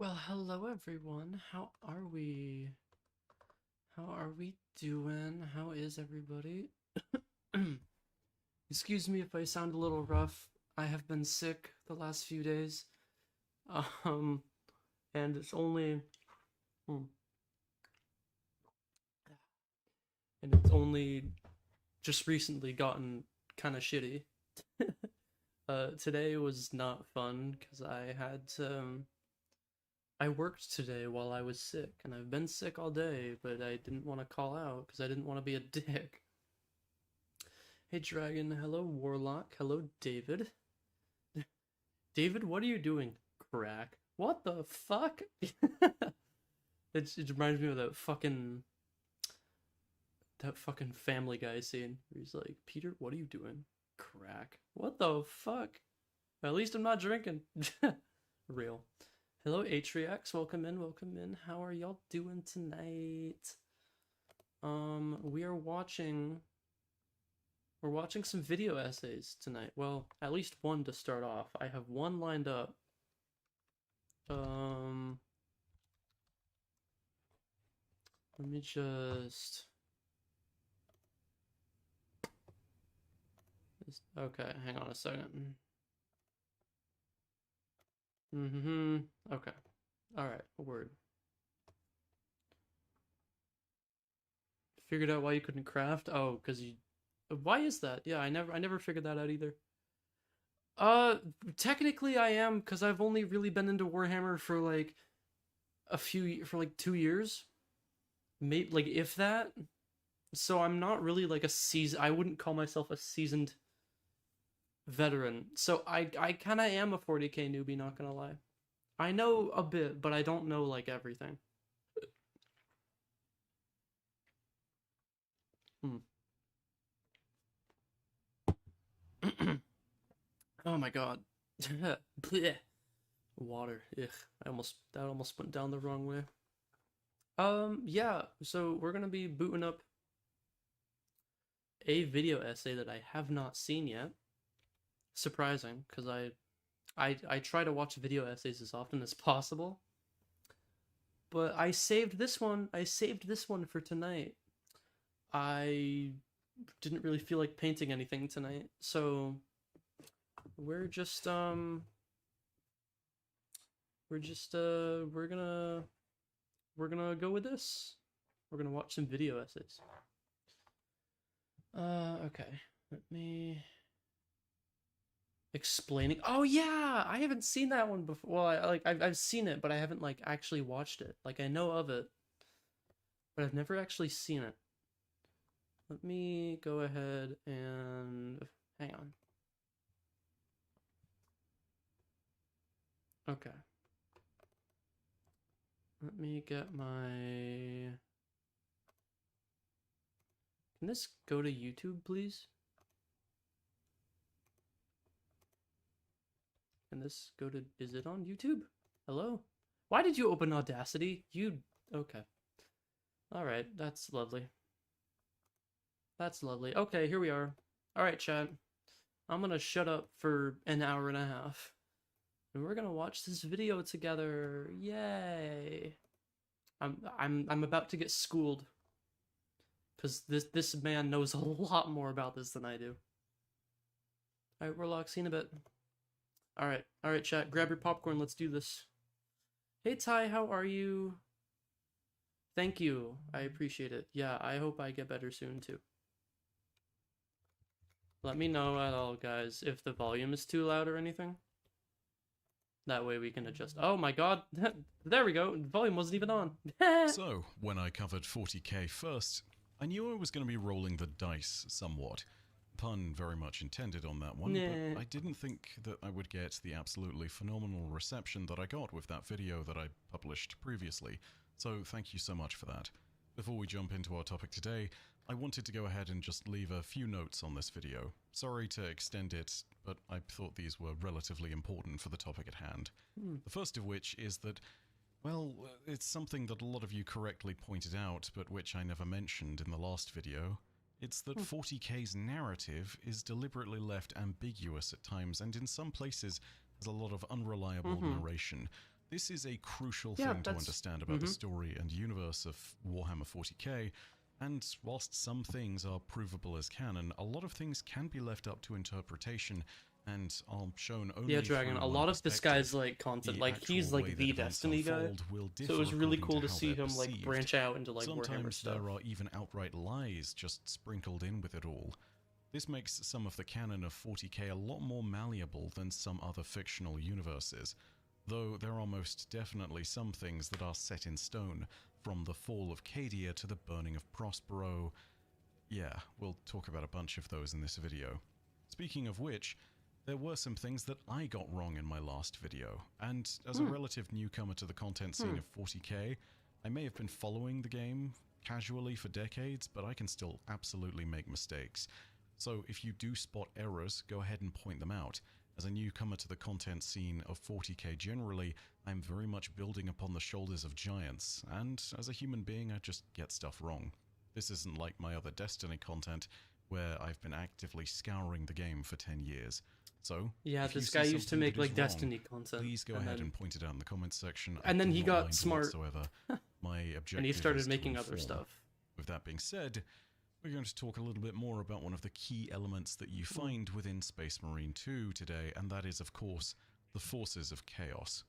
Well, hello everyone. How are we? How are we doing? How is everybody? Excuse me if I sound a little rough. I have been sick the last few days. Um, and it's only hmm, and it's only just recently gotten kind of shitty. Today was not fun because I worked today while I was sick, and I've been sick all day, but I didn't want to call out because I didn't want to be a dick. Hey Dragon, hello Warlock, hello David. David, what are you doing? Crack. What the fuck? It reminds me of that fucking Family Guy scene where he's like, Peter, what are you doing? Crack. What the fuck? At least I'm not drinking. Real. Hello Atriox, welcome in, welcome in. How are y'all doing tonight? We are watching We're watching some video essays tonight. Well, at least one to start off. I have one lined up. Let me just... Okay, hang on a second. Okay. Alright, a word. Figured out why you couldn't craft? Oh, because you... Why is that? Yeah, I never figured that out either. Technically I am, because I've only really been into Warhammer for like for like 2 years. Maybe, like, if that. So I'm not really like I wouldn't call myself a seasoned veteran. So I kind of am a 40k newbie, not gonna lie. I know a bit, but I don't know like everything. Hmm. Oh my god. Water. Ugh. That almost went down the wrong way. Yeah, so we're gonna be booting up a video essay that I have not seen yet. Surprising, because I try to watch video essays as often as possible. But I saved this one. I saved this one for tonight. I didn't really feel like painting anything tonight, so we're just we're gonna go with this. We're gonna watch some video essays. Okay. Let me explaining. Oh yeah, I haven't seen that one before. Well, I've seen it, but I haven't like actually watched it. Like I know of it, but I've never actually seen it. Let me go ahead and hang on. Okay. Let me get my... Can this go to YouTube, please? Can this go to... Is it on YouTube? Hello? Why did you open Audacity? Okay. Alright, that's lovely. That's lovely. Okay, here we are. Alright, chat. I'm gonna shut up for an hour and a half. And we're gonna watch this video together. Yay! I'm about to get schooled. Because this man knows a lot more about this than I do. Alright, Warlock, see you in a bit. Alright, chat, grab your popcorn, let's do this. Hey Ty, how are you? Thank you, I appreciate it. Yeah, I hope I get better soon too. Let me know at all, guys, if the volume is too loud or anything. That way we can adjust. Oh my god, there we go, the volume wasn't even on. So, when I covered 40k first, I knew I was going to be rolling the dice somewhat. Pun very much intended on that one, but I didn't think that I would get the absolutely phenomenal reception that I got with that video that I published previously, so thank you so much for that. Before we jump into our topic today, I wanted to go ahead and just leave a few notes on this video. Sorry to extend it, but I thought these were relatively important for the topic at hand. The first of which is that, well, it's something that a lot of you correctly pointed out, but which I never mentioned in the last video. It's that 40k's narrative is deliberately left ambiguous at times, and in some places has a lot of unreliable narration. This is a crucial Yeah, thing to that's- understand about the story and universe of Warhammer 40k, and whilst some things are provable as canon, a lot of things can be left up to interpretation and are shown only Yeah, Dragon, through a one lot of this guy's perspective. like content, The like he's actual way like that the events Destiny guy. unfold will So it differ was really according cool to how see they're him like perceived. branch out into like Warhammer Sometimes stuff. there are even outright lies just sprinkled in with it all. This makes some of the canon of 40k a lot more malleable than some other fictional universes, though there are most definitely some things that are set in stone, from the fall of Cadia to the burning of Prospero. Yeah, we'll talk about a bunch of those in this video. Speaking of which, there were some things that I got wrong in my last video, and as a relative newcomer to the content scene of 40k, I may have been following the game casually for decades, but I can still absolutely make mistakes. So if you do spot errors, go ahead and point them out. As a newcomer to the content scene of 40k generally, I'm very much building upon the shoulders of giants, and as a human being I just get stuff wrong. This isn't like my other Destiny content, where I've been actively scouring the game for 10 years. So, Yeah, if you this see guy used to something make that is like wrong, Destiny content. please go ahead and point it out in the comments section. And then do he not got mind smart. whatsoever. My objective And he started is to making other inform. stuff. With that being said, we're going to talk a little bit more about one of the key elements that you find within Space Marine 2 today, and that is, of course, the Forces of Chaos.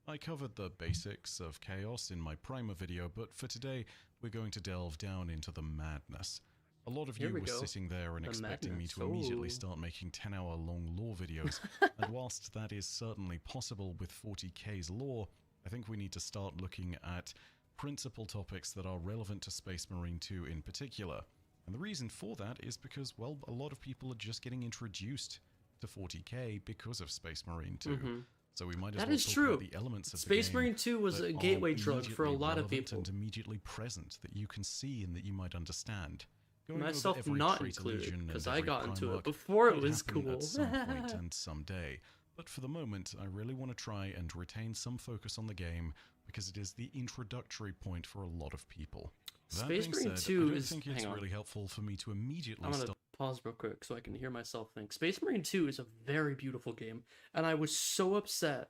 I covered the basics of Chaos in my primer video, but for today, we're going to delve down into the madness. A lot of Here you we were go. sitting there and The expecting madness. me to immediately Ooh. start making 10-hour-long lore videos, and whilst that is certainly possible with 40k's lore, I think we need to start looking at principal topics that are relevant to Space Marine 2 in particular. And the reason for that is because, well, a lot of people are just getting introduced to 40k because of Space Marine 2. So we might as That well is talk true. about the elements of Space the game Marine 2 was that a are gateway drug for a immediately lot of relevant people. and immediately present that you can see and that you might understand. Going Myself over every not trait included, illusion because and I every got into Primarch it before it might was happen cool. at some point and someday. But for the moment, I really want to try and retain some focus on the game because it is the introductory point for a lot of people. That Space being Marine said, 2 I don't is... think it's hang on. really helpful for me to immediately I'm gonna start pause real quick so I can hear myself think. Space Marine 2 is a very beautiful game, and I was so upset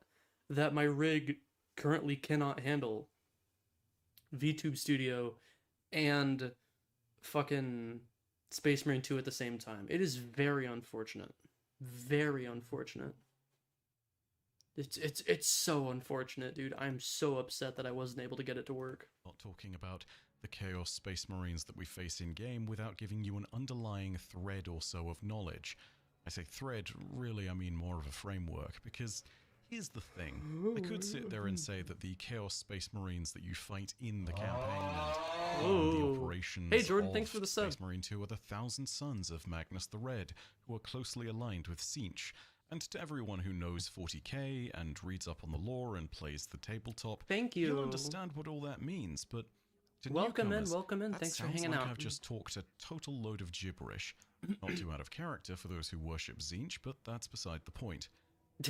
that my rig currently cannot handle VTube Studio and fucking Space Marine 2 at the same time. It is very unfortunate. Very unfortunate. It's so unfortunate, dude. I'm so upset that I wasn't able to get it to work. talking about the Chaos Space Marines that we face in-game without giving you an underlying thread or so of knowledge. I say thread, really I mean more of a framework, because here's the thing. I could sit there and say that the Chaos Space Marines that you fight in the campaign and on the operations Hey Jordan, of thanks for the sub. Space Marine 2 are the 1,000 Sons of Magnus the Red, who are closely aligned with Tzeentch. And to everyone who knows 40k and reads up on the lore and plays the tabletop, Thank you. you'll understand what all that means, but to Welcome in, newcomers, welcome in. that Thanks for sounds hanging like out. I've just talked a total load of gibberish. Not too out of character for those who worship Tzeentch, but that's beside the point.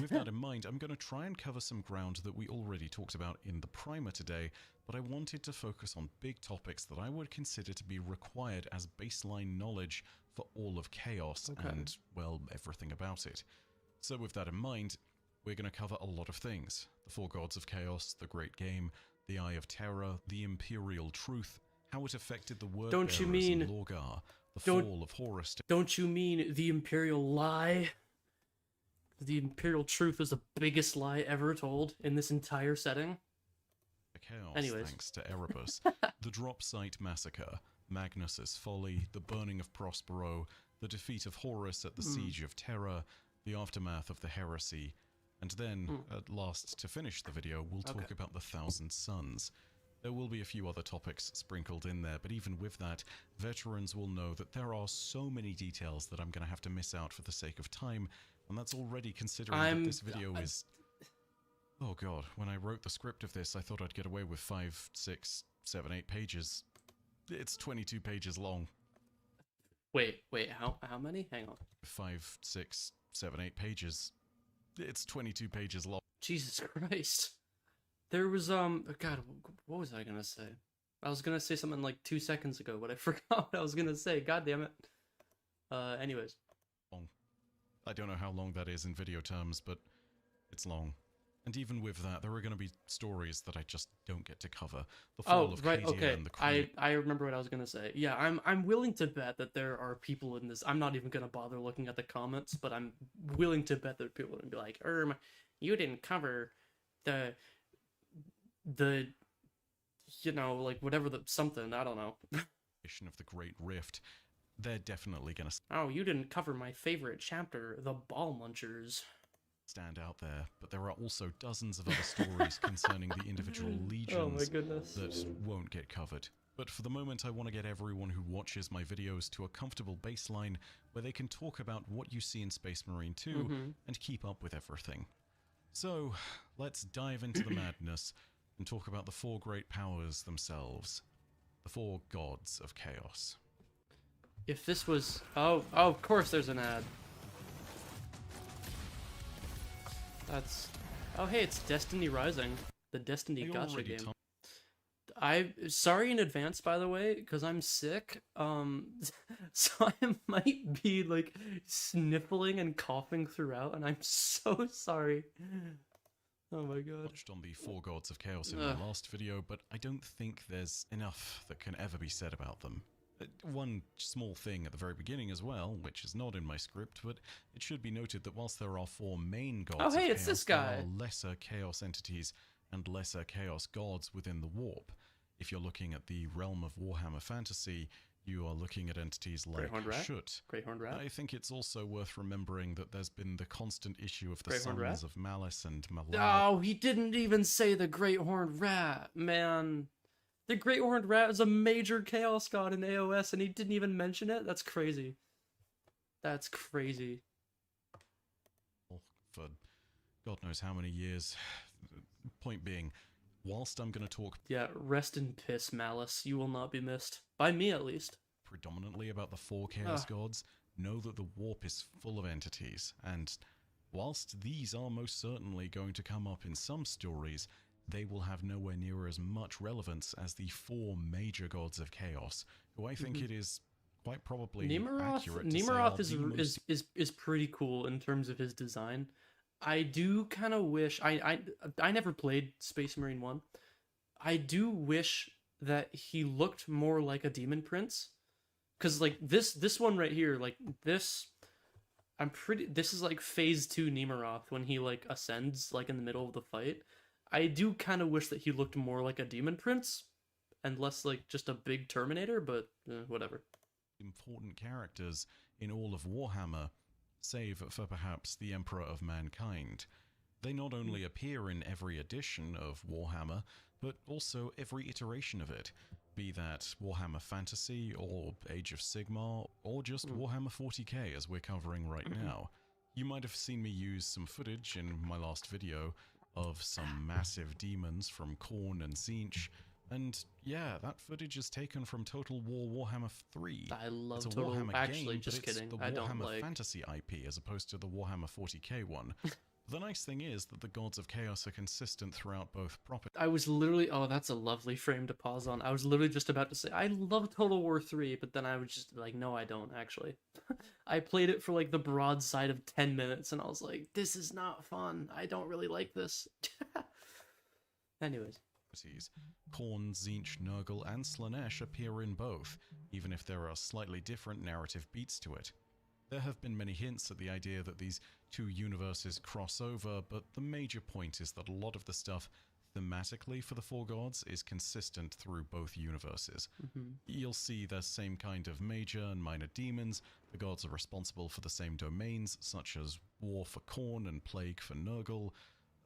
With that in mind, I'm going to try and cover some ground that we already talked about in the primer today, but I wanted to focus on big topics that I would consider to be required as baseline knowledge for all of Chaos and, well, everything about it. So with that in mind, we're going to cover a lot of things. The Four Gods of Chaos, the Great Game, the Eye of Terror, the Imperial Truth, how it affected the Word Don't you Bearers mean- in Lorgar, the don't- fall of Horus. Don't you mean the Imperial lie? The Imperial Truth is the biggest lie ever told in this entire setting? Chaos, Anyways. thanks to Erebus, the Drop Site Massacre, Magnus's Folly, the Burning of Prospero, the defeat of Horus at the Siege of Terror, the aftermath of the Heresy, and then, at last, to finish the video, we'll talk about the 1,000 Sons. There will be a few other topics sprinkled in there, but even with that, veterans will know that there are so many details that I'm going to have to miss out for the sake of time, and that's already considering that this video is... Oh god, when I wrote the script of this, I thought I'd get away with 5, 6, 7, 8 pages. It's 22 pages long. Wait, how many? Hang on. 5, 6, 7, 8 pages. It's 22 pages long. Jesus Christ. There was, God, what was I gonna say? I was gonna say something like 2 seconds ago, but I forgot what I was gonna say. God damn it. Anyways. Long. I don't know how long that is in video terms, but it's long. And even with that, there are going to be stories that I just don't get to cover. The fall of right, Cadia okay. and the I remember what I was gonna say. Yeah, I'm willing to bet that there are people in this. I'm not even gonna bother looking at the comments, but I'm willing to bet that people are gonna be like, you didn't cover the you know, like whatever the something, I don't know. of the Great Rift. They're definitely going to Oh, you didn't cover my favorite chapter, the Ball Munchers. Stand out there, but there are also dozens of other stories concerning the individual legions that won't get covered. But for the moment, I want to get everyone who watches my videos to a comfortable baseline where they can talk about what you see in Space Marine 2 and keep up with everything. So, let's dive into the madness and talk about the 4 great powers themselves. The 4 gods of chaos. If this was... Oh, of course there's an ad. That's... Oh, hey, it's Destiny Rising. The Destiny gacha game. Sorry in advance, by the way, because I'm sick. So I might be, like, sniffling and coughing throughout, and I'm so sorry. Oh my god. Touched on the 4 gods of chaos in my last video, but I don't think there's enough that can ever be said about them. One small thing at the very beginning as well, which is not in my script, but it should be noted that whilst there are 4 main gods of chaos, it's this guy. there are lesser chaos entities and lesser chaos gods within the warp. If you're looking at the realm of Warhammer fantasy, you are looking at entities like Shut. Great Horned Rat. I think it's also worth remembering that there's been the constant issue of the sons of Malice and Malak. Oh, he didn't even say the Great Horned Rat, man. The Great Horned Rat is a major chaos god in AOS, and he didn't even mention it? That's crazy. That's crazy. For God knows how many years. Point being, whilst I'm going to talk... Yeah, rest in piss, Malice. You will not be missed. By me, at least. ...predominantly about the 4 chaos gods, know that the warp is full of entities, and whilst these are most certainly going to come up in some stories, they will have nowhere near as much relevance as the 4 major gods of chaos, who I think it is quite probably accurate to Nemeroth is pretty cool in terms of his design. I do kind of wish... I never played Space Marine 1. I do wish that he looked more like a demon prince. Because, like, this one right here, like, this... This is, like, phase 2 Nemeroth when he, like, ascends, like, in the middle of the fight. I do kind of wish that he looked more like a demon prince and less like just a big Terminator, but whatever. Important characters in all of Warhammer, save for perhaps the Emperor of Mankind. They not only appear in every edition of Warhammer, but also every iteration of it, be that Warhammer Fantasy or Age of Sigmar or just Warhammer 40k as we're covering right now. You might have seen me use some footage in my last video of some massive demons from Khorne and Tzeentch, and yeah, that footage is taken from Total War Warhammer 3. I love it's a Total Warhammer actually, game, just but it's kidding. the I don't Warhammer like Fantasy IP as opposed to the Warhammer 40k one. The nice thing is that the gods of chaos are consistent throughout both properties. I was literally... Oh, that's a lovely frame to pause on. I was literally just about to say, I love Total War 3, but then I was just like, no, I don't, actually. I played it for, like, the broadside of 10 minutes, and I was like, this is not fun. I don't really like this. Anyways. Khorne, Tzeentch, Nurgle, and Slaanesh appear in both, even if there are slightly different narrative beats to it. There have been many hints at the idea that these 2 universes cross over, but the major point is that a lot of the stuff thematically for the 4 gods is consistent through both universes. You'll see the same kind of major and minor demons. The gods are responsible for the same domains, such as War for Khorne and Plague for Nurgle.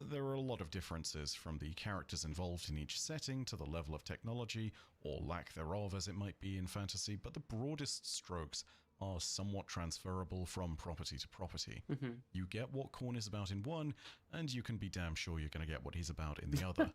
There are a lot of differences from the characters involved in each setting to the level of technology, or lack thereof as it might be in fantasy, but the broadest strokes are somewhat transferable from property to property. You get what Khorne is about in one, and you can be damn sure you're going to get what he's about in the other.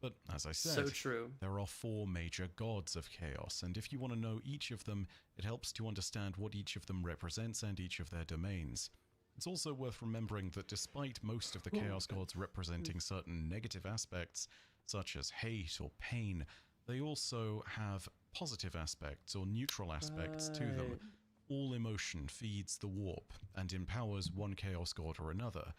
But as I said, so true. There are 4 major gods of chaos, and if you want to know each of them, it helps to understand what each of them represents and each of their domains. It's also worth remembering that despite most of the chaos gods representing certain negative aspects, such as hate or pain, they also have positive aspects or neutral aspects to them. All emotion feeds the warp and empowers one chaos god or another.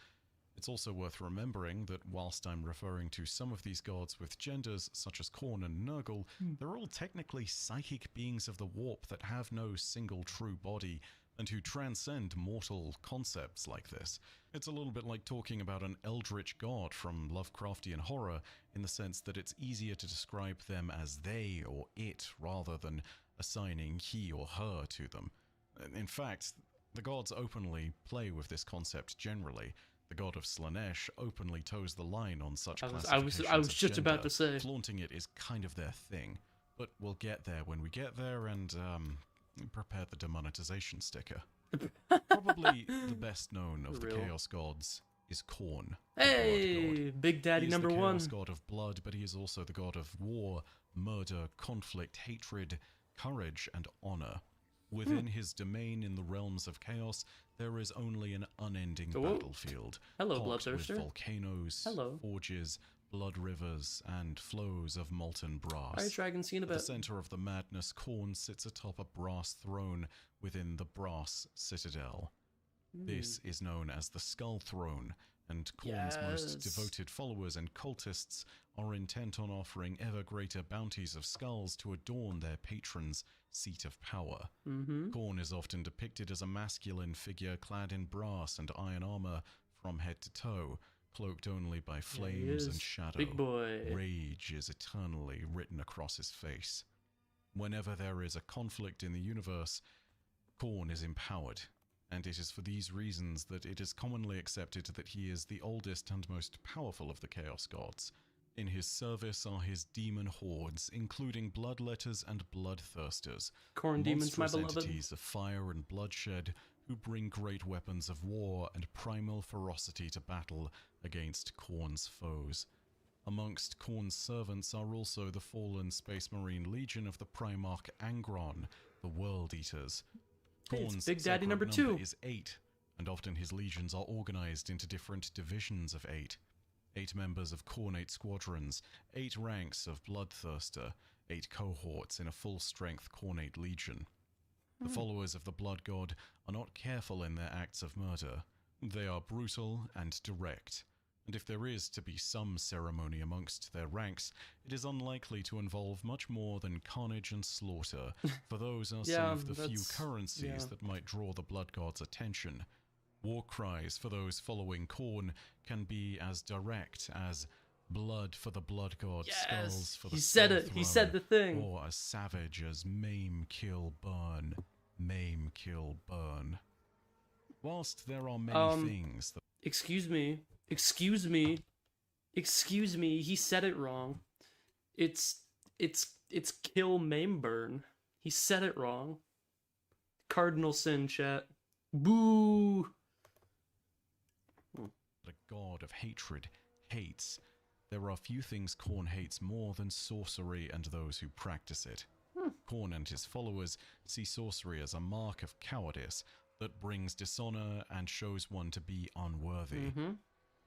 It's also worth remembering that whilst I'm referring to some of these gods with genders such as Khorne and Nurgle, they're all technically psychic beings of the warp that have no single true body and who transcend mortal concepts like this. It's a little bit like talking about an eldritch god from Lovecraftian horror in the sense that it's easier to describe them as they or it rather than assigning he or her to them. In fact, the gods openly play with this concept generally. The god of Slaanesh openly toes the line on such classifications I was of just gender. about to say. Flaunting it is kind of their thing. But we'll get there when we get there, and prepare the demonetization sticker. Probably the best known of the Chaos Gods is Khorne. Hey, Big Daddy number one. He is the Chaos God of blood, but he is also the god of war, murder, conflict, hatred, courage, and honor. Within his domain in the realms of chaos, there is only an unending battlefield. Hello, hogged with Bloodthirster. volcanoes, forges, blood rivers, and flows of molten brass. Alright, Dragon, see you in a bit. At the center of the madness, Khorne sits atop a brass throne within the brass citadel. This is known as the Skull Throne, and Khorne's most devoted followers and cultists are intent on offering ever greater bounties of skulls to adorn their patron's seat of power. Khorne is often depicted as a masculine figure clad in brass and iron armor from head to toe, cloaked only by flames and shadow. Big boy. Rage is eternally written across his face. Whenever there is a conflict in the universe, Khorne is empowered, and it is for these reasons that it is commonly accepted that he is the oldest and most powerful of the Chaos Gods. In his service are his demon hordes, including bloodletters and bloodthirsters, Khorne demons, my beloved. entities of fire and bloodshed who bring great weapons of war and primal ferocity to battle against Khorne's foes. Amongst Khorne's servants are also the fallen Space Marine Legion of the Primarch Angron, the World Eaters. Khorne's Big Daddy number 2 is 8, and often his legions are organized into different divisions of 8. 8 members of Khornate squadrons, 8 ranks of Bloodthirster, 8 cohorts in a full-strength Khornate legion. The followers of the Blood God are not careful in their acts of murder. They are brutal and direct, and if there is to be some ceremony amongst their ranks, it is unlikely to involve much more than carnage and slaughter, for those are some of the few currencies that might draw the Blood God's attention. War cries for those following Khorne can be as direct as blood for the Blood God, skulls for the Skull Throne, he said the thing. or as savage as maim, kill, burn. Maim, kill, burn. Whilst there are many things that... Excuse me, he said it wrong. It's kill, maim, burn. He said it wrong. Cardinal sin, chat. Boo! The god of hatred hates. There are few things Khorne hates more than sorcery and those who practice it. Khorne and his followers see sorcery as a mark of cowardice that brings dishonor and shows one to be unworthy.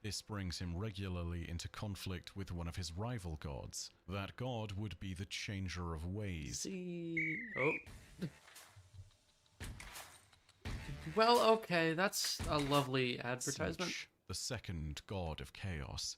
This brings him regularly into conflict with one of his rival gods. That god would be the Changer of Ways. Well, okay, that's a lovely advertisement. Tzeentch, the second god of chaos.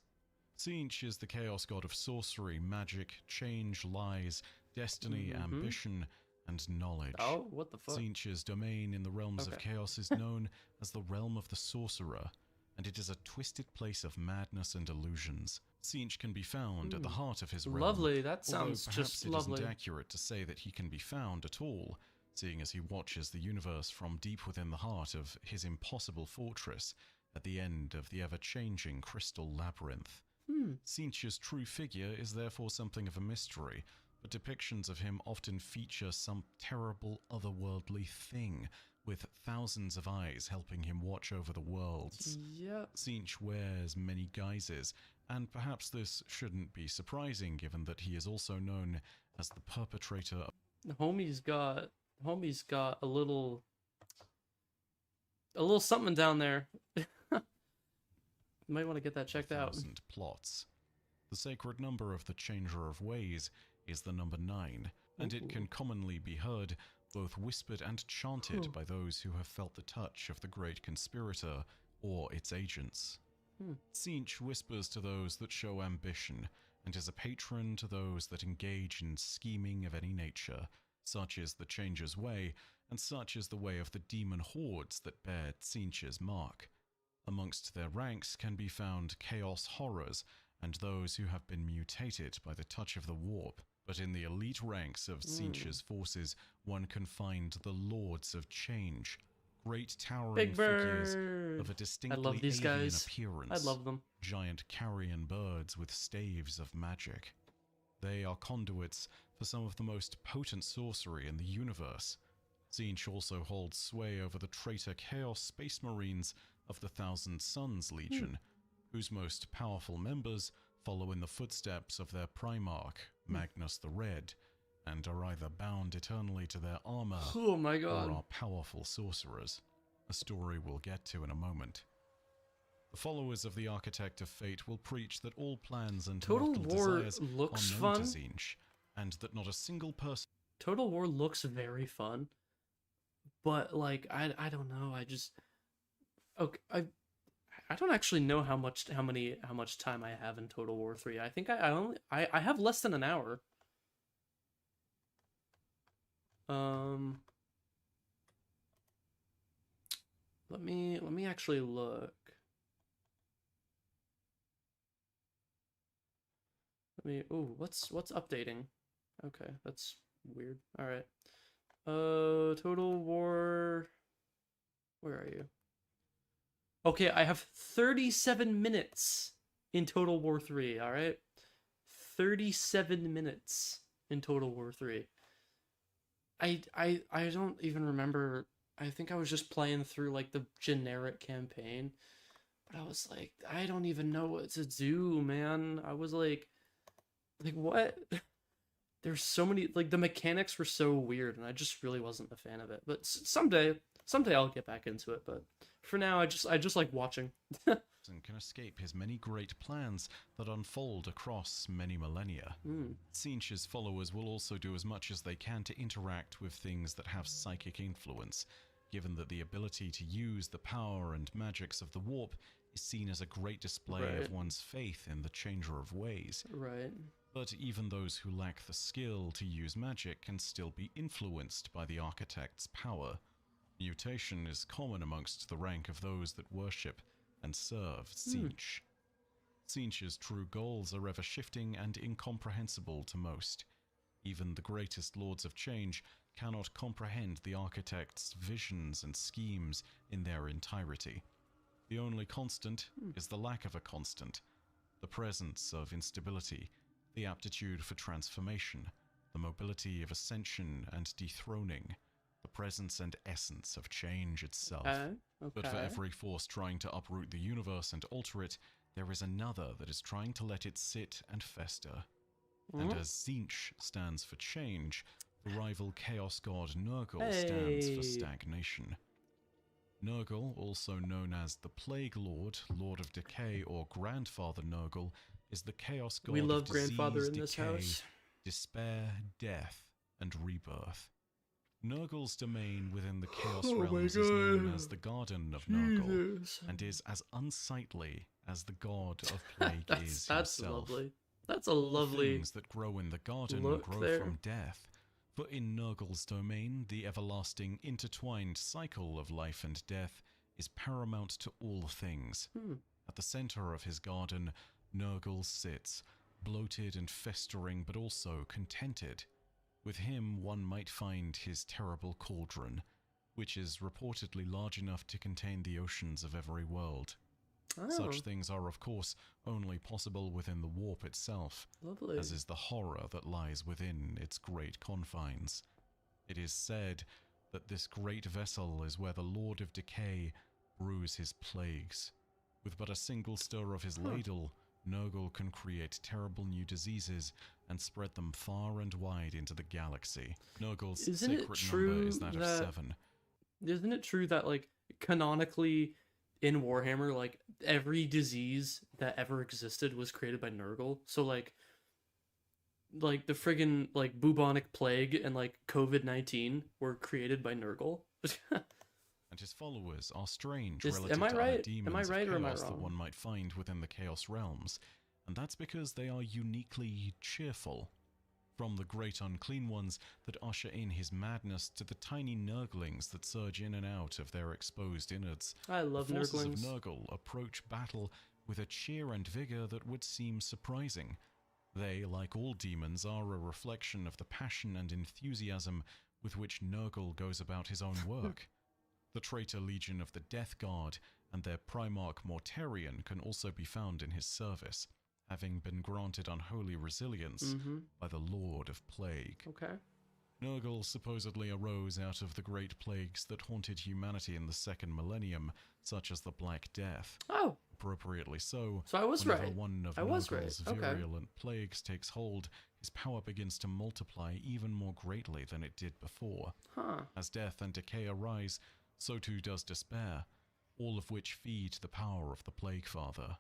Tzeentch is the chaos god of sorcery, magic, change, lies, destiny, ambition, and knowledge. Oh, what the fuck? Tzeentch's domain in the realms of chaos is known as the realm of the sorcerer, and it is a twisted place of madness and illusions. Tzeentch can be found at the heart of his realm. Lovely, that sounds just lovely. It isn't accurate to say that he can be found at all, seeing as he watches the universe from deep within the heart of his impossible fortress at the end of the ever-changing crystal labyrinth. Tzeentch's true figure is therefore something of a mystery, but depictions of him often feature some terrible otherworldly thing, with thousands of eyes helping him watch over the worlds. Tzeentch wears many guises, and perhaps this shouldn't be surprising given that he is also known as the perpetrator of... Homie's got a little something down there. You might want to get that checked out. Plots. The sacred number of the Changer of Ways is the number 9, and it can commonly be heard, both whispered and chanted by those who have felt the touch of the great conspirator or its agents. Tzeentch whispers to those that show ambition, and is a patron to those that engage in scheming of any nature. Such is the Changer's way, and such is the way of the demon hordes that bear Tzeentch's mark. Amongst their ranks can be found chaos horrors, and those who have been mutated by the touch of the warp. But in the elite ranks of Tzeentch's forces, one can find the Lords of Change, great towering figures of a distinctly these alien guys. appearance. I love them. Giant carrion birds with staves of magic. They are conduits for some of the most potent sorcery in the universe. Tzeentch also holds sway over the traitor Chaos Space Marines of the Thousand Suns Legion, whose most powerful members follow in the footsteps of their Primarch, Magnus the Red, and are either bound eternally to their armor Oh my god. or are powerful sorcerers, a story we'll get to in a moment. The followers of the Architect of Fate will preach that all plans and Total mortal War desires looks are known fun. to Tzeentch, and that not a single person Total War looks very fun, but like I don't know. I just okay. I don't actually know how much time I have in Total War 3. I think I have less than an hour. Let me actually look. What's updating? Okay, that's weird. All right. Total War. Where are you? Okay, I have 37 minutes in Total War 3, all right? 37 minutes in Total War 3. I don't even remember. I think I was just playing through like the generic campaign, but I was like, I don't even know what to do, man. I was like what? There's so many, like the mechanics were so weird, and I just really wasn't a fan of it. But someday I'll get back into it. But for now, I just like watching. can escape his many great plans that unfold across many millennia. Tzeentch's followers will also do as much as they can to interact with things that have psychic influence, given that the ability to use the power and magics of the warp is seen as a great display of one's faith in the Changer of Ways. Right. But even those who lack the skill to use magic can still be influenced by the Architect's power. Mutation is common amongst the rank of those that worship and serve Tzeentch. Tzeentch's true goals are ever shifting and incomprehensible to most. Even the greatest Lords of Change cannot comprehend the Architect's visions and schemes in their entirety. The only constant is the lack of a constant, the presence of instability, the aptitude for transformation, the mobility of ascension and dethroning, the presence and essence of change itself. Okay. But for every force trying to uproot the universe and alter it, there is another that is trying to let it sit and fester. And as Tzeentch stands for change, the rival chaos god Nurgle stands for stagnation. Nurgle, also known as the Plague Lord, Lord of Decay, or Grandfather Nurgle, is the chaos god we love of disease, Grandfather in this decay, house. despair, death, and rebirth. Nurgle's domain within the Chaos Realms is known as the Garden of Nurgle, and is as unsightly as the god of plague is that's himself. Lovely. That's a lovely Things that grow in the garden grow there. from death. For in Nurgle's domain, the everlasting intertwined cycle of life and death is paramount to all things. At the center of his garden, Nurgle sits, bloated and festering, but also contented. With him, one might find his terrible cauldron, which is reportedly large enough to contain the oceans of every world. Such things are, of course, only possible within the warp itself, as is the horror that lies within its great confines. It is said that this great vessel is where the Lord of Decay brews his plagues. With but a single stir of his ladle, Nurgle can create terrible new diseases and spread them far and wide into the galaxy. Nurgle's sacred number is that of 7. Isn't it true that, like, canonically in Warhammer, like, every disease that ever existed was created by Nurgle? So, like the friggin', like, bubonic plague and, like, COVID-19 were created by Nurgle? and his followers are strange Am relative I to right? other demons Am I right of or am I chaos that wrong? one might find within the Chaos realms, and that's because they are uniquely cheerful. From the great unclean ones that usher in his madness to the tiny nurglings that surge in and out of their exposed innards, I love the forces nurglings. of Nurgle approach battle with a cheer and vigor that would seem surprising. They, like all demons, are a reflection of the passion and enthusiasm with which Nurgle goes about his own work. The traitor legion of the Death Guard and their Primarch Mortarion can also be found in his service, having been granted unholy resilience by the Lord of Plague. Okay. Nurgle supposedly arose out of the great plagues that haunted humanity in the second millennium, such as the Black Death. Oh. Appropriately so, So I was whenever right. one of I was Nurgle's right. Okay. virulent plagues takes hold, his power begins to multiply even more greatly than it did before. Huh. As death and decay arise, so too does despair, all of which feed the power of the Plague Father.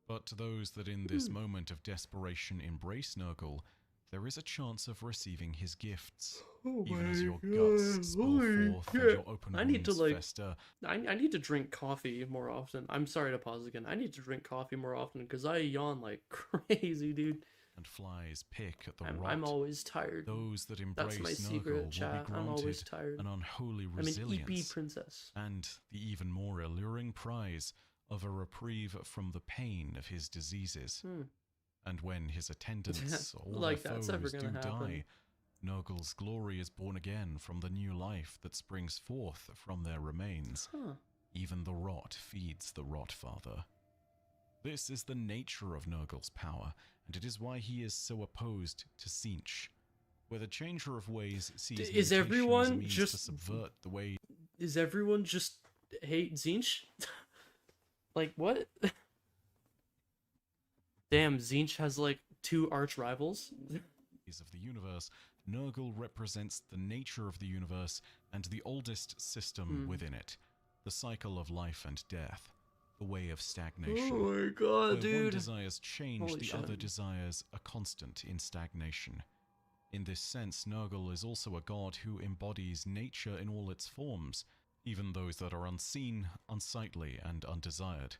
But to those that in this moment of desperation embrace Nurgle, there is a chance of receiving his gifts. Even as your guts spill forth and your open wounds fester. I need to drink coffee more often. I'm sorry to pause again. I need to drink coffee more often because I yawn like crazy, dude. And flies pick at the rot. I'm always tired. Those that embrace That's my Nurgle secret, will chat. be I'm always granted tired. an unholy I'm an resilience. EP princess. And the even more alluring prize of a reprieve from the pain of his diseases. And when his attendants, all like their that's foes, ever do gonna happen. die, Nurgle's glory is born again from the new life that springs forth from their remains. Even the rot feeds the rot father. This is the nature of Nurgle's power, and it is why he is so opposed to Tzeentch, where the changer of ways sees Is mutation as a everyone means just to subvert the way. Is everyone just hate Tzeentch? Like what? Damn, Tzeentch has like 2 arch rivals. Of the universe, Nurgle represents the nature of the universe and the oldest system within it, the cycle of life and death, the way of stagnation. Oh my god, Where dude. one desires change, Holy the shit. other desires a constant in stagnation. In this sense, Nurgle is also a god who embodies nature in all its forms, even those that are unseen, unsightly, and undesired.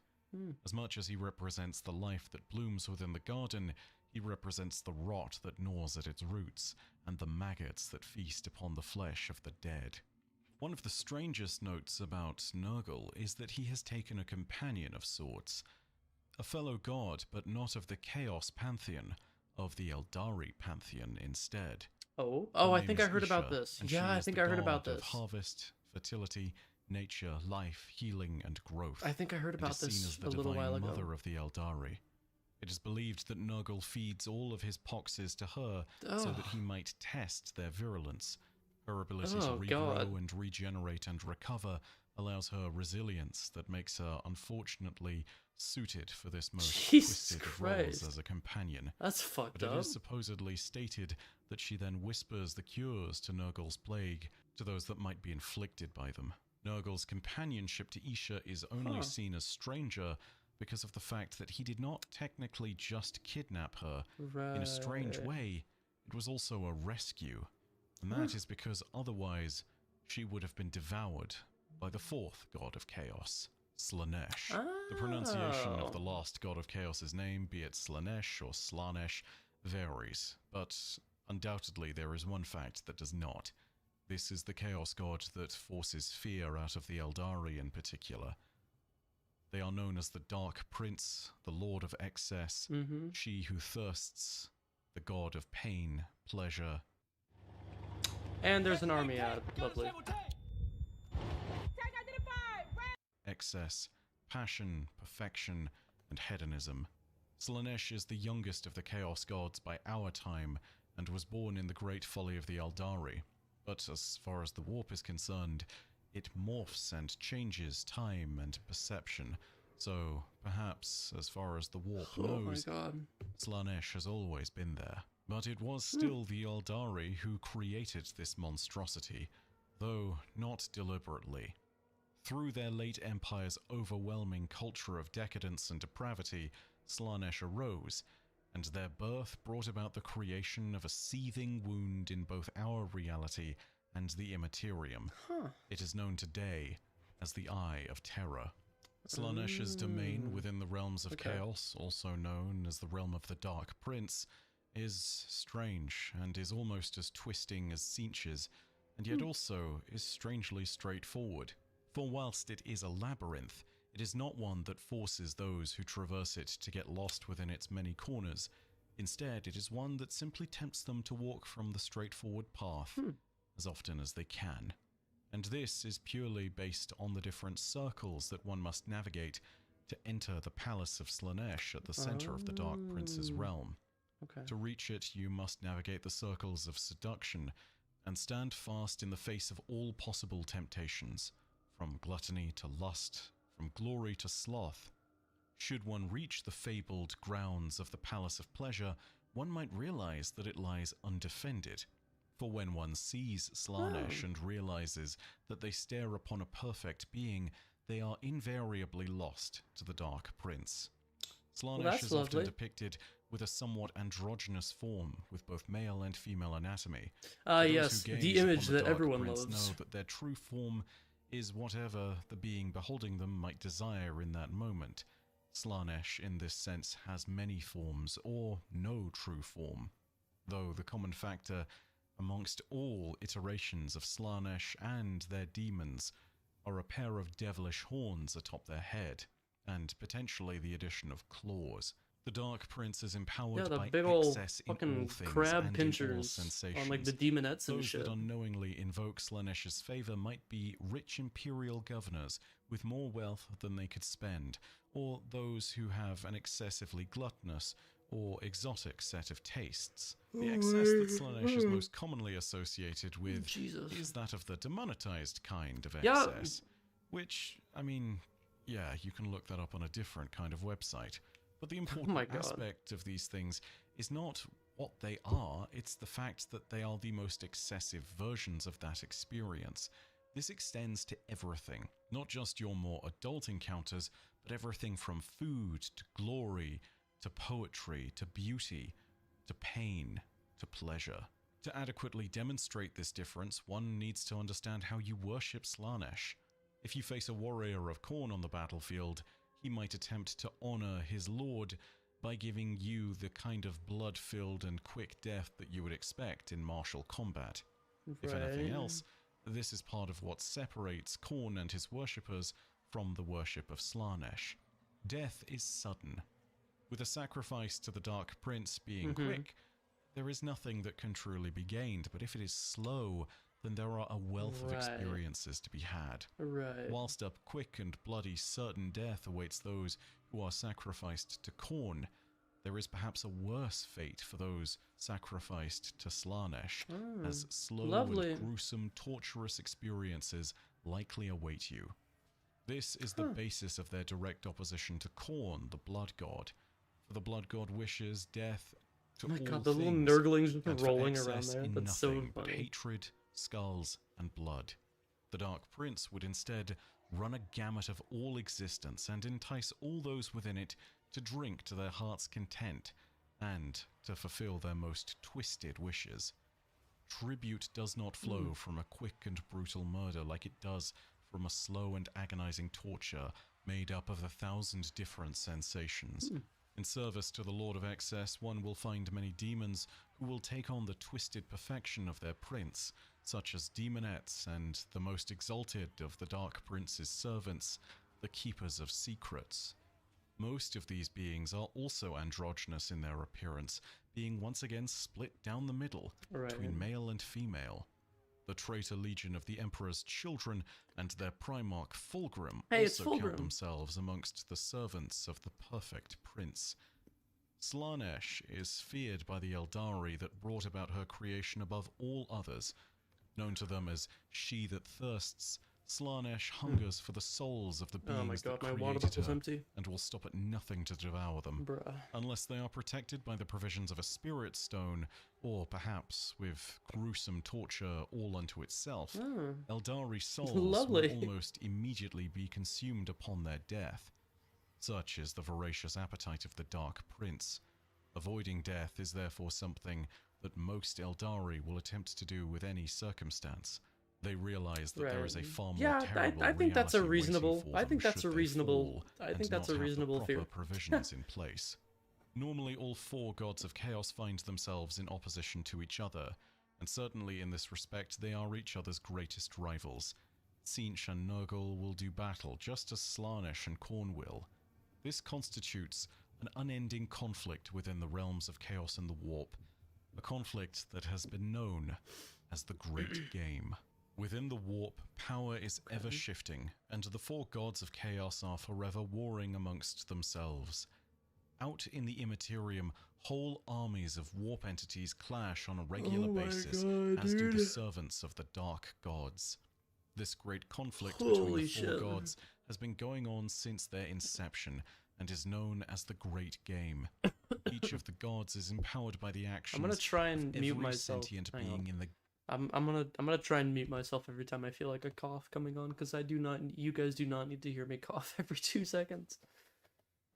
As much as he represents the life that blooms within the garden, he represents the rot that gnaws at its roots, and the maggots that feast upon the flesh of the dead. One of the strangest notes about Nurgle is that he has taken a companion of sorts, a fellow god, but not of the Chaos Pantheon, of the Eldari Pantheon instead. Oh, Her I name think is I heard about Isha, this. and Yeah, she I is think the I heard about god of this. harvest, fertility, nature, life, healing, and growth. I think I heard and about is seen this as the a little divine while ago. mother of the Eldari. It is believed that Nurgle feeds all of his poxes to her so that he might test their virulence. Her ability to regrow God. and regenerate and recover allows her resilience that makes her unfortunately suited for this most Jesus twisted of roles Christ. as a companion. That's fucked But it up. is supposedly stated that she then whispers the cures to Nurgle's plague to those that might be inflicted by them. Nurgle's companionship to Isha is only seen as stranger because of the fact that he did not technically just kidnap her. In a strange way, it was also a rescue. And that is because otherwise she would have been devoured by the 4th god of chaos, Slaanesh. The pronunciation of the last god of chaos's name, be it Slaanesh or Slaanesh, varies, but undoubtedly there is one fact that does not. This is the chaos god that forces fear out of the Eldari in particular. They are known as the Dark Prince, the Lord of Excess, she who thirsts, the god of pain, pleasure. And there's an army ad. Lovely. Excess, passion, perfection, and hedonism. Slaanesh is the youngest of the Chaos Gods by our time, and was born in the great folly of the Eldari. But as far as the warp is concerned, it morphs and changes time and perception. So, perhaps, as far as the warp knows, Oh my god. Slaanesh has always been there. But it was still the Eldari who created this monstrosity, though not deliberately. Through their late empire's overwhelming culture of decadence and depravity, Slaanesh arose, and their birth brought about the creation of a seething wound in both our reality and the Immaterium. It is known today as the Eye of Terror. Slaanesh's domain within the realms of chaos, also known as the realm of the Dark Prince, is strange and is almost as twisting as Tzeentch's, and yet also is strangely straightforward. For whilst it is a labyrinth, it is not one that forces those who traverse it to get lost within its many corners. Instead, it is one that simply tempts them to walk from the straightforward path as often as they can. And this is purely based on the different circles that one must navigate to enter the Palace of Slaanesh at the center of the Dark Prince's realm. To reach it, you must navigate the circles of seduction and stand fast in the face of all possible temptations, from gluttony to lust, from glory to sloth. Should one reach the fabled grounds of the Palace of Pleasure, one might realize that it lies undefended. For when one sees Slaanesh and realizes that they stare upon a perfect being, they are invariably lost to the Dark Prince. Slaanesh is often depicted with a somewhat androgynous form, with both male and female anatomy. Yes, the image that everyone loves. Know that their true form is whatever the being beholding them might desire in that moment. Slaanesh, in this sense, has many forms, or no true form, though the common factor amongst all iterations of Slaanesh and their demons are a pair of devilish horns atop their head, and potentially the addition of claws. The Dark Prince is empowered by big ol' excess in all fucking things crab and pinchers in all sensations. on like the demonettes and Those shit. that unknowingly invoke Slaanesh's favor might be rich imperial governors with more wealth than they could spend, or those who have an excessively gluttonous or exotic set of tastes. The excess that Slaanesh is most commonly associated with is that of the demonetized kind of excess, which, I mean, yeah, you can look that up on a different kind of website. But the important aspect of these things is not what they are, it's the fact that they are the most excessive versions of that experience. This extends to everything, not just your more adult encounters, but everything from food to glory, to poetry, to beauty, to pain, to pleasure. To adequately demonstrate this difference, one needs to understand how you worship Slaanesh. If you face a warrior of Khorne on the battlefield, he might attempt to honor his lord by giving you the kind of blood-filled and quick death that you would expect in martial combat. If anything else, this is part of what separates Khorne and his worshippers from the worship of Slaanesh. Death is sudden. With a sacrifice to the Dark Prince being quick, there is nothing that can truly be gained, but if it is slow, then there are a wealth of experiences to be had. Whilst a quick and bloody certain death awaits those who are sacrificed to Khorne, there is perhaps a worse fate for those sacrificed to Slaanesh, as slow and gruesome, torturous experiences likely await you. This is the basis of their direct opposition to Khorne, the Blood God. For the Blood God wishes death to all the little things, nurglings and rolling for around excess there. in That's so nothing but funny. hatred, skulls, and blood. The Dark Prince would instead run a gamut of all existence and entice all those within it to drink to their heart's content and to fulfill their most twisted wishes. Tribute does not flow from a quick and brutal murder like it does from a slow and agonizing torture made up of 1,000 different sensations. In service to the Lord of Excess, one will find many demons who will take on the twisted perfection of their prince, such as demonettes and the most exalted of the Dark Prince's servants, the Keepers of Secrets. Most of these beings are also androgynous in their appearance, being once again split down the middle between male and female. The traitor legion of the Emperor's children and their Primarch Fulgrim also count themselves amongst the servants of the perfect prince. Slaanesh is feared by the Eldari that brought about her creation above all others. Known to them as She That Thirsts, Slaanesh hungers for the souls of the beings that created her and will stop at nothing to devour them, unless they are protected by the provisions of a spirit stone, or perhaps with gruesome torture all unto itself. Eldari souls will almost immediately be consumed upon their death. Such is the voracious appetite of the Dark Prince. Avoiding death is therefore something that most Eldari will attempt to do with any circumstance. They realize that there is a far more yeah, terrible I think that's a reality waiting reasonable. for I them think that's should a they reasonable. fall I and think that's not a have reasonable the proper fear. provisions in place. Normally, all four gods of chaos find themselves in opposition to each other, and certainly in this respect, they are each other's greatest rivals. Tzeentch and Nurgle will do battle, just as Slaanesh and Khorne will. This constitutes an unending conflict within the realms of chaos and the warp, a conflict that has been known as the Great Game. Within the warp, power is ever shifting, and the four gods of chaos are forever warring amongst themselves. Out in the Immaterium, whole armies of warp entities clash on a regular basis, as do the servants of the dark gods. This great conflict between the four gods has been going on since their inception, and is known as the Great Game. Each of the gods is empowered by the actions I'm gonna try and of mute every myself. sentient being in the I'm gonna try and mute myself every time I feel like a cough coming on, because you guys do not need to hear me cough every 2 seconds.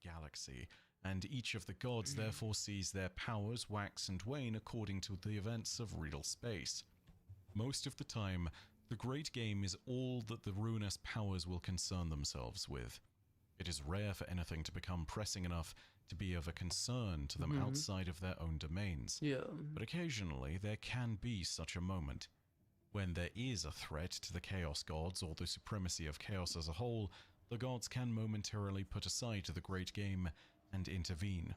galaxy, and each of the gods therefore sees their powers wax and wane according to the events of real space. Most of the time, the Great Game is all that the ruinous powers will concern themselves with. It is rare for anything to become pressing enough to be of a concern to them outside of their own domains. Yeah. But occasionally there can be such a moment. When there is a threat to the Chaos Gods or the supremacy of chaos as a whole, the gods can momentarily put aside the Great Game and intervene.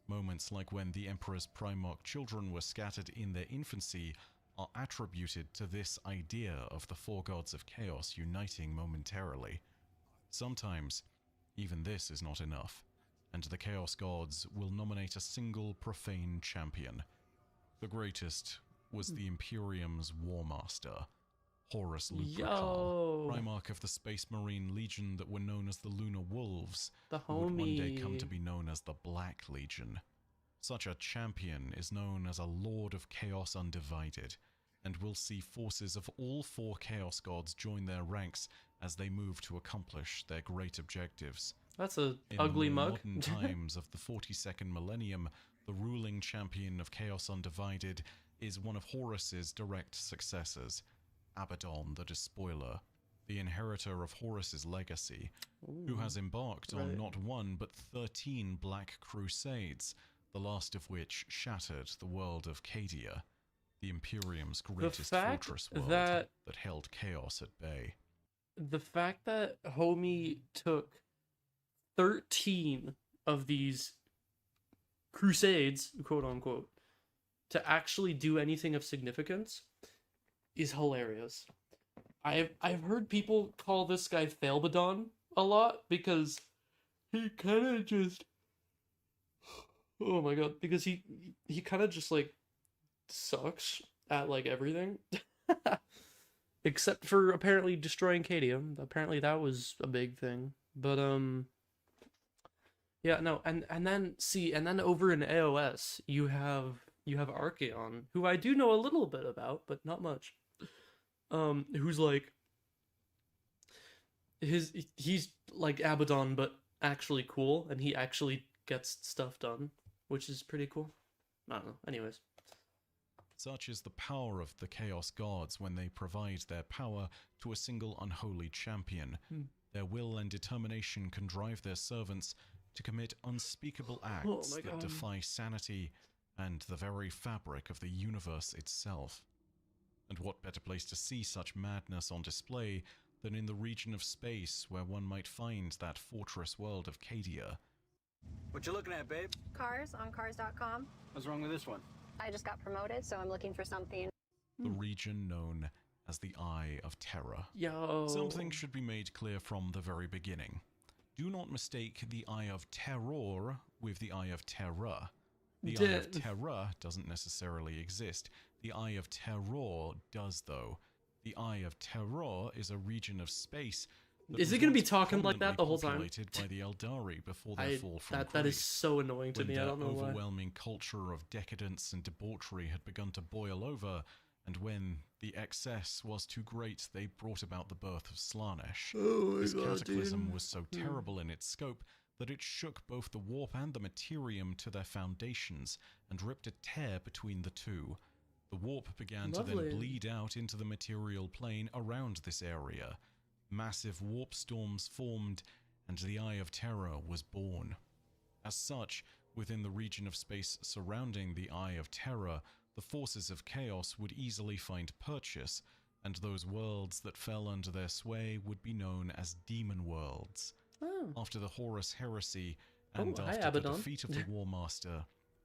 Moments like when the Emperor's Primarch children were scattered in their infancy are attributed to this idea of the four gods of chaos uniting momentarily. Sometimes, even this is not enough, and the Chaos Gods will nominate a single profane champion. The greatest was the Imperium's War Master, Horus Lupercal, Primarch of the Space Marine Legion that were known as the Lunar Wolves, who would one day come to be known as the Black Legion. Such a champion is known as a Lord of Chaos Undivided, and will see forces of all four Chaos Gods join their ranks as they move to accomplish their great objectives. That's a ugly mug. In the modern times of the 42nd millennium, the ruling champion of Chaos Undivided is one of Horus's direct successors, Abaddon the Despoiler, the inheritor of Horus's legacy, who has embarked on not one but 13 Black Crusades, the last of which shattered the world of Cadia, the Imperium's greatest fortress world that held chaos at bay. The fact that Homie took 13 of these crusades, quote unquote, to actually do anything of significance is hilarious. I've heard people call this guy Thalbadon a lot because he kind of just, oh my god, because he kind of just like sucks at like everything. Except for apparently destroying Cadia. Apparently that was a big thing. But yeah, no, and then over in AOS you have Archaon, who I do know a little bit about, but not much. Who's like he's like Abaddon but actually cool, and he actually gets stuff done, which is pretty cool. I don't know. Anyways. Such is the power of the Chaos Gods when they provide their power to a single unholy champion. Their will and determination can drive their servants to commit unspeakable acts that defy sanity and the very fabric of the universe itself. And what better place to see such madness on display than in the region of space where one might find that fortress world of Cadia. What you looking at, babe? Cars on cars.com. What's wrong with this one? I just got promoted, so I'm looking for something. The region known as the Eye of Terror. Yo. Something should be made clear from the very beginning. Do not mistake the Eye of Terror with the Eye of Terror. The Eye of Terror doesn't necessarily exist. The Eye of Terror does, though. The Eye of Terror is a region of space. Is it going to be talking like that the whole time? Populated by the Eldari before their fall from that is so annoying to me. I don't know why. When their overwhelming culture of decadence and debauchery had begun to boil over, and when the excess was too great, they brought about the birth of Slaanesh. This cataclysm was so terrible in its scope that it shook both the warp and the materium to their foundations and ripped a tear between the two. The warp began to Lovely. then bleed out into the material plane around this area. Massive warp storms formed, and the Eye of Terror was born. As such, within the region of space surrounding the Eye of Terror, the forces of chaos would easily find purchase, and those worlds that fell under their sway would be known as demon worlds. Oh. After the Horus Heresy, and hi, after the Abaddon. defeat of the War Master,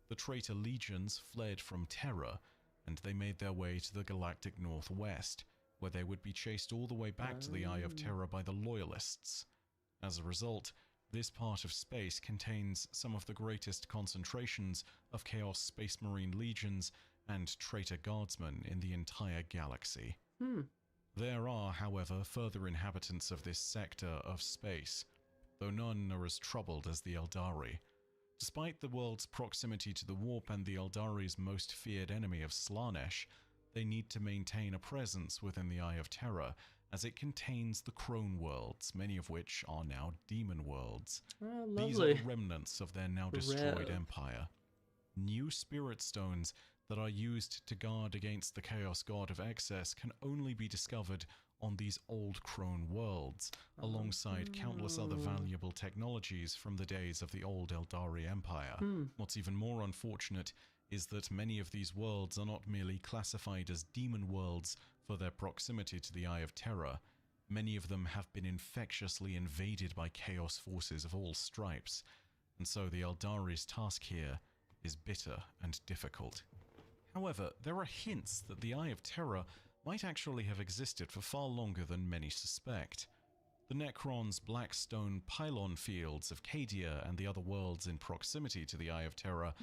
the traitor legions fled from Terra, and they made their way to the galactic northwest, where they would be chased all the way back to the Eye of Terror by the Loyalists. As a result, this part of space contains some of the greatest concentrations of Chaos Space Marine legions and traitor guardsmen in the entire galaxy. There are, however, further inhabitants of this sector of space, though none are as troubled as the Eldari. Despite the world's proximity to the warp and the Eldari's most feared enemy of Slaanesh, they need to maintain a presence within the Eye of Terror, as it contains the Crone worlds, many of which are now demon worlds. Oh, These are lovely. the remnants of their now destroyed Rev. empire. New spirit stones that are used to guard against the Chaos God of Excess can only be discovered on these old Crone worlds, alongside countless other valuable technologies from the days of the old Eldari Empire. What's even more unfortunate is that many of these worlds are not merely classified as demon worlds for their proximity to the Eye of Terror. Many of them have been infectiously invaded by chaos forces of all stripes, and so the Eldari's task here is bitter and difficult. However, there are hints that the Eye of Terror might actually have existed for far longer than many suspect. The Necron's Blackstone pylon fields of Cadia and the other worlds in proximity to the Eye of Terror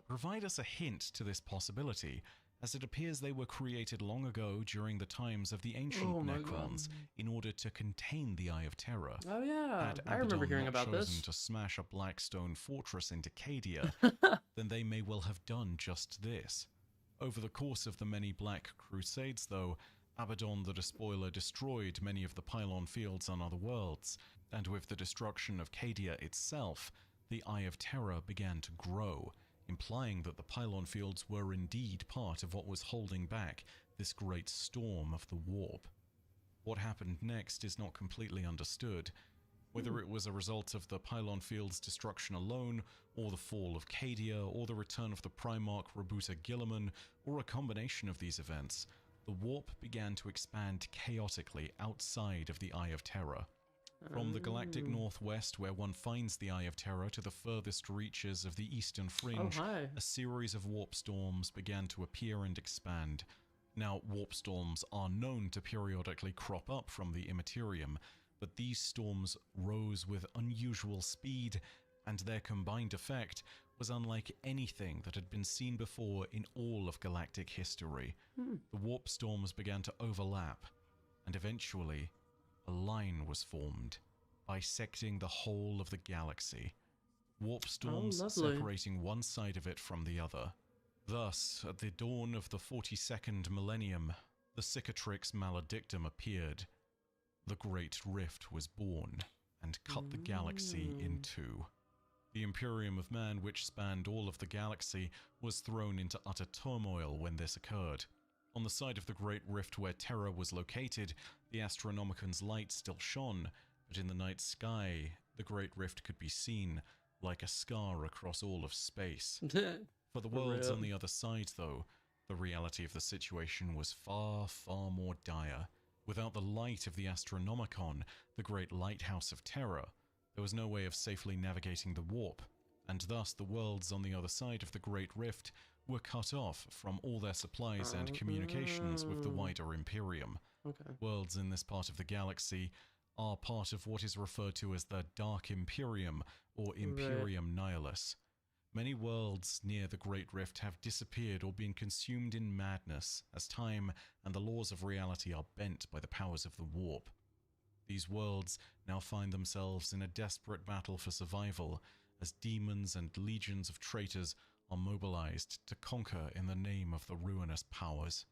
provide us a hint to this possibility, as it appears they were created long ago during the times of the ancient Oh my Necrons in order to contain the Eye of Terror. Oh yeah, Had I remember Abaddon hearing not about chosen this. to smash a Blackstone fortress into Cadia, then they may well have done just this. Over the course of the many Black Crusades, though, Abaddon the Despoiler destroyed many of the pylon fields on other worlds, and with the destruction of Cadia itself, the Eye of Terror began to grow, implying that the pylon fields were indeed part of what was holding back this great storm of the warp. What happened next is not completely understood. Whether it was a result of the pylon field's destruction alone, or the fall of Cadia, or the return of the Primarch Rabuta Gilliman, or a combination of these events, the warp began to expand chaotically outside of the Eye of Terror. From the galactic northwest, where one finds the Eye of Terror, to the furthest reaches of the eastern fringe, a series of warp storms began to appear and expand. Now, warp storms are known to periodically crop up from the Immaterium, but these storms rose with unusual speed, and their combined effect was unlike anything that had been seen before in all of galactic history. The warp storms began to overlap, and eventually, a line was formed, bisecting the whole of the galaxy. Warp storms separating one side of it from the other. Thus, at the dawn of the 42nd millennium, the Cicatrix Maledictum appeared. The Great Rift was born, and cut the galaxy in two. The Imperium of Man, which spanned all of the galaxy, was thrown into utter turmoil when this occurred. On the side of the Great Rift where Terra was located, the Astronomicon's light still shone, but in the night sky, the Great Rift could be seen, like a scar across all of space. For the worlds on the other side, though, the reality of the situation was far, far more dire. Without the light of the Astronomicon, the great lighthouse of Terra, there was no way of safely navigating the warp, and thus the worlds on the other side of the Great Rift were cut off from all their supplies and communications with the wider Imperium. Worlds in this part of the galaxy are part of what is referred to as the Dark Imperium, or Imperium Nihilus. Many worlds near the Great Rift have disappeared or been consumed in madness, as time and the laws of reality are bent by the powers of the warp. These worlds now find themselves in a desperate battle for survival, as demons and legions of traitors are mobilized to conquer in the name of the ruinous powers.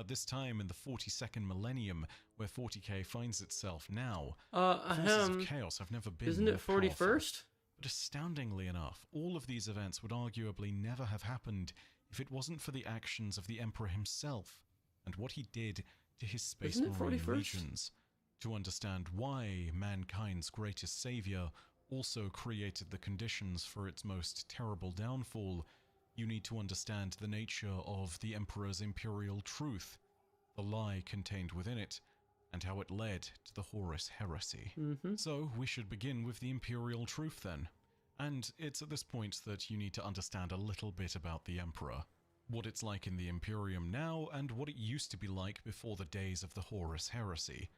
At this time in the 42nd millennium, where 40k finds itself now, forces of chaos have never been Isn't more it 41st? But astoundingly enough, all of these events would arguably never have happened if it wasn't for the actions of the Emperor himself and what he did to his Space Isn't it Marine 41st? legions. To understand why mankind's greatest savior also created the conditions for its most terrible downfall, you need to understand the nature of the Emperor's imperial truth, the lie contained within it, and how it led to the Horus heresy. So we should begin with the imperial truth then. And it's at this point that you need to understand a little bit about the Emperor, what it's like in the Imperium now, and what it used to be like before the days of the Horus heresy.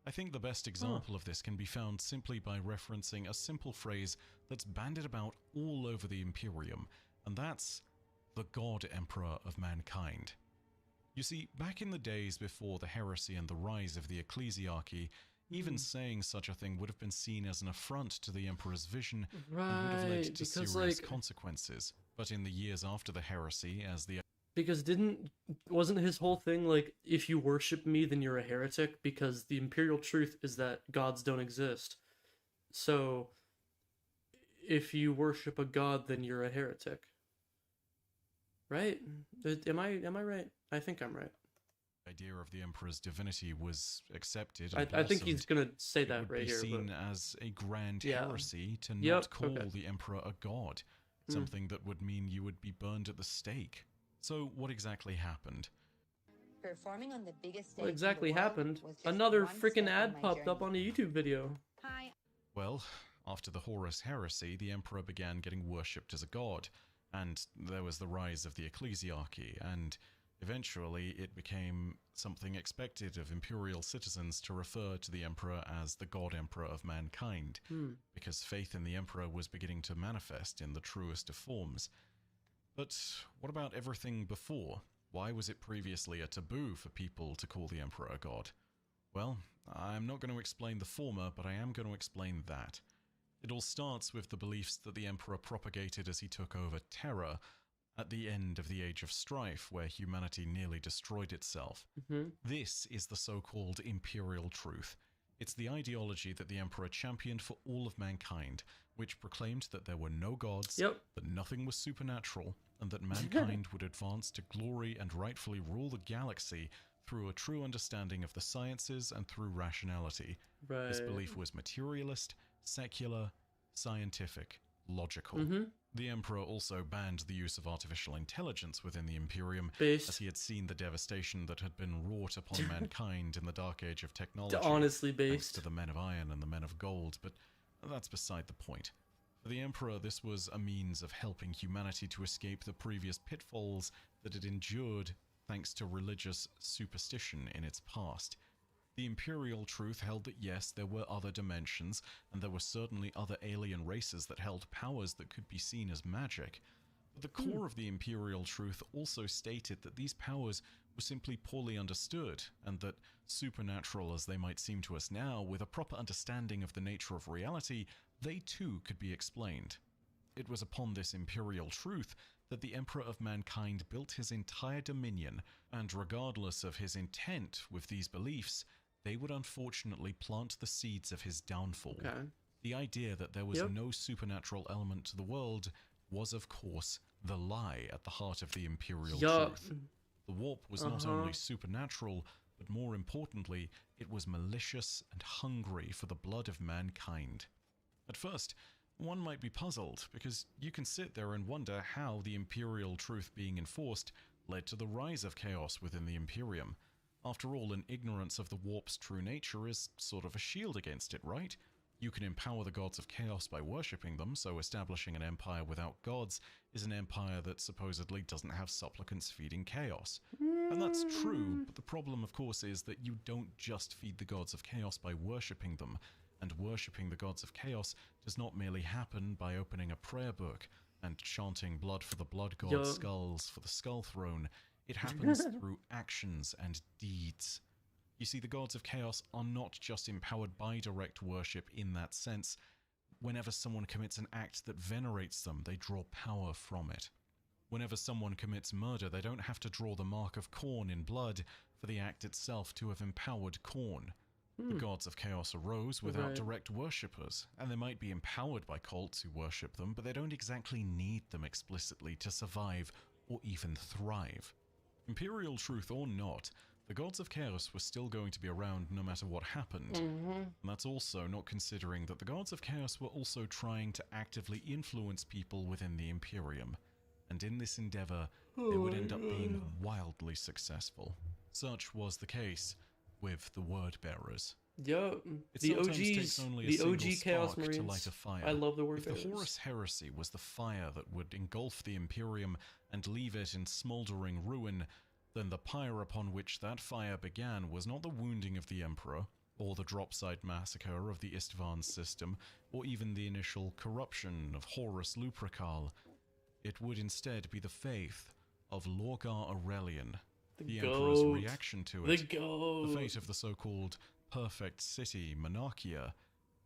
I think the best example of this can be found simply by referencing a simple phrase that's bandied about all over the Imperium, and that's the God Emperor of mankind. You see, back in the days before the heresy and the rise of the ecclesiarchy, even saying such a thing would have been seen as an affront to the Emperor's vision and would have led to serious consequences. But in the years after the heresy, as the Because wasn't his whole thing like, if you worship me, then you're a heretic? Because the imperial truth is that gods don't exist. So, if you worship a god, then you're a heretic. Right? Am I right? I think I'm right. idea of the Emperor's divinity was accepted, I think he's gonna say that right here. It would be seen as a grand Yeah. heresy to not call okay. the Emperor a god, something that would mean you would be burned at the stake. So what exactly happened? Performing on the biggest stage What exactly in the world happened? was just Another one freaking step ad on my popped up journey. on a YouTube video. Hi, Well, after the Horus heresy, the Emperor began getting worshipped as a god, and there was the rise of the ecclesiarchy, and eventually it became something expected of imperial citizens to refer to the Emperor as the God Emperor of mankind, because faith in the Emperor was beginning to manifest in the truest of forms. But what about everything before? Why was it previously a taboo for people to call the Emperor a god? Well, I'm not going to explain the former, but I am going to explain that. It all starts with the beliefs that the Emperor propagated as he took over Terra at the end of the Age of Strife, where humanity nearly destroyed itself. This is the so-called imperial truth. It's the ideology that the Emperor championed for all of mankind, which proclaimed that there were no gods, that nothing was supernatural, and that mankind would advance to glory and rightfully rule the galaxy through a true understanding of the sciences and through rationality. Right. This belief was materialist, secular, scientific, logical. The Emperor also banned the use of artificial intelligence within the Imperium, as he had seen the devastation that had been wrought upon mankind in the Dark Age of technology, Honestly thanks based. to the Men of Iron and the Men of Gold, but that's beside the point. For the Emperor, this was a means of helping humanity to escape the previous pitfalls that it endured thanks to religious superstition in its past. The imperial truth held that yes, there were other dimensions, and there were certainly other alien races that held powers that could be seen as magic. But the core of the imperial truth also stated that these powers were simply poorly understood, and that, supernatural as they might seem to us now, with a proper understanding of the nature of reality, they too could be explained. It was upon this imperial truth that the Emperor of mankind built his entire dominion, and regardless of his intent with these beliefs, they would unfortunately plant the seeds of his downfall. The idea that there was no supernatural element to the world was, of course, the lie at the heart of the imperial truth. The warp was not only supernatural, but more importantly, it was malicious and hungry for the blood of mankind. At first, one might be puzzled, because you can sit there and wonder how the imperial truth being enforced led to the rise of chaos within the Imperium. After all, an ignorance of the warp's true nature is sort of a shield against it, right? You can empower the gods of chaos by worshipping them, so establishing an empire without gods is an empire that supposedly doesn't have supplicants feeding chaos. And that's true, but the problem, of course, is that you don't just feed the gods of chaos by worshipping them, and worshipping the gods of chaos does not merely happen by opening a prayer book and chanting blood for the blood god, skulls for the skull throne. It happens through actions and deeds. You see, the gods of chaos are not just empowered by direct worship in that sense. Whenever someone commits an act that venerates them, they draw power from it. Whenever someone commits murder, they don't have to draw the mark of Khorne in blood for the act itself to have empowered Khorne. The gods of chaos arose without direct worshippers, and they might be empowered by cults who worship them, but they don't exactly need them explicitly to survive or even thrive. Imperial truth or not, the gods of chaos were still going to be around no matter what happened. And that's also not considering that the gods of chaos were also trying to actively influence people within the Imperium. And in this endeavor, they would end up being wildly successful. Such was the case with the Word Bearers. Yo, It the sometimes OGs, takes only a the single OG Chaos spark Marines. to light a fire. I love the Word If the Bearers. Horus Heresy was the fire that would engulf the Imperium and leave it in smouldering ruin, then the pyre upon which that fire began was not the wounding of the Emperor, or the dropside massacre of the Istvan system, or even the initial corruption of Horus Lupercal. It would instead be the faith of Lorgar Aurelian, the Emperor's reaction to it, the fate of the so-called perfect city Monarchia,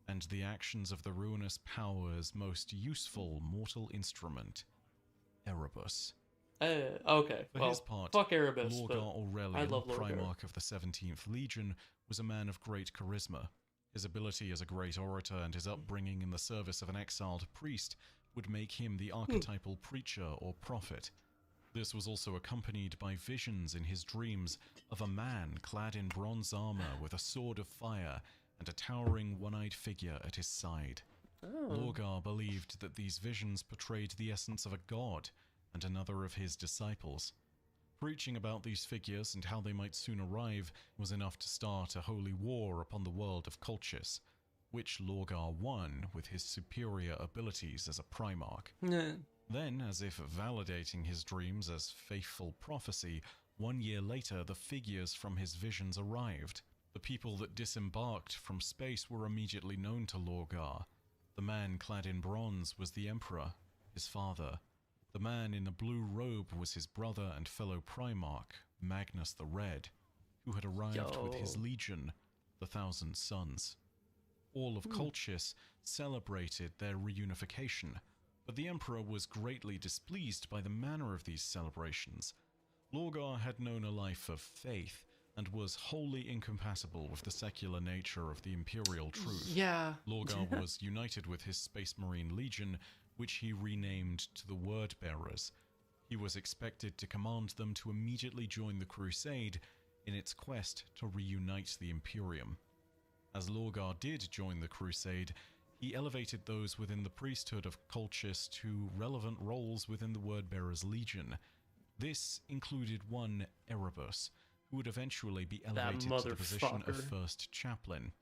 and the actions of the ruinous power's most useful mortal instrument, Erebus. Okay, For well, his part, fuck Erebus, Lorgar but Aurelian, I love Lorgar. Primarch of the 17th Legion, was a man of great charisma. His ability as a great orator and his upbringing in the service of an exiled priest would make him the archetypal preacher or prophet. This was also accompanied by visions in his dreams of a man clad in bronze armor with a sword of fire and a towering one-eyed figure at his side. Lorgar believed that these visions portrayed the essence of a god and another of his disciples. Preaching about these figures and how they might soon arrive was enough to start a holy war upon the world of Colchis, which Lorgar won with his superior abilities as a Primarch. Then, as if validating his dreams as faithful prophecy, 1 year later the figures from his visions arrived. The people that disembarked from space were immediately known to Lorgar. The man clad in bronze was the Emperor, his father. The man in the blue robe was his brother and fellow Primarch, Magnus the Red, who had arrived with his legion, the Thousand Sons. All of Colchis celebrated their reunification, but the Emperor was greatly displeased by the manner of these celebrations. Lorgar had known a life of faith and was wholly incompatible with the secular nature of the Imperial truth. Lorgar was united with his Space Marine Legion, which he renamed to the Word Bearers. He was expected to command them to immediately join the Crusade in its quest to reunite the Imperium. As Lorgar did join the Crusade, he elevated those within the priesthood of Colchis to relevant roles within the Wordbearers Legion. This included one Erebus, who would eventually be elevated to the position of First Chaplain.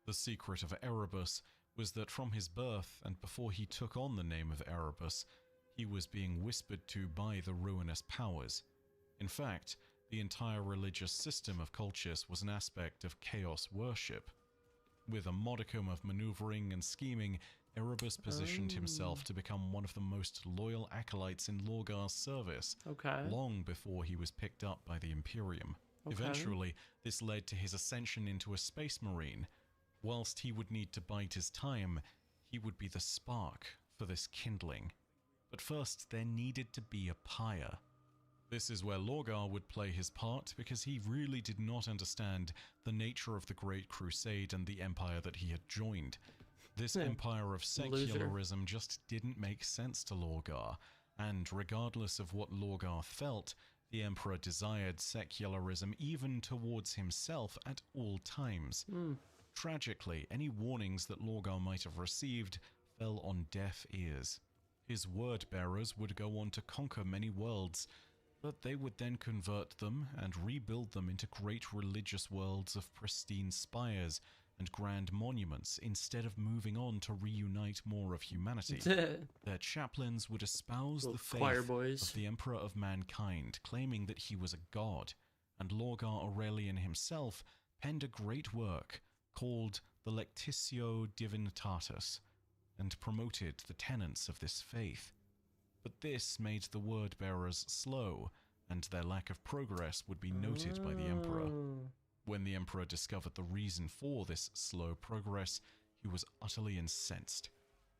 The secret of Erebus was that from his birth and before he took on the name of Erebus, he was being whispered to by the ruinous powers. In fact, the entire religious system of Colchis was an aspect of chaos worship. With a modicum of maneuvering and scheming, Erebus positioned himself to become one of the most loyal acolytes in Lorgar's service, long before he was picked up by the Imperium. Eventually, this led to his ascension into a Space Marine. Whilst he would need to bide his time, he would be the spark for this kindling. But first, there needed to be a pyre. This is where Lorgar would play his part, because he really did not understand the nature of the Great Crusade and the empire that he had joined. This empire of secularism just didn't make sense to Lorgar, and regardless of what Lorgar felt, the Emperor desired secularism even towards himself at all times. Tragically, any warnings that Lorgar might have received fell on deaf ears. His word-bearers would go on to conquer many worlds, but they would then convert them and rebuild them into great religious worlds of pristine spires and grand monuments instead of moving on to reunite more of humanity. Their chaplains would espouse the faith of the Emperor of Mankind, claiming that he was a god, and Lorgar Aurelian himself penned a great work called the Lectitio Divinitatis, and promoted the tenets of this faith. But this made the word-bearers slow, and their lack of progress would be noted by the Emperor. When the Emperor discovered the reason for this slow progress, he was utterly incensed.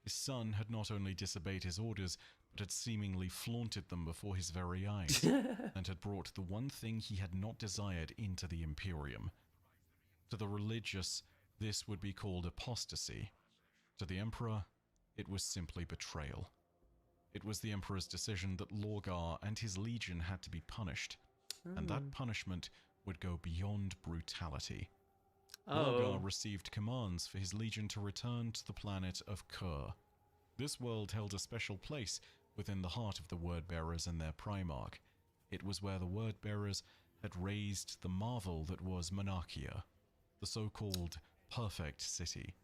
His son had not only disobeyed his orders, but had seemingly flaunted them before his very eyes, and had brought the one thing he had not desired into the Imperium. To the religious, this would be called apostasy. To the Emperor, it was simply betrayal. It was the Emperor's decision that Lorgar and his legion had to be punished, and that punishment would go beyond brutality. Lorgar received commands for his legion to return to the planet of Kur. This world held a special place within the heart of the Word-Bearers and their Primarch. It was where the Word-Bearers had raised the marvel that was Monarchia, the so-called perfect city.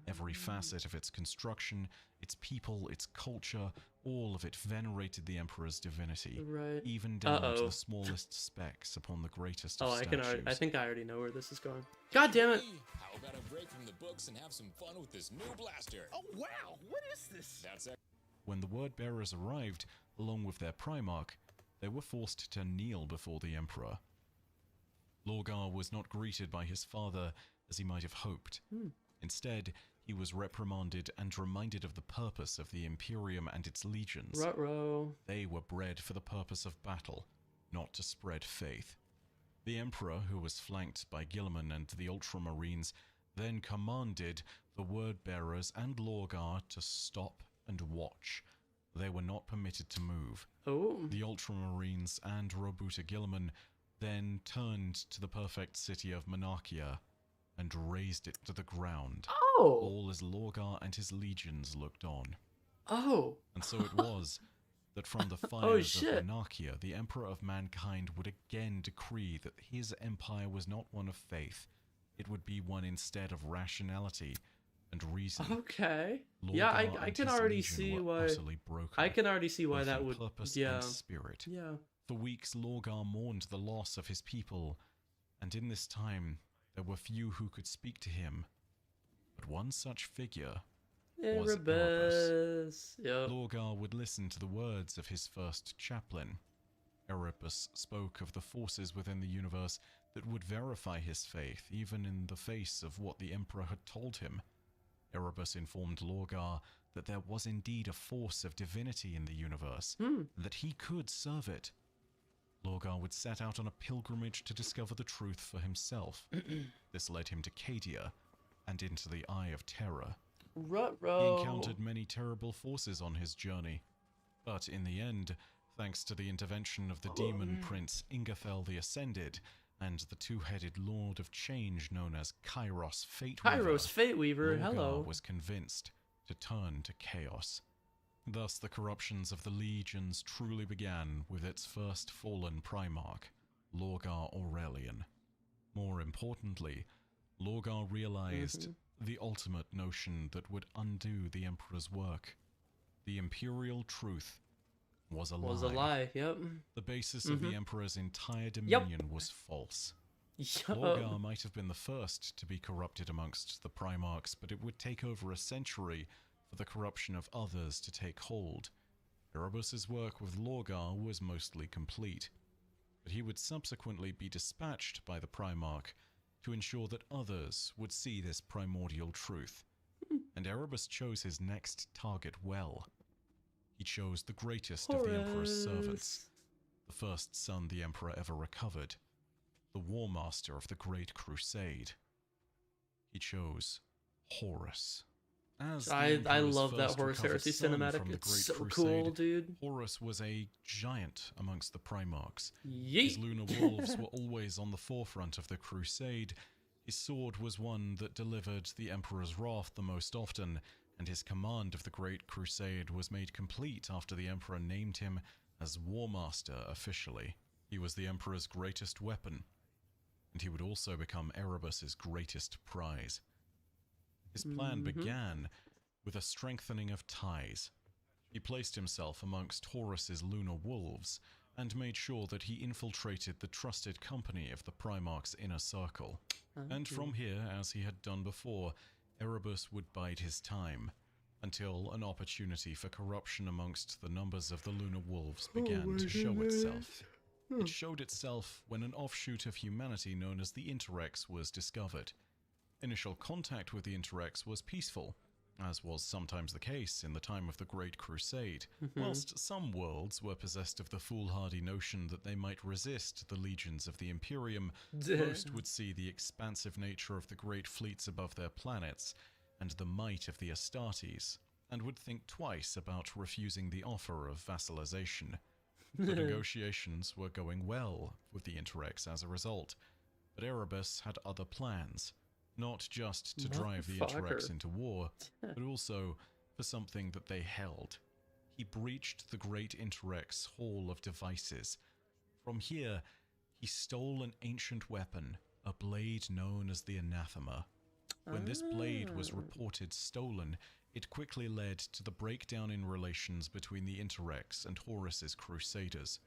Every facet of its construction, its people, its culture, all of it venerated the Emperor's divinity, even down to the smallest specks upon the greatest of statues. I think I already know where this is going. God damn it! How about a break from the books and have some fun with this new blaster? Oh, wow. What is this? That's it. When the Word-Bearers arrived, along with their Primarch, they were forced to kneel before the Emperor. Lorgar was not greeted by his father as he might have hoped. Instead, he was reprimanded and reminded of the purpose of the Imperium and its legions. Ruh-roh. They were bred for the purpose of battle, not to spread faith. The Emperor, who was flanked by Guilliman and the Ultramarines, then commanded the Word-Bearers and Lorgar to stop and watch. They were not permitted to move. The Ultramarines and Robuta Guilliman then turned to the perfect city of Monarchia and razed it to the ground, all as Lorgar and his legions looked on. And so it was that from the fires of Monarchia, the Emperor of Mankind would again decree that his empire was not one of faith, it would be one instead of rationality and reason. Okay. Lorgar Yeah, I and can his already legion see were why. utterly broken, I can already see why both that in would. purpose Yeah. and spirit. Yeah. For weeks, Lorgar mourned the loss of his people, and in this time, there were few who could speak to him. But one such figure was Erebus. Yep. Lorgar would listen to the words of his first chaplain. Erebus spoke of the forces within the universe that would verify his faith, even in the face of what the Emperor had told him. Erebus informed Lorgar that there was indeed a force of divinity in the universe, and that he could serve it. Lorgar would set out on a pilgrimage to discover the truth for himself. This led him to Cadia, and into the Eye of Terror. He encountered many terrible forces on his journey, but in the end, thanks to the intervention of the demon prince Ingethel the Ascended, and the two-headed Lord of Change known as Kairos Fateweaver, hello. was convinced to turn to chaos. Thus the corruptions of the legions truly began with its first fallen Primarch, Lorgar Aurelian. More importantly, Lorgar realized the ultimate notion that would undo the Emperor's work. The Imperial truth was a lie. Yep. The basis of the Emperor's entire dominion was false. Lorgar might have been the first to be corrupted amongst the Primarchs, but it would take over a century for the corruption of others to take hold. Erebus's work with Lorgar was mostly complete, but he would subsequently be dispatched by the Primarch to ensure that others would see this primordial truth. And Erebus chose his next target well. He chose the greatest of the Emperor's servants, the first son the Emperor ever recovered, the War Master of the Great Crusade. He chose Horus. I love that Horus Heresy cinematic. It's so cool, dude. Horus was a giant amongst the Primarchs. Yeet. His lunar wolves were always on the forefront of the crusade. His sword was one that delivered the Emperor's wrath the most often, and his command of the Great Crusade was made complete after the Emperor named him as War Master officially. He was the Emperor's greatest weapon, and he would also become Erebus's greatest prize. His plan began with a strengthening of ties. He placed himself amongst Horus's lunar wolves and made sure that he infiltrated the trusted company of the Primarch's inner circle. And from here, as he had done before, Erebus would bide his time until an opportunity for corruption amongst the numbers of the lunar wolves began to show itself. It showed itself when an offshoot of humanity known as the Interrex was discovered. Initial contact with the Interrex was peaceful, as was sometimes the case in the time of the Great Crusade. Whilst some worlds were possessed of the foolhardy notion that they might resist the legions of the Imperium, most would see the expansive nature of the great fleets above their planets, and the might of the Astartes, and would think twice about refusing the offer of vassalization. The negotiations were going well with the Interrex as a result, but Erebus had other plans, not just to drive the Interrex into war, but also for something that they held. He breached the Great Interrex Hall of Devices. From here, he stole an ancient weapon, a blade known as the Anathema. When this blade was reported stolen, it quickly led to the breakdown in relations between the Interrex and Horus's Crusaders.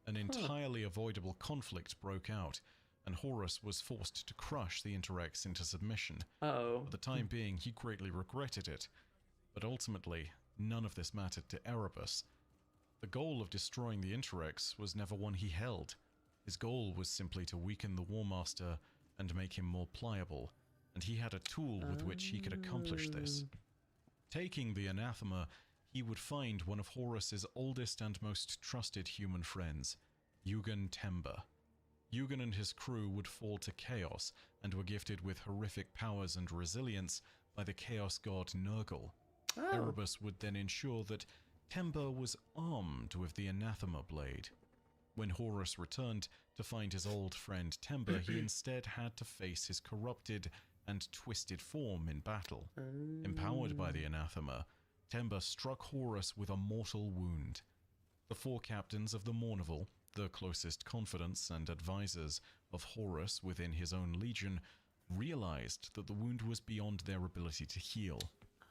An entirely avoidable conflict broke out, and Horus was forced to crush the Interrex into submission. For the time being, he greatly regretted it, but ultimately, none of this mattered to Erebus. The goal of destroying the Interrex was never one he held. His goal was simply to weaken the Warmaster and make him more pliable, and he had a tool with which he could accomplish this. Taking the Anathema, he would find one of Horus's oldest and most trusted human friends, Yugen Temba. Yugen and his crew would fall to chaos and were gifted with horrific powers and resilience by the chaos god Nurgle. Erebus would then ensure that Temba was armed with the Anathema blade. When Horus returned to find his old friend Temba, he instead had to face his corrupted and twisted form in battle. Empowered by the Anathema, Temba struck Horus with a mortal wound. The four captains of the Mournival, the closest confidants and advisors of Horus within his own legion, realized that the wound was beyond their ability to heal.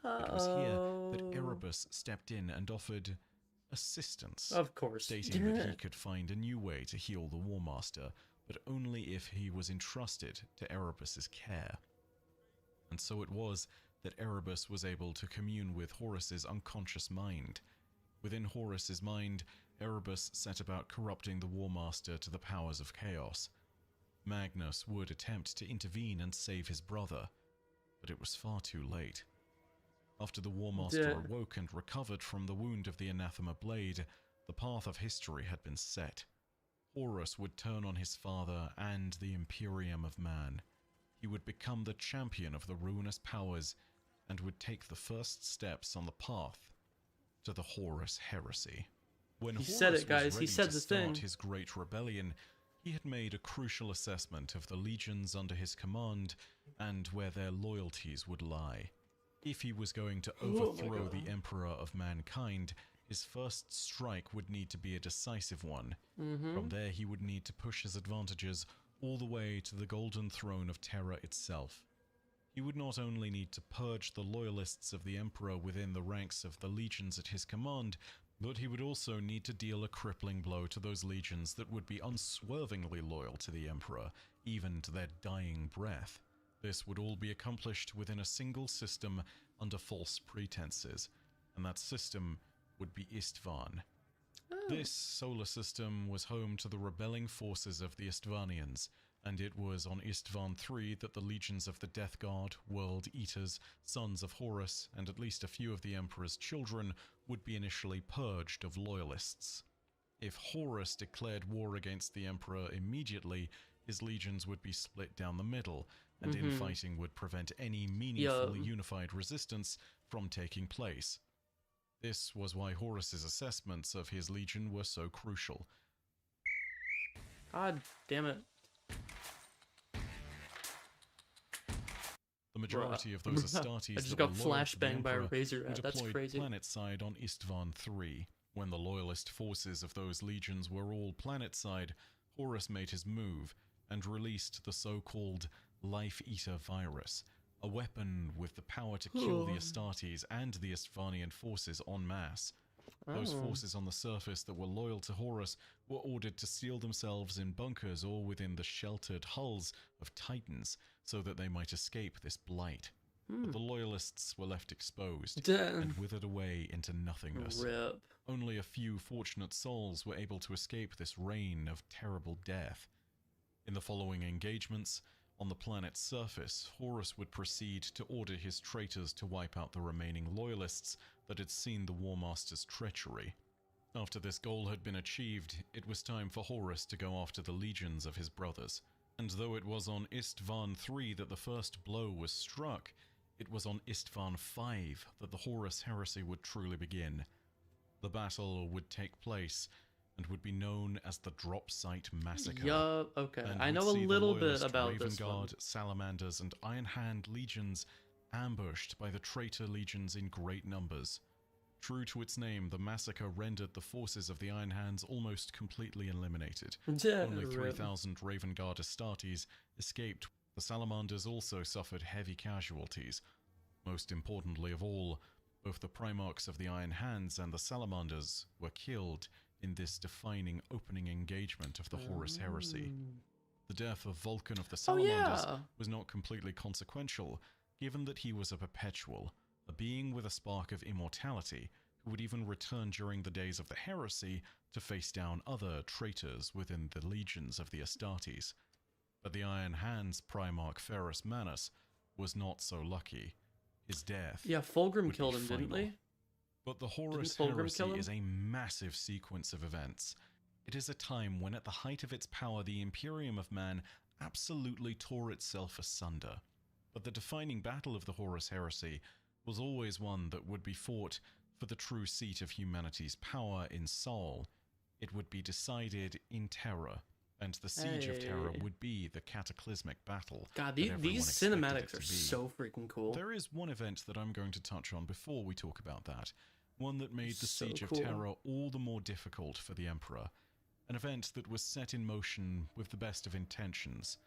It was here that Erebus stepped in and offered assistance. Of course. Stating that he could find a new way to heal the Warmaster, but only if he was entrusted to Erebus's care. And so it was that Erebus was able to commune with Horus's unconscious mind. Within Horus's mind, Erebus set about corrupting the Warmaster to the powers of chaos. Magnus would attempt to intervene and save his brother, but it was far too late. After the Warmaster awoke and recovered from the wound of the Anathema blade, the path of history had been set. Horus would turn on his father and the Imperium of Man. He would become the champion of the ruinous powers and would take the first steps on the path to the Horus heresy. When He Horus said it, guys. was ready He said to the start thing. his great rebellion, he had made a crucial assessment of the legions under his command and where their loyalties would lie. If he was going to overthrow the Emperor of Mankind, his first strike would need to be a decisive one. From there, he would need to push his advantages all the way to the Golden Throne of Terra itself. He would not only need to purge the loyalists of the Emperor within the ranks of the legions at his command, but he would also need to deal a crippling blow to those legions that would be unswervingly loyal to the Emperor, even to their dying breath. This would all be accomplished within a single system under false pretenses, and that system would be Istvan. This solar system was home to the rebelling forces of the Istvanians, and it was on Istvan III that the legions of the Death Guard, World Eaters, Sons of Horus, and at least a few of the Emperor's children would be initially purged of loyalists. If Horus declared war against the Emperor immediately, his legions would be split down the middle, and infighting would prevent any meaningfully unified resistance from taking place. This was why Horus's assessments of his legion were so crucial. God damn it. The majority of those Astartes I just that got were loyal to the flashbanged by a Emperor razor were rat. That's deployed crazy. planet-side on Istvan III. When the loyalist forces of those legions were all planet-side, Horus made his move and released the so-called Life Eater virus, a weapon with the power to kill the Astartes and the Istvanian forces en masse. Those forces on the surface that were loyal to Horus were ordered to seal themselves in bunkers or within the sheltered hulls of Titans so that they might escape this blight. But the loyalists were left exposed and withered away into nothingness. Rip. Only a few fortunate souls were able to escape this reign of terrible death. In the following engagements, on the planet's surface, Horus would proceed to order his traitors to wipe out the remaining loyalists that had seen the Warmaster's treachery. After this goal had been achieved, it was time for Horus to go after the legions of his brothers. And though it was on Istvan III that the first blow was struck, It was on Istvan V that the Horus heresy would truly begin. The battle would take place and would be known as the Drop Site Massacre. Yup, okay. And I would know a see the little bit loyalist about Raven this one. Guard, Salamanders, and Iron Hand legions ambushed by the traitor legions in great numbers. True to its name, the massacre rendered the forces of the Iron Hands almost completely eliminated. Only 3,000 Raven Guard Astartes escaped. The Salamanders also suffered heavy casualties. Most importantly of all, both the Primarchs of the Iron Hands and the Salamanders were killed in this defining opening engagement of the Horus heresy. The death of Vulcan of the Salamanders was not completely consequential, given that he was a perpetual, a being with a spark of immortality, who would even return during the days of the heresy to face down other traitors within the legions of the Astartes. But the Iron Hands Primarch Ferrus Manus was not so lucky. His death Fulgrim would be killed him, didn't final. they? But the Horus Fulgrim heresy kill him? is a massive sequence of events. It is a time when at the height of its power the Imperium of Man absolutely tore itself asunder. But the defining battle of the Horus heresy was always one that would be fought for the true seat of humanity's power in Sol. It would be decided in Terra, and the Siege of Terra would be the cataclysmic battle. God, that everyone these expected cinematics it to are be. so freaking cool. There is one event that I'm going to touch on before we talk about that. One that made the So Siege cool. of Terra all the more difficult for the Emperor. An event that was set in motion with the best of intentions,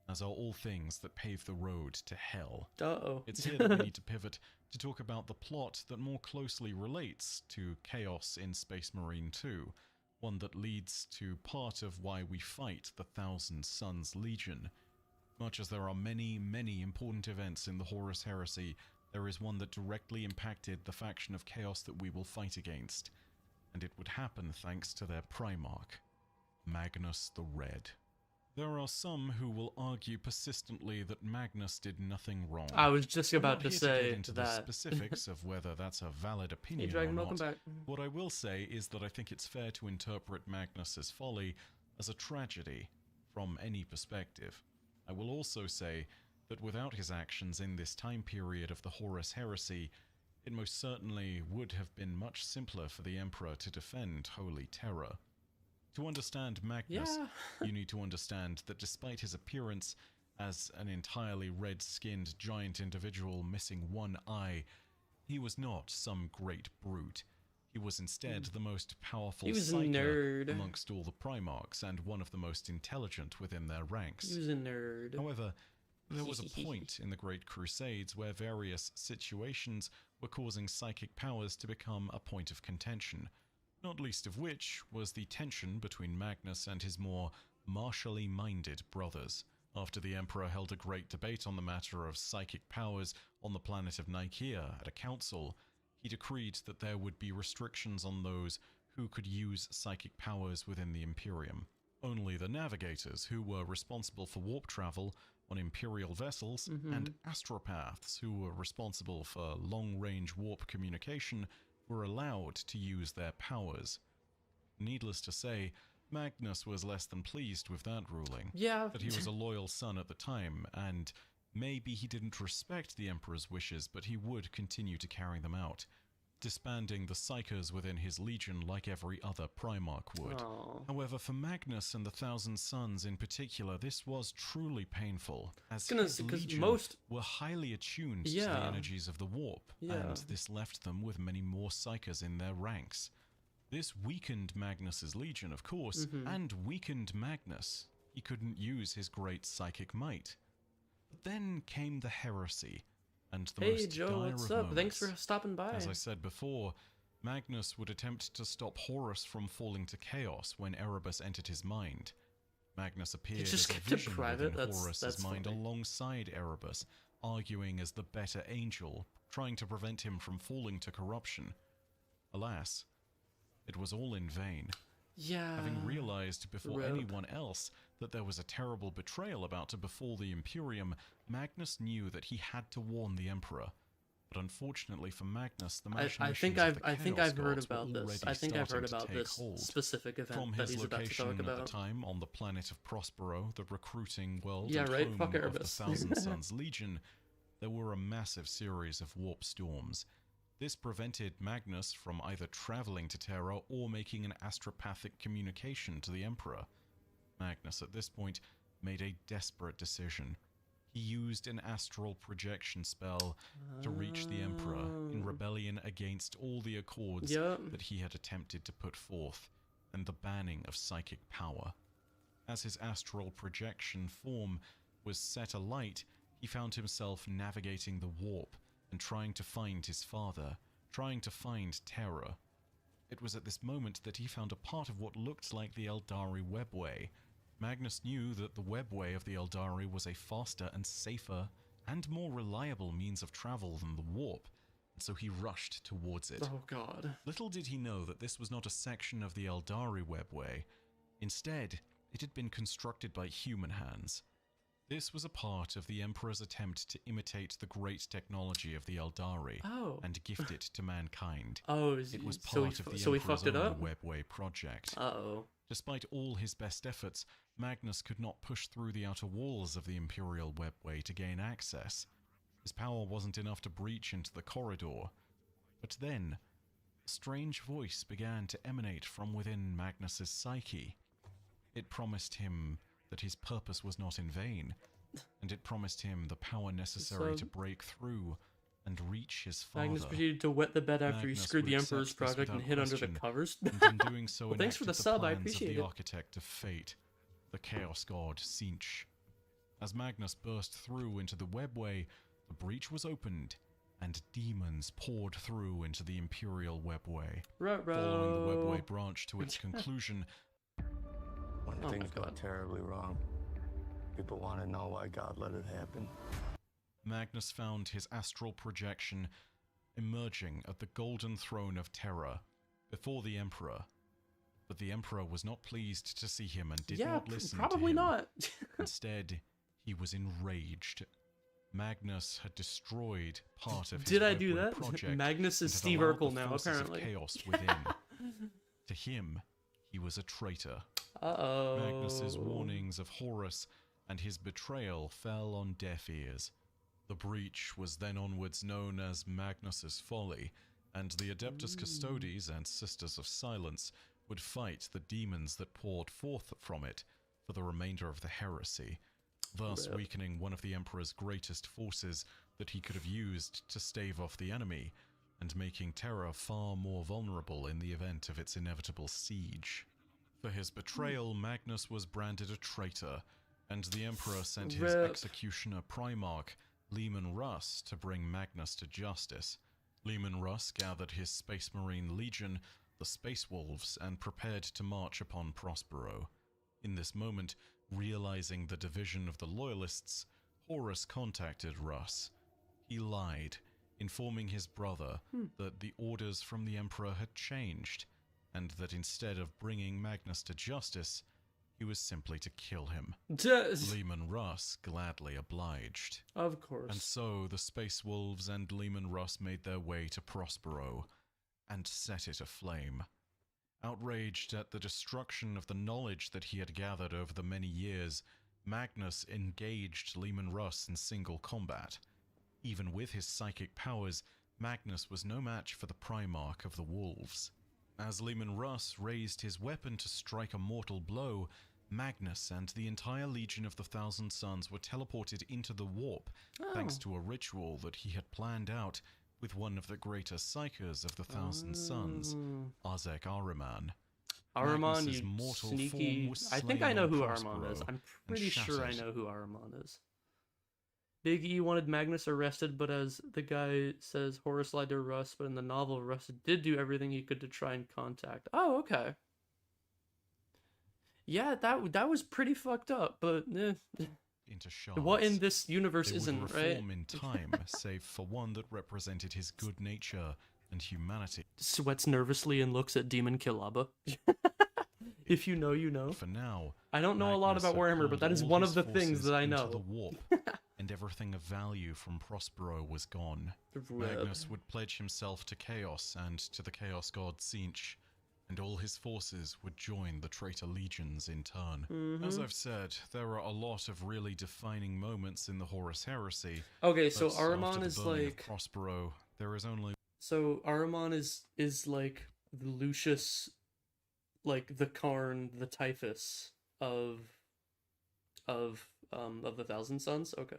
as are all things that pave the road to hell. Uh-oh. It's here that we need to pivot to talk about the plot that more closely relates to Chaos in Space Marine 2, one that leads to part of why we fight the Thousand Suns Legion. Much as there are many, many important events in the Horus Heresy, there is one that directly impacted the faction of Chaos that we will fight against, and it would happen thanks to their Primarch, Magnus the Red. There are some who will argue persistently that Magnus did nothing wrong. I was just I'm about not to here say get into the that. specifics of whether that's a valid Hey, opinion Dragon, or welcome not. back. What I will say is that I think it's fair to interpret Magnus's folly as a tragedy from any perspective. I will also say that without his actions in this time period of the Horus Heresy, it most certainly would have been much simpler for the Emperor to defend Holy Terror. To understand Magnus, you need to understand that despite his appearance as an entirely red-skinned giant individual missing one eye, he was not some great brute. He was instead the most powerful He was a psyker nerd. amongst all the Primarchs and one of the most intelligent within their ranks. He was a nerd. However, there was a point in the Great Crusades where various situations were causing psychic powers to become a point of contention, not least of which was the tension between Magnus and his more martially minded brothers. After the Emperor held a great debate on the matter of psychic powers on the planet of Nicaea at a council, he decreed that there would be restrictions on those who could use psychic powers within the Imperium. Only the navigators, who were responsible for warp travel on Imperial vessels, and astropaths, who were responsible for long-range warp communication, were allowed to use their powers. Needless to say, Magnus was less than pleased with that ruling. Yeah. That he was a loyal son at the time, and maybe he didn't respect the Emperor's wishes, but he would continue to carry them out, disbanding the Psykers within his legion like every other Primarch would. Aww. However, for Magnus and the Thousand Suns in particular, this was truly painful, as Gonna- his 'cause legion most- were highly attuned to the Yeah. energies of the warp, Yeah. and this left them with many more Psykers in their ranks. This weakened Magnus's legion, of course, and weakened Magnus. He couldn't use his great psychic might. But then came the heresy, and the Hey, most Joe, dire what's of up? moments. Thanks for stopping by. As I said before, Magnus would attempt to stop Horus from falling to chaos when Erebus entered his mind. Magnus appeared just as a kept it vision private? within That's Horus's mind funny. alongside Erebus, arguing as the better angel, trying to prevent him from falling to corruption. Alas, it was all in vain. Yeah. Having realized before Rope. anyone else that there was a terrible betrayal about to befall the Imperium, Magnus knew that he had to warn the Emperor. But unfortunately for Magnus, the I machinations think of the I think Chaos I've heard Gods were about this. already I think I've heard starting to about take this hold. specific event From that his he's about to location talk at about. the time on the planet of Prospero, the recruiting world Yeah, and right? home Fuck of the Erebus. Thousand Suns Legion, there were a massive series of warp storms. This prevented Magnus from either traveling to Terra or making an astropathic communication to the Emperor. Magnus, at this point, made a desperate decision. He used an astral projection spell to reach the Emperor in rebellion against all the accords that he had attempted to put forth, and the banning of psychic power. As his astral projection form was set alight, he found himself navigating the warp and trying to find his father, trying to find Terra. It was at this moment that he found a part of what looked like the Eldari webway. Magnus knew that the webway of the Eldari was a faster and safer and more reliable means of travel than the warp, and so he rushed towards it. Oh god. Little did he know that this was not a section of the Eldari webway. Instead, it had been constructed by human hands. This was a part of the Emperor's attempt to imitate the great technology of the Eldari and gift it to mankind. It was part of the Emperor's own webway project. Despite all his best efforts, Magnus could not push through the outer walls of the Imperial webway to gain access. His power wasn't enough to breach into the corridor. But then, a strange voice began to emanate from within Magnus's psyche. It promised him that his purpose was not in vain, and it promised him the power necessary to break through and reach his father. Magnus proceeded to wet the bed after he screwed the Emperor's project and hid under the covers. And in doing so, well, thanks for the sub, I appreciate the it. architect of fate, the Chaos God Sinch. As Magnus burst through into the webway, the breach was opened, and demons poured through into the Imperial webway. Following the webway branch to its conclusion, when things go terribly wrong, people want to know why God let it happen. Magnus found his astral projection emerging at the golden throne of Terra before the Emperor. But the Emperor was not pleased to see him and did not listen to him. Probably not. Instead, he was enraged. Magnus had destroyed part of his Did I do that? project. Magnus is Steve Urkel now, apparently. Chaos within. To him, he was a traitor. Magnus's warnings of Horus and his betrayal fell on deaf ears. The breach was then onwards known as Magnus's Folly, and the Adeptus Custodes and Sisters of Silence would fight the demons that poured forth from it for the remainder of the heresy, thus weakening one of the Emperor's greatest forces that he could have used to stave off the enemy, and making Terra far more vulnerable in the event of its inevitable siege. For his betrayal, Magnus was branded a traitor, and the Emperor sent his executioner Primarch, Leman Russ, to bring Magnus to justice. Leman Russ gathered his Space Marine Legion, the Space Wolves, and prepared to march upon Prospero. In this moment, realizing the division of the Loyalists, Horus contacted Russ. He lied, informing his brother that the orders from the Emperor had changed, and that instead of bringing Magnus to justice, he was simply to kill him. Leman Russ gladly obliged. Of course. And so the Space Wolves and Leman Russ made their way to Prospero and set it aflame. Outraged at the destruction of the knowledge that he had gathered over the many years, Magnus engaged Leman Russ in single combat. Even with his psychic powers, Magnus was no match for the Primarch of the Wolves. As Leman Russ raised his weapon to strike a mortal blow, Magnus and the entire Legion of the Thousand Suns were teleported into the warp, thanks to a ritual that he had planned out with one of the greater psychers of the Thousand Suns, Azek Ahriman. Ahriman, Magnus's you mortal sneaky... form was I think slain I know on who Prospero Ahriman is. I'm and pretty sure I shattered. know who Ahriman is. Big E wanted Magnus arrested, but as the guy says, Horus lied to Russ, but in the novel, Russ did do everything he could to try and contact. Oh, okay. Yeah, that was pretty fucked up, but Into shards. what in this universe They would isn't, right? reform in time, save for one that represented his good nature and humanity. Sweats nervously and looks at Demon Kilaba. If you know, you know. For now, I don't know a lot Magnus about had Warhammer, but pulled that is all one his of the things forces that I into know. The warp, and everything of value from Prospero was gone. Rip. Magnus would pledge himself to Chaos and to the Chaos God Sinch. and all his forces would join the traitor legions in turn. Mm-hmm. As I've said, there are a lot of really defining moments in the Horus heresy. Okay, so but Ahriman after the is burning of like... Prospero, there is only... So Ahriman is like the Lucius, like the Karn, the Typhus of the Thousand Sons. Okay.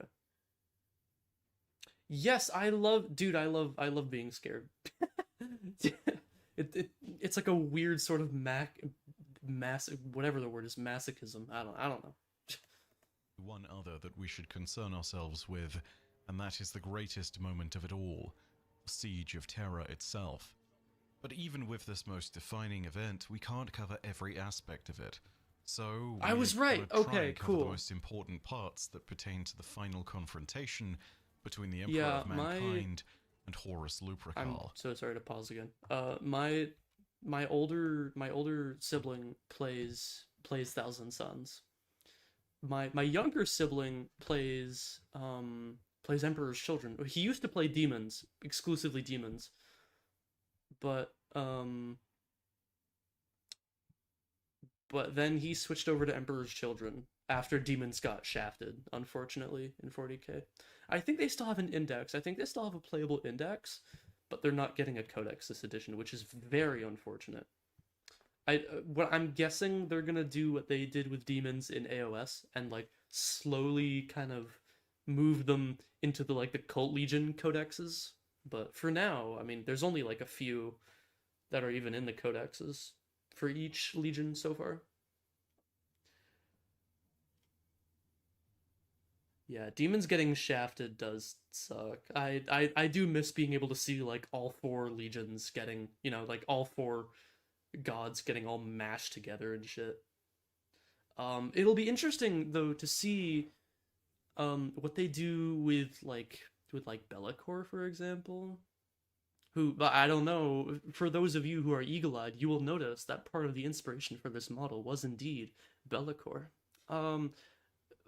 Yes, I love being scared. It's like a weird sort of whatever the word is, masochism. I don't know. one other that we should concern ourselves with, and that is the greatest moment of it all, the Siege of Terra itself. But even with this most defining event, we can't cover every aspect of it. So I was right. Okay, cool. The most important parts that pertain to the final confrontation between the Emperor of Mankind and Horus Lupercal. I'm so sorry to pause again. My older sibling plays Thousand Sons. My younger sibling plays Emperor's Children. He used to play demons, exclusively demons. But then he switched over to Emperor's Children after demons got shafted, unfortunately, in 40k. I think they still have an index. I think they still have a playable index, but they're not getting a codex this edition, which is very unfortunate. I'm guessing they're gonna do what they did with demons in AOS and like slowly kind of move them into the Cult Legion codexes. But for now, I mean, there's only like a few that are even in the codexes for each legion so far. Yeah, demons getting shafted does suck. I do miss being able to see like all four legions getting, like all four gods getting all mashed together and shit. It'll be interesting though to see what they do with Be'lakor, for example. Who, I don't know, for those of you who are eagle-eyed, you will notice that part of the inspiration for this model was indeed Be'lakor.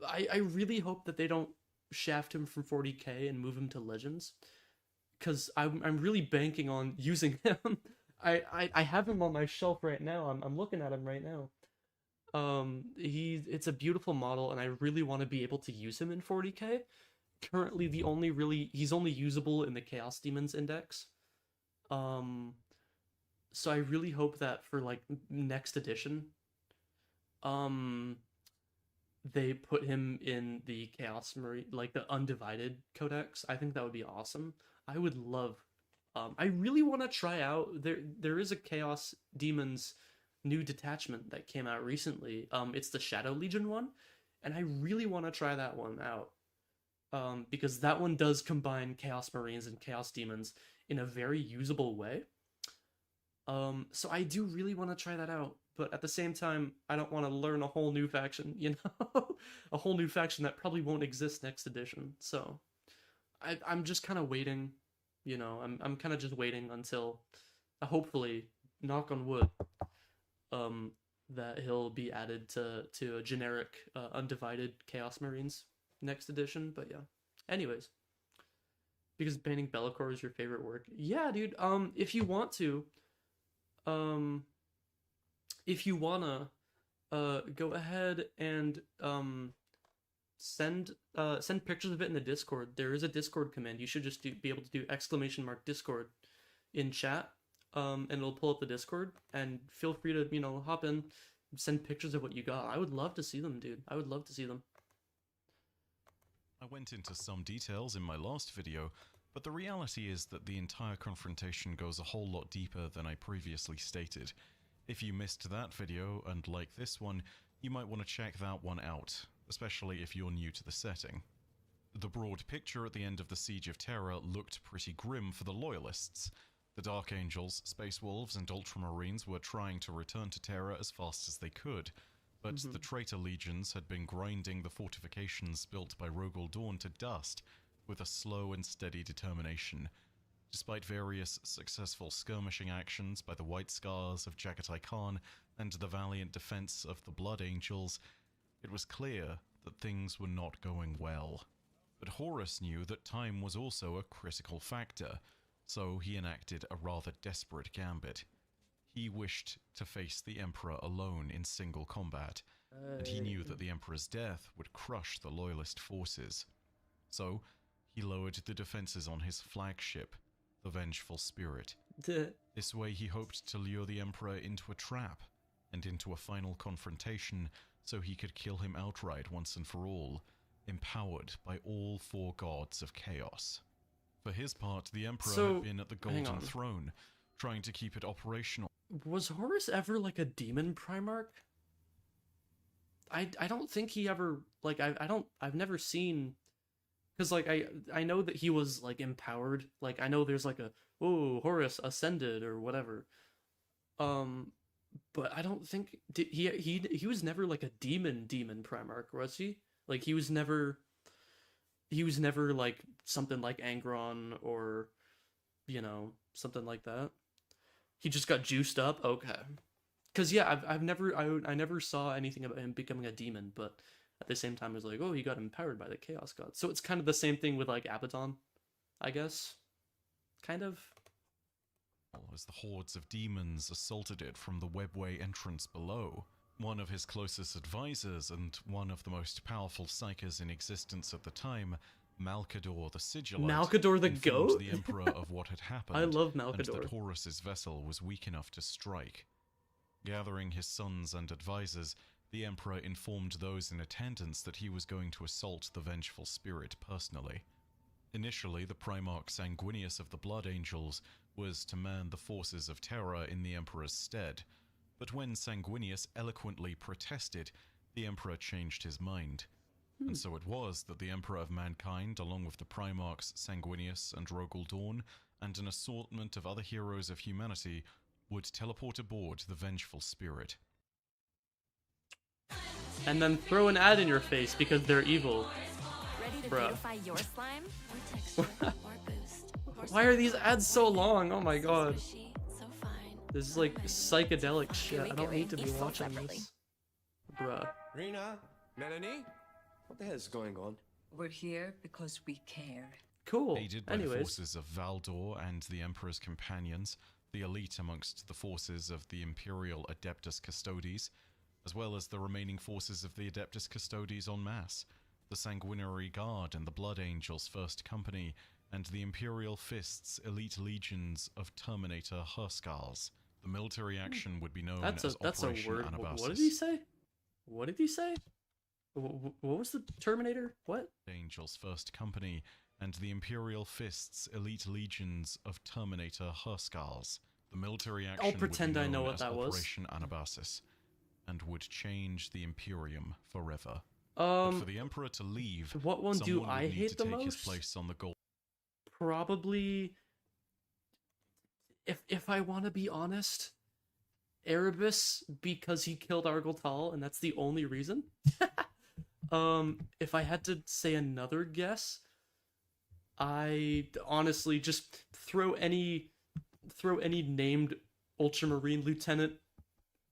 I really hope that they don't shaft him from 40k and move him to Legends, because I'm really banking on using him. I have him on my shelf right now. I'm looking at him right now. It's a beautiful model, and I really want to be able to use him in 40k. Currently, he's only usable in the Chaos Demons Index. So I really hope that for next edition, they put him in the Chaos Marine, the Undivided Codex. I think that would be awesome. I would love. I really want to try out. There is a Chaos Demons new detachment that came out recently. It's the Shadow Legion one, and I really want to try that one out. Because that one does combine Chaos Marines and Chaos Demons in a very usable way. So I do really want to try that out, but at the same time, I don't want to learn a whole new faction, a whole new faction that probably won't exist next edition. So I'm just kind of waiting, I'm kind of just waiting until, hopefully, knock on wood, that he'll be added to a generic Undivided Chaos Marines next edition. But yeah, anyways, because banning Be'lakor is your favorite work, yeah, dude. If you want to, if you wanna, go ahead and send pictures of it in the Discord. There is a Discord command. You should just be able to do !Discord in chat, and it'll pull up the Discord. And feel free to hop in, send pictures of what you got. I would love to see them, dude. I would love to see them. I went into some details in my last video, but the reality is that the entire confrontation goes a whole lot deeper than I previously stated. If you missed that video and like this one, you might want to check that one out, especially if you're new to the setting. The broad picture at the end of the Siege of Terra looked pretty grim for the Loyalists. The Dark Angels, Space Wolves, and Ultramarines were trying to return to Terra as fast as they could, but the traitor legions had been grinding the fortifications built by Rogel Dawn to dust with a slow and steady determination. Despite various successful skirmishing actions by the White Scars of Jagatai Khan and the valiant defense of the Blood Angels, it was clear that things were not going well. But Horus knew that time was also a critical factor, so he enacted a rather desperate gambit. he wished to face the Emperor alone in single combat, and he knew that the Emperor's death would crush the Loyalist forces. So, he lowered the defenses on his flagship, the Vengeful Spirit. This way he hoped to lure the Emperor into a trap, and into a final confrontation, so he could kill him outright once and for all, empowered by all 4 gods of chaos. For his part, the Emperor had been at the Golden Throne, trying to keep it operational. Was Horus ever like a demon Primarch? I don't think he ever, like, I've never seen, because like I know that he was like empowered, like I know there's like a, oh, Horus ascended or whatever, but I don't think he was never like a demon Primarch, was he? Like he was never like something like Angron or, you know, something like that. He just got juiced up. Okay, because yeah, I never saw anything about him becoming a demon, but at the same time, it was like, oh, he got empowered by the Chaos God. So it's kind of the same thing with like Abaddon, I guess, kind of. As the hordes of demons assaulted it from the webway entrance below, one of his closest advisors and one of the most powerful psykers in existence at the time, Malkador the Sigillite, Malkador the Goat? the Emperor of what had happened. I love Malkador. And that Horus's vessel was weak enough to strike. Gathering his sons and advisors, the Emperor informed those in attendance that he was going to assault the Vengeful Spirit personally. Initially, the Primarch Sanguinius of the Blood Angels was to man the forces of Terra in the Emperor's stead, but when Sanguinius eloquently protested, the Emperor changed his mind. And so it was that the Emperor of Mankind, along with the Primarchs Sanguinius and Rogel Dawn, and an assortment of other heroes of humanity, would teleport aboard the Vengeful Spirit. And then throw an ad in your face because they're evil. Ready to Bruh. beautify your slime? Or texture, or boost. Why are these ads so long? Oh my god. Squishy, so fine. This is like psychedelic shit. I don't Gooey, need to be each sold watching separately. this. Bruh. Rena, Melanie, what the hell is going on? We're here because we care. Cool. Aided by the Anyways. forces of Valdor and the Emperor's companions, the elite amongst the forces of the Imperial Adeptus Custodes, as well as the remaining forces of the Adeptus Custodes en masse, the Sanguinary Guard and the Blood Angels First Company, and the Imperial Fists elite legions of Terminator Herskals. The military action would be known as That's a Operation word. Anabasis. What did he say? What did he say? What was the Terminator? What? Angels First Company and the Imperial Fists elite legions of Terminator Herskals. The military action I'll pretend would I be know known what as that was. Operation Anabasis, and would change the Imperium forever. But for the Emperor to leave, what one do someone I would need hate to the take his most? place on the gold. Probably, if I want to be honest, Erebus, because he killed Argoltal, and that's the only reason. If I had to say another guess, I honestly just throw any named Ultramarine Lieutenant,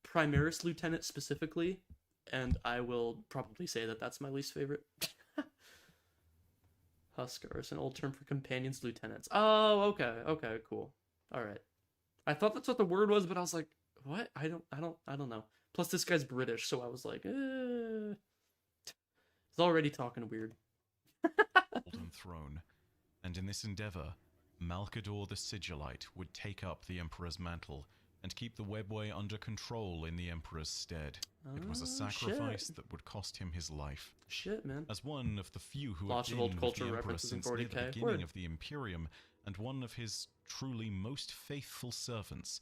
Primaris Lieutenant specifically, and I will probably say that that's my least favorite. Huskars, an old term for companions, lieutenants. Oh, okay, cool. All right. I thought that's what the word was, but I was like, what? I don't know. Plus, this guy's British, so I was like, He's already talking weird. Golden Throne, and in this endeavor, Malkador the Sigillite would take up the Emperor's mantle and keep the webway under control in the Emperor's stead. It was a sacrifice that would cost him his life. Shit, man. As one of the few who Lots had of been old with the culture Emperor references in since near the 40K. beginning Word. of the Imperium, and one of his truly most faithful servants,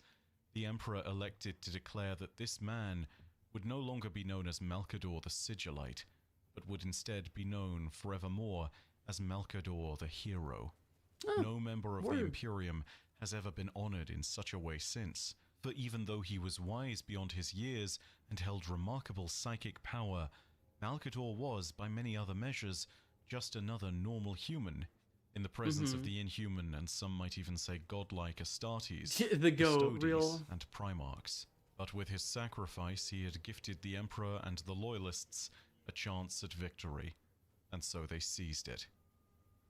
the Emperor elected to declare that this man would no longer be known as Malkador the Sigillite, but would instead be known forevermore as Malkador the Hero. No member of the Imperium has ever been honored in such a way since, for even though he was wise beyond his years and held remarkable psychic power, Malkador was, by many other measures, just another normal human, in the presence of the inhuman and some might even say godlike Astartes, The goat, Custodes, real. and Primarchs. But with his sacrifice, he had gifted the Emperor and the Loyalists a chance at victory, and so they seized it.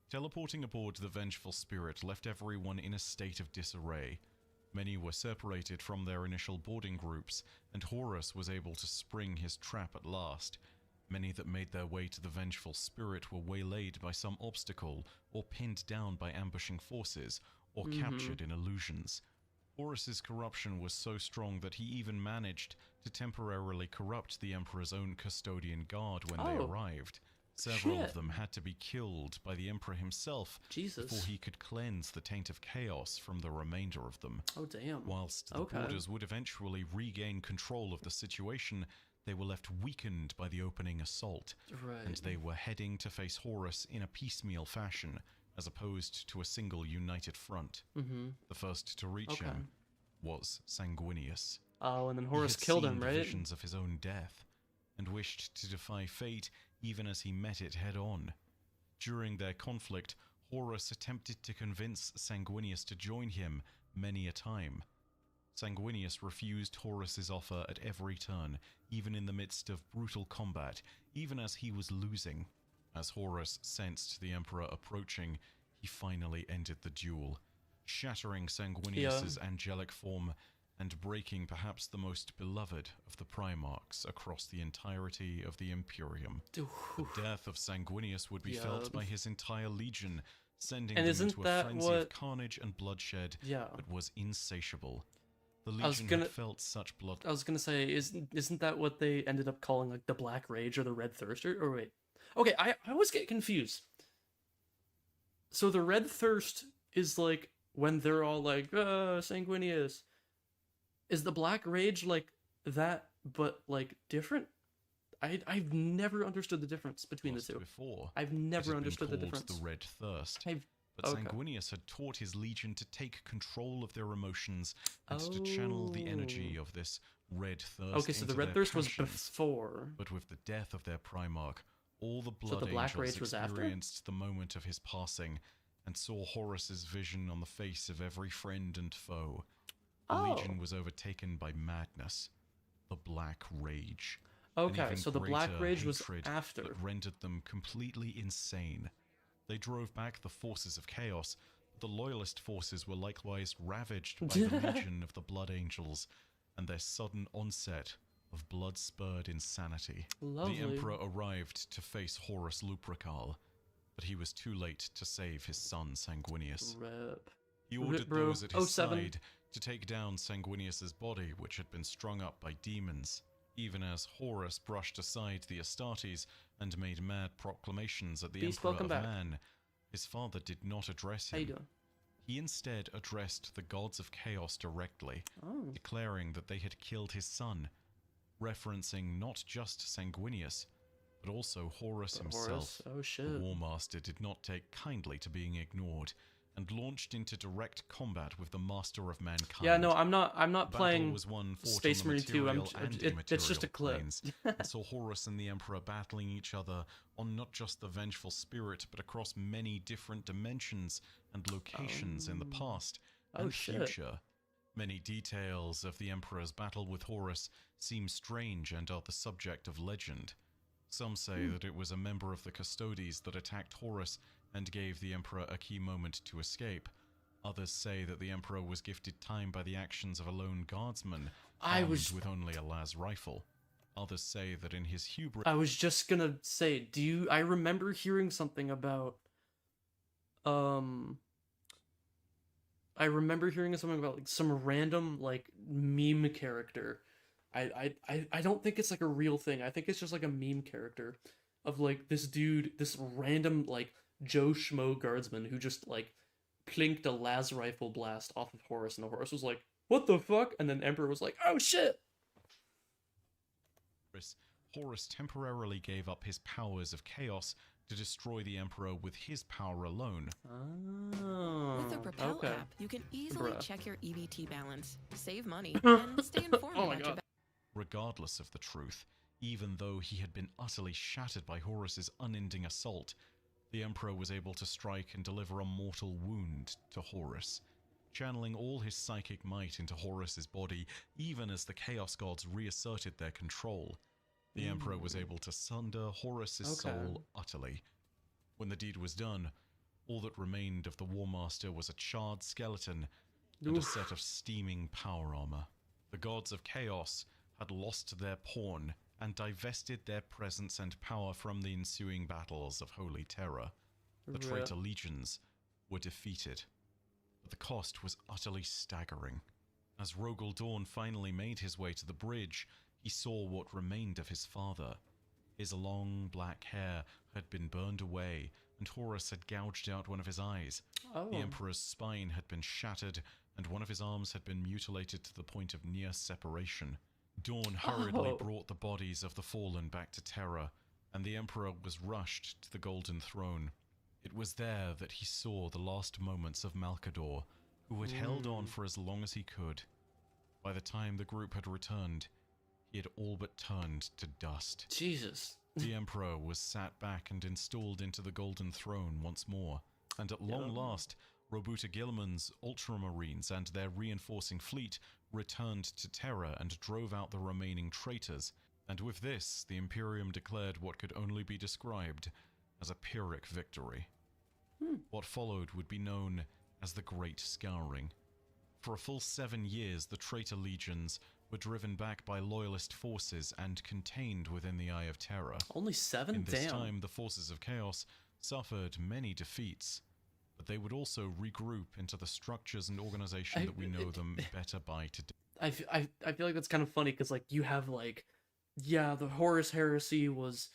Teleporting aboard the Vengeful Spirit left everyone in a state of disarray. Many were separated from their initial boarding groups, and Horus was able to spring his trap at last. Many that made their way to the vengeful spirit were waylaid by some obstacle, or pinned down by ambushing forces, or captured in illusions. Horus's corruption was so strong that he even managed to temporarily corrupt the Emperor's own custodian guard when they arrived. Several of them had to be killed by the Emperor himself before he could cleanse the taint of chaos from the remainder of them. Oh, damn. Whilst the boarders would eventually regain control of the situation, they were left weakened by the opening assault, and they were heading to face Horus in a piecemeal fashion, as opposed to a single united front. The first to reach him was Sanguinius. Oh, and then Horus killed him, right? He had seen visions of his own death, and wished to defy fate even as he met it head-on. During their conflict, Horus attempted to convince Sanguinius to join him many a time. Sanguinius refused Horus's offer at every turn, even in the midst of brutal combat, even as he was losing. As Horus sensed the Emperor approaching, he finally ended the duel, shattering Sanguinius's angelic form and breaking perhaps the most beloved of the Primarchs across the entirety of the Imperium. The death of Sanguinius would be felt by his entire legion, sending them into a frenzy of carnage and bloodshed that was insatiable. The legion had felt such blood. I was gonna say, isn't that what they ended up calling like the Black Rage or the Red Thirst? Or wait, okay, I always get confused. So the Red Thirst is like when they're all like, Sanguinius. Is the Black Rage like that, but like different? I've never understood the difference between the two. I've never understood the difference. The Red Thirst. But Sanguinius had taught his legion to take control of their emotions and to channel the energy of this Red Thirst. Okay, so the Red Thirst was before. But with the death of their Primarch, all the Blood Angels experienced the moment of his passing and saw Horus's vision on the face of every friend and foe. The legion was overtaken by madness, the Black Rage. Okay, so the Black Rage was after. That rendered them completely insane. They drove back the forces of chaos, but the loyalist forces were likewise ravaged by the legion of the Blood Angels and their sudden onset of blood-spurred insanity. Lovely. The Emperor arrived to face Horus Lupercal, but he was too late to save his son Sanguinius. He ordered those at his side to take down Sanguinius's body, which had been strung up by demons. Even as Horus brushed aside the Astartes and made mad proclamations at the Emperor of Man, his father did not address him. He instead addressed the gods of chaos directly, declaring that they had killed his son, referencing not just Sanguinius, but also Horus himself. The War Master did not take kindly to being ignored, and launched into direct combat with the Master of Mankind. Yeah, no, I'm not playing Space Marine 2. It's just a clip. And saw Horus and the Emperor battling each other on not just the vengeful spirit, but across many different dimensions and locations in the past and future. Many details of the Emperor's battle with Horus seem strange and are the subject of legend. Some say that it was a member of the Custodes that attacked Horus and gave the Emperor a key moment to escape. Others say that the Emperor was gifted time by the actions of a lone guardsman armed with only a las rifle. Others say that in his hubris... I was just gonna say, I remember hearing something about... I remember hearing something about like some random like meme character. I don't think it's like a real thing. I think it's just like a meme character of like this dude, this random like Joe Schmo guardsman who just like plinked a las rifle blast off of Horus, and the Horus was like, "What the fuck?" And then Emperor was like, "Oh shit!" Horus temporarily gave up his powers of chaos to destroy the Emperor with his power alone. With the Propel app, you can easily check your EVT balance, save money, and stay informed about your Regardless of the truth, even though he had been utterly shattered by Horus's unending assault, the Emperor was able to strike and deliver a mortal wound to Horus, channeling all his psychic might into Horus's body, even as the Chaos Gods reasserted their control. The Emperor was able to sunder Horus's soul utterly. When the deed was done, all that remained of the War Master was a charred skeleton, and a set of steaming power armor. The gods of chaos had lost their pawn and divested their presence and power from the ensuing battles of holy terror. The traitor legions were defeated, but the cost was utterly staggering. As Rogel Dawn finally made his way to the bridge, he saw what remained of his father. His long black hair had been burned away, and Horus had gouged out one of his eyes. The Emperor's spine had been shattered, and one of his arms had been mutilated to the point of near separation. Dawn hurriedly brought the bodies of the fallen back to Terra, and the Emperor was rushed to the Golden Throne. It was there that he saw the last moments of Malkador, who had held on for as long as he could. By the time the group had returned, he had all but turned to dust. Jesus. The Emperor was sat back and installed into the Golden Throne once more, and at long last, Robuta Gilman's Ultramarines and their reinforcing fleet returned to Terra and drove out the remaining traitors, and with this, the Imperium declared what could only be described as a Pyrrhic victory. What followed would be known as the Great Scouring. For a full 7 years, the traitor legions were driven back by loyalist forces and contained within the Eye of Terror. Only 7? In this time, the forces of chaos suffered many defeats, but they would also regroup into the structures and organization that we know them better by today. I feel like that's kind of funny, because, like, you have, like, yeah, the Horus Heresy was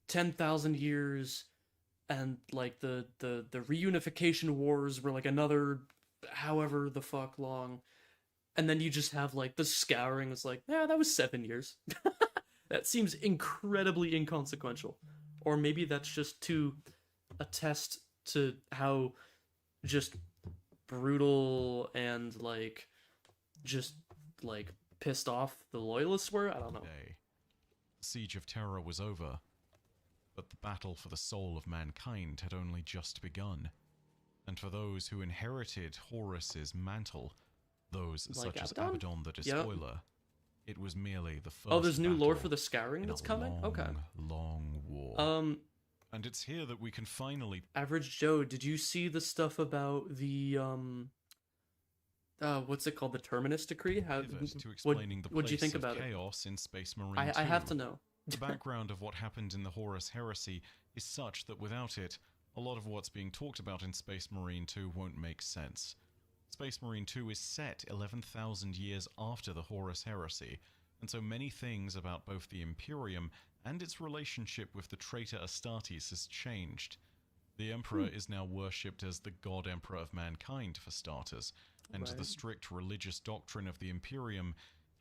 10,000 years, and, like, the reunification wars were, like, another however the fuck long. And then you just have, like, the Scouring is like, yeah, that was 7 years. That seems incredibly inconsequential. Or maybe that's just to attest to how just brutal and, like, just, like, pissed off the Loyalists were? I don't know. The Siege of Terror was over, but the battle for the soul of mankind had only just begun. And for those who inherited Horus's mantle, those like such as Abaddon? Abaddon the Despoiler, it was merely the first Oh, there's new lore battle for the Scouring that's coming? long, Okay. long war. And it's here that we can finally... Average Joe, did you see the stuff about the, what's it called? The Terminus Decree? How, to explaining the what'd you think place of about it? chaos in Space Marine 2. I have to know. The background of what happened in the Horus Heresy is such that without it, a lot of what's being talked about in Space Marine 2 won't make sense. Space Marine 2 is set 11,000 years after the Horus Heresy, and so many things about both the Imperium and its relationship with the traitor Astartes has changed. The Emperor is now worshipped as the God Emperor of mankind, for starters, and the strict religious doctrine of the Imperium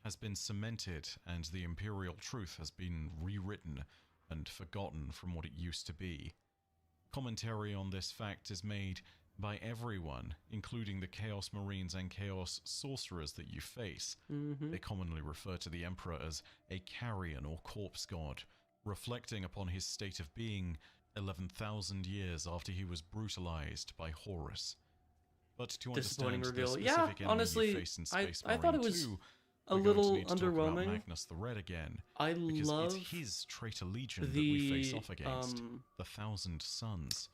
has been cemented, and the imperial truth has been rewritten and forgotten from what it used to be. Commentary on this fact is made by everyone, including the Chaos Marines and Chaos Sorcerers that you face. They commonly refer to the Emperor as a carrion or corpse god, reflecting upon his state of being 11,000 years after he was brutalized by Horus. But to understand the specific enemy you face in Space Marine I thought it was 2, a we're going to little need to talk about underwhelming. Magnus the Red again, I because love it's his traitor legion that we face off against, the Thousand Sons.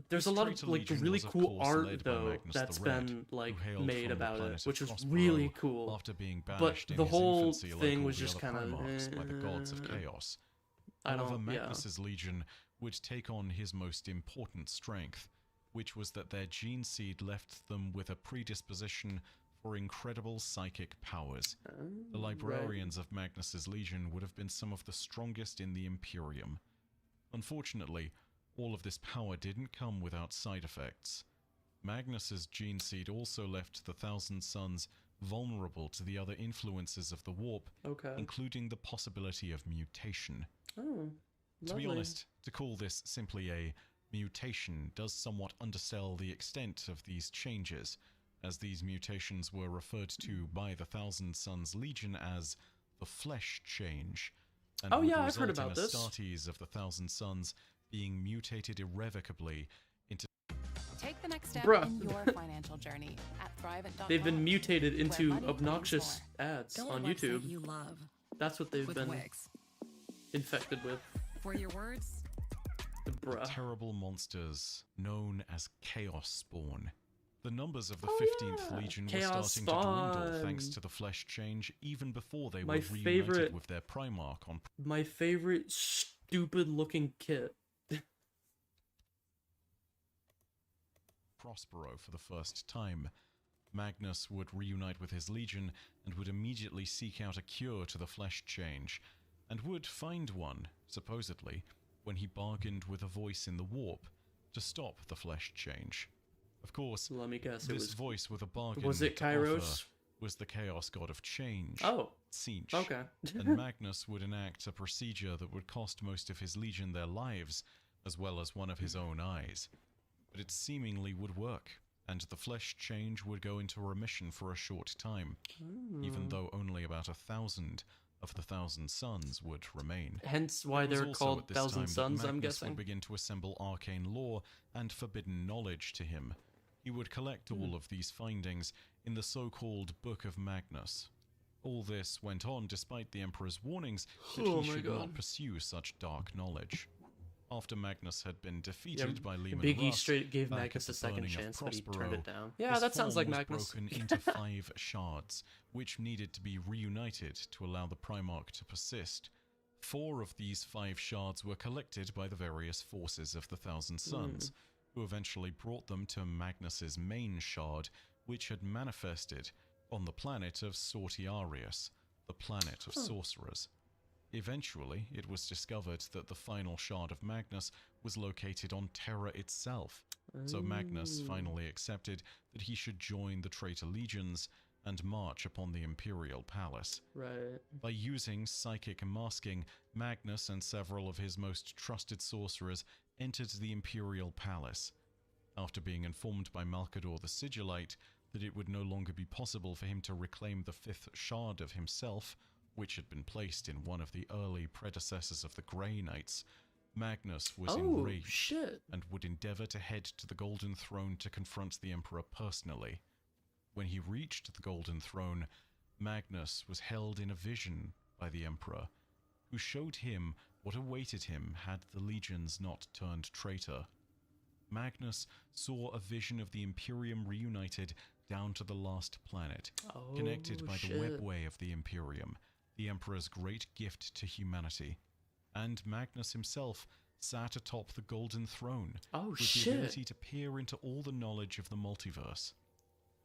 There's This a lot of traitor like legion really was, of cool course, art led by though Magnus that's the Red, been like who hailed made from the about it, planet which of was Prospero really cool. after being But banished in the his whole infancy like thing all was the just other kind of Primarchs by the gods of chaos. I However, don't. Magnus's legion would take on his most important strength, which was that their gene seed left them with a predisposition for incredible psychic powers. The librarians of Magnus's legion would have been some of the strongest in the Imperium. Unfortunately, all of this power didn't come without side effects. Magnus's gene seed also left the Thousand Sons vulnerable to the other influences of the warp, including the possibility of mutation. To be honest, to call this simply a mutation does somewhat undersell the extent of these changes, as these mutations were referred to by the Thousand Sons Legion as the flesh change, and would I've heard result in about this. Astartes of the Thousand Sons being mutated irrevocably into... Take the next step Bruh. in your financial journey at Thrivent.com. They've been mutated into money obnoxious means ads Build a on website YouTube. you love That's what they've with been Wix. infected with. For your words, Bruh. terrible monsters known as Chaos Spawn. The numbers of the 15th Legion were starting to dwindle thanks to the flesh change even before they were reunited with their Primarch on... My favorite stupid-looking kit. Prospero for the first time. Magnus would reunite with his Legion and would immediately seek out a cure to the flesh change, and would find one, supposedly, when he bargained with a voice in the warp to stop the flesh change. Of course, let me guess, this voice with a bargain was it Kairos? Was the Chaos God of Change, Tzeentch. Okay. And Magnus would enact a procedure that would cost most of his Legion their lives, as well as one of his own eyes. But it seemingly would work, and the flesh change would go into remission for a short time, even though only about 1,000 of the 1,000 Suns would remain. Hence why they're called 1,000 Suns, I'm guessing. Would begin to assemble arcane lore and forbidden knowledge to him. He would collect all of these findings in the so-called Book of Magnus. All this went on despite the Emperor's warnings that he should not pursue such dark knowledge. After Magnus had been defeated by Leman Big E Russ, straight gave back Magnus at a the second burning of chance, but he Prospero, turned it down. Yeah, his that sounds like form was Magnus. broken into 5 shards, which needed to be reunited to allow the Primarch to persist. 4 of these 5 shards were collected by the various forces of the 1,000 Suns, who eventually brought them to Magnus's main shard, which had manifested on the planet of Sortiarius, the planet of sorcerers. Eventually, it was discovered that the final shard of Magnus was located on Terra itself, so Magnus finally accepted that he should join the traitor legions and march upon the Imperial Palace. Right. By using psychic masking, Magnus and several of his most trusted sorcerers entered the Imperial Palace. After being informed by Malcador the Sigillite that it would no longer be possible for him to reclaim the 5th shard of himself, which had been placed in one of the early predecessors of the Grey Knights, Magnus was enraged and would endeavor to head to the Golden Throne to confront the Emperor personally. When he reached the Golden Throne, Magnus was held in a vision by the Emperor, who showed him what awaited him had the legions not turned traitor. Magnus saw a vision of the Imperium reunited down to the last planet, connected by the webway of the Imperium, the Emperor's great gift to humanity. And Magnus himself sat atop the Golden Throne, with the ability to peer into all the knowledge of the multiverse.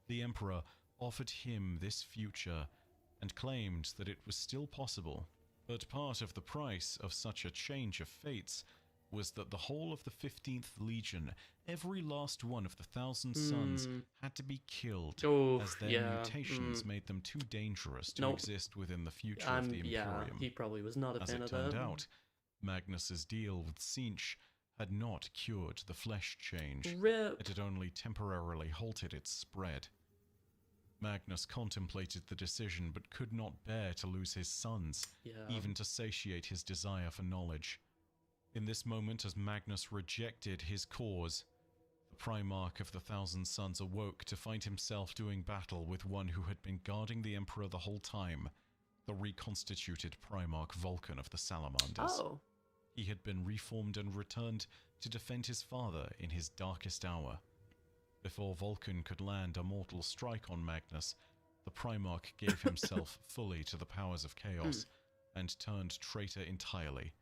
The Emperor offered him this future, and claimed that it was still possible. But part of the price of such a change of fates was that the whole of the 15th Legion, every last one of the 1,000 Suns, had to be killed, as their mutations made them too dangerous to exist within the future of the Imperium. He probably was not a fan of that. As it turned out, Magnus's deal with Tzeentch had not cured the flesh change. It had only temporarily halted its spread. Magnus contemplated the decision, but could not bear to lose his sons, even to satiate his desire for knowledge. In this moment, as Magnus rejected his cause, the Primarch of the 1,000 Suns awoke to find himself doing battle with one who had been guarding the Emperor the whole time, the reconstituted Primarch Vulcan of the Salamanders. He had been reformed and returned to defend his father in his darkest hour. Before Vulcan could land a mortal strike on Magnus, the Primarch gave himself fully to the powers of chaos and turned traitor entirely.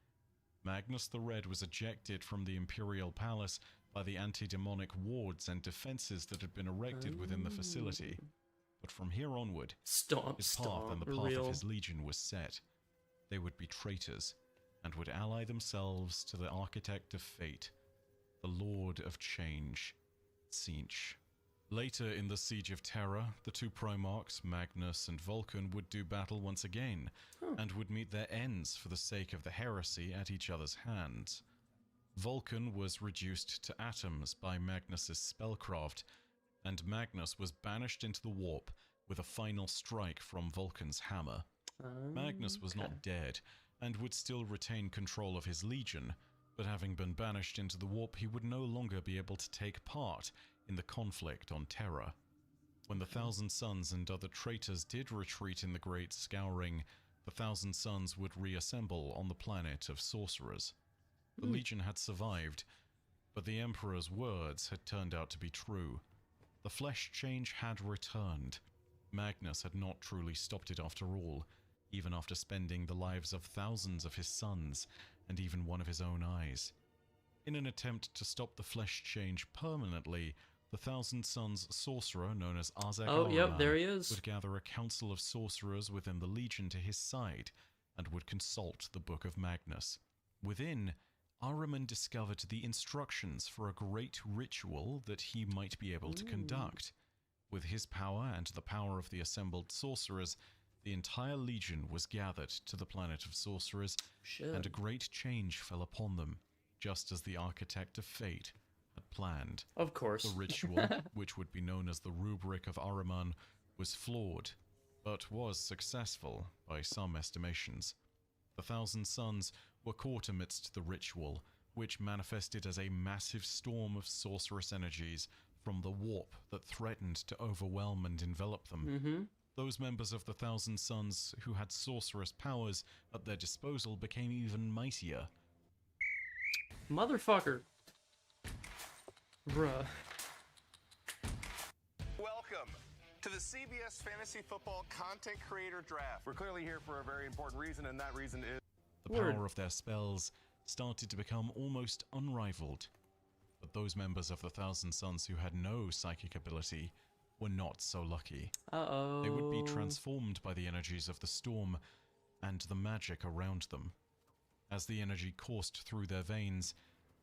Magnus the Red was ejected from the Imperial Palace by the anti-demonic wards and defenses that had been erected within the facility. But from here onward, his path and the path of his legion was set. They would be traitors, and would ally themselves to the Architect of Fate, the Lord of Change, Tzeentch. Later in the Siege of Terra, the two Primarchs, Magnus and Vulcan, would do battle once again, and would meet their ends for the sake of the heresy at each other's hands. Vulcan was reduced to atoms by Magnus's spellcraft, and Magnus was banished into the warp with a final strike from Vulcan's hammer. Magnus was not dead, and would still retain control of his legion, but having been banished into the warp, he would no longer be able to take part in the conflict on Terra. When the 1,000 Suns and other traitors did retreat in the Great Scouring, the 1,000 Suns would reassemble on the planet of sorcerers. The Legion had survived, but the Emperor's words had turned out to be true. The flesh change had returned. Magnus had not truly stopped it after all, even after spending the lives of thousands of his sons and even one of his own eyes. In an attempt to stop the flesh change permanently, the Thousand Sons sorcerer known as Arzak yep, there he is. would gather a council of sorcerers within the Legion to his side and would consult the Book of Magnus. Within, Ahriman discovered the instructions for a great ritual that he might be able to conduct. With his power and the power of the assembled sorcerers, the entire Legion was gathered to the planet of sorcerers, and a great change fell upon them, just as the architect of fate had planned. Of course. The ritual, which would be known as the Rubric of Ahriman, was flawed, but was successful by some estimations. The Thousand Sons were caught amidst the ritual, which manifested as a massive storm of sorcerous energies from the warp that threatened to overwhelm and envelop them. Those members of the Thousand Sons who had sorcerous powers at their disposal became even mightier. Motherfucker. Bruh. Welcome to the CBS Fantasy Football Content Creator Draft. We're clearly here for a very important reason, and that reason is... The power of their spells started to become almost unrivaled. But those members of the Thousand Sons who had no psychic ability were not so lucky. They would be transformed by the energies of the storm and the magic around them. As the energy coursed through their veins,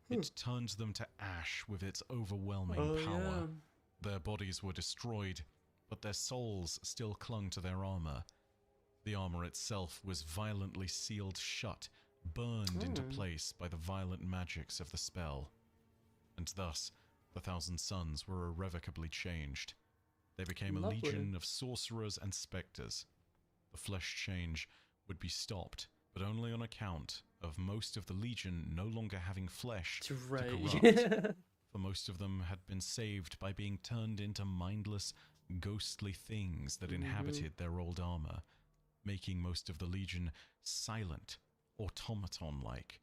it turned them to ash with its overwhelming power. Their bodies were destroyed, but their souls still clung to their armor. The armor itself was violently sealed shut, burned into place by the violent magics of the spell. And thus, the Thousand Sons were irrevocably changed. They became a legion of sorcerers and specters. The flesh change would be stopped, but only on account of most of the Legion no longer having flesh to corrupt. For most of them had been saved by being turned into mindless, ghostly things that inhabited their old armor, making most of the Legion silent, automaton-like,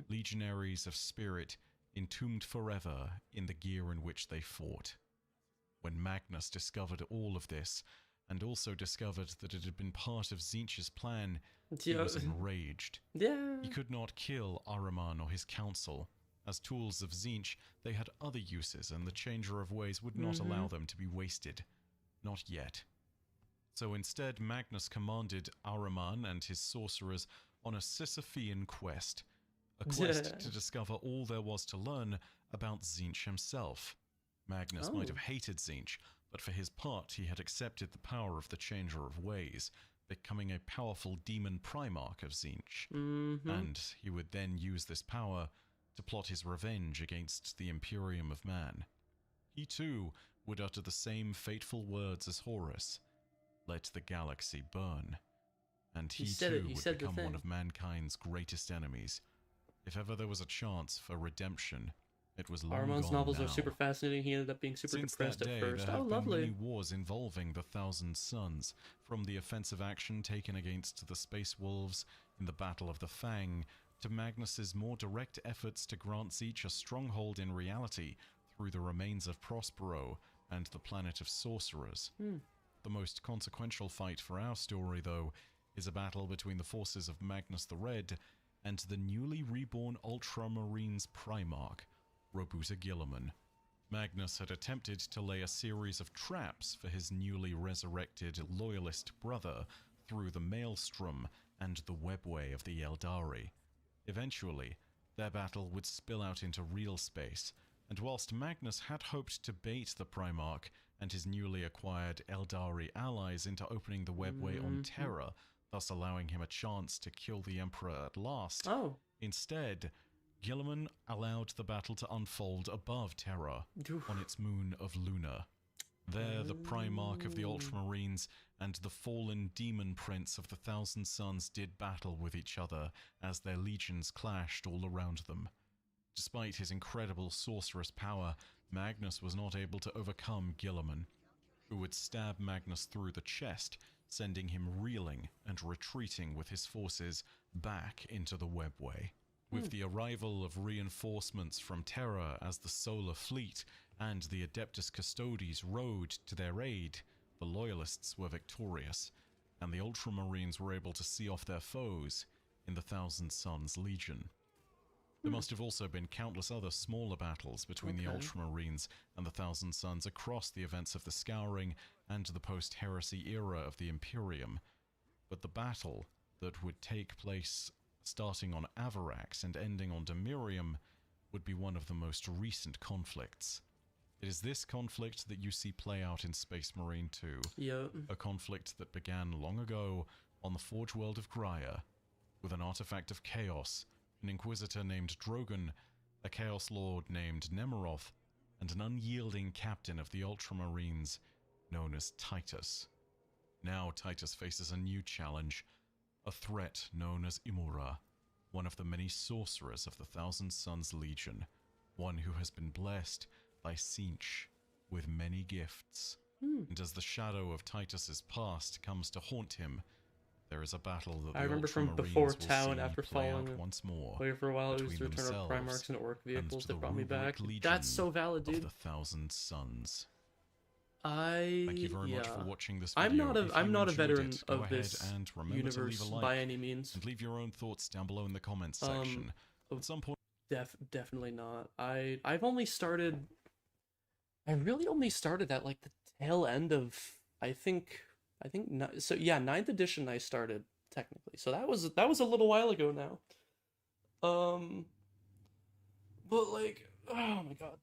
legionaries of spirit entombed forever in the gear in which they fought. When Magnus discovered all of this, and also discovered that it had been part of Tzeentch's plan, he was enraged. He could not kill Ahriman or his council. As tools of Tzeentch, they had other uses, and the Changer of Ways would not allow them to be wasted. Not yet. So instead, Magnus commanded Ahriman and his sorcerers on a Sisyphean quest. A quest to discover all there was to learn about Tzeentch himself. Magnus might have hated Tzeentch, but for his part he had accepted the power of the Changer of Ways, becoming a powerful demon Primarch of Tzeentch. And he would then use this power to plot his revenge against the Imperium of Man. He too would utter the same fateful words as Horus, "Let the galaxy burn." And he too would become one of mankind's greatest enemies. If ever there was a chance for redemption, it was long Ahriman's gone novels now. are super fascinating. He ended up being super depressed at first. There have been lovely. many wars involving the Thousand Sons, from the offensive action taken against the Space Wolves in the Battle of the Fang, to Magnus's more direct efforts to grant Tzeentch a stronghold in reality through the remains of Prospero and the planet of sorcerers. The most consequential fight for our story, though, is a battle between the forces of Magnus the Red and the newly reborn Ultramarines Primarch, Robuta Guilliman. Magnus had attempted to lay a series of traps for his newly resurrected loyalist brother through the Maelstrom and the webway of the Eldari. Eventually, their battle would spill out into real space, and whilst Magnus had hoped to bait the Primarch and his newly acquired Eldari allies into opening the webway on Terra, thus allowing him a chance to kill the Emperor at last, instead, Guilliman allowed the battle to unfold above Terra, on its moon of Luna. There, the Primarch of the Ultramarines and the fallen demon prince of the Thousand Sons did battle with each other as their legions clashed all around them. Despite his incredible sorcerous power, Magnus was not able to overcome Guilliman, who would stab Magnus through the chest, sending him reeling and retreating with his forces back into the webway. With the arrival of reinforcements from Terra as the Solar Fleet and the Adeptus Custodes rode to their aid, the Loyalists were victorious, and the Ultramarines were able to see off their foes in the Thousand Sons Legion. There must have also been countless other smaller battles between the Ultramarines and the Thousand Sons across the events of the Scouring and the post-heresy era of the Imperium, but the battle that would take place starting on Avarax and ending on Demirium would be one of the most recent conflicts. It is this conflict that you see play out in Space Marine 2, a conflict that began long ago on the Forge World of Graia, with an artifact of chaos, an Inquisitor named Drogon, a Chaos Lord named Nemeroth, and an unyielding captain of the Ultramarines known as Titus. Now Titus faces a new challenge, a threat known as Imura, one of the many sorcerers of the Thousand Sons Legion, one who has been blessed by Sinch with many gifts. And as the shadow of Titus's past comes to haunt him, there is a battle that I remember from before town after following once more. Wait for a while, it was the return of Primarchs and Orc vehicles that brought me back. That's so valid, dude. Of the Thousand Sons. Thank you very much for watching this video. I'm not a veteran of this universe by any means. And leave your own thoughts down below in the comments section. At some point, definitely not. I've only started. I really only started at like the tail end of I think so yeah, 9th edition I started technically. So that was a little while ago now. But like, oh my god.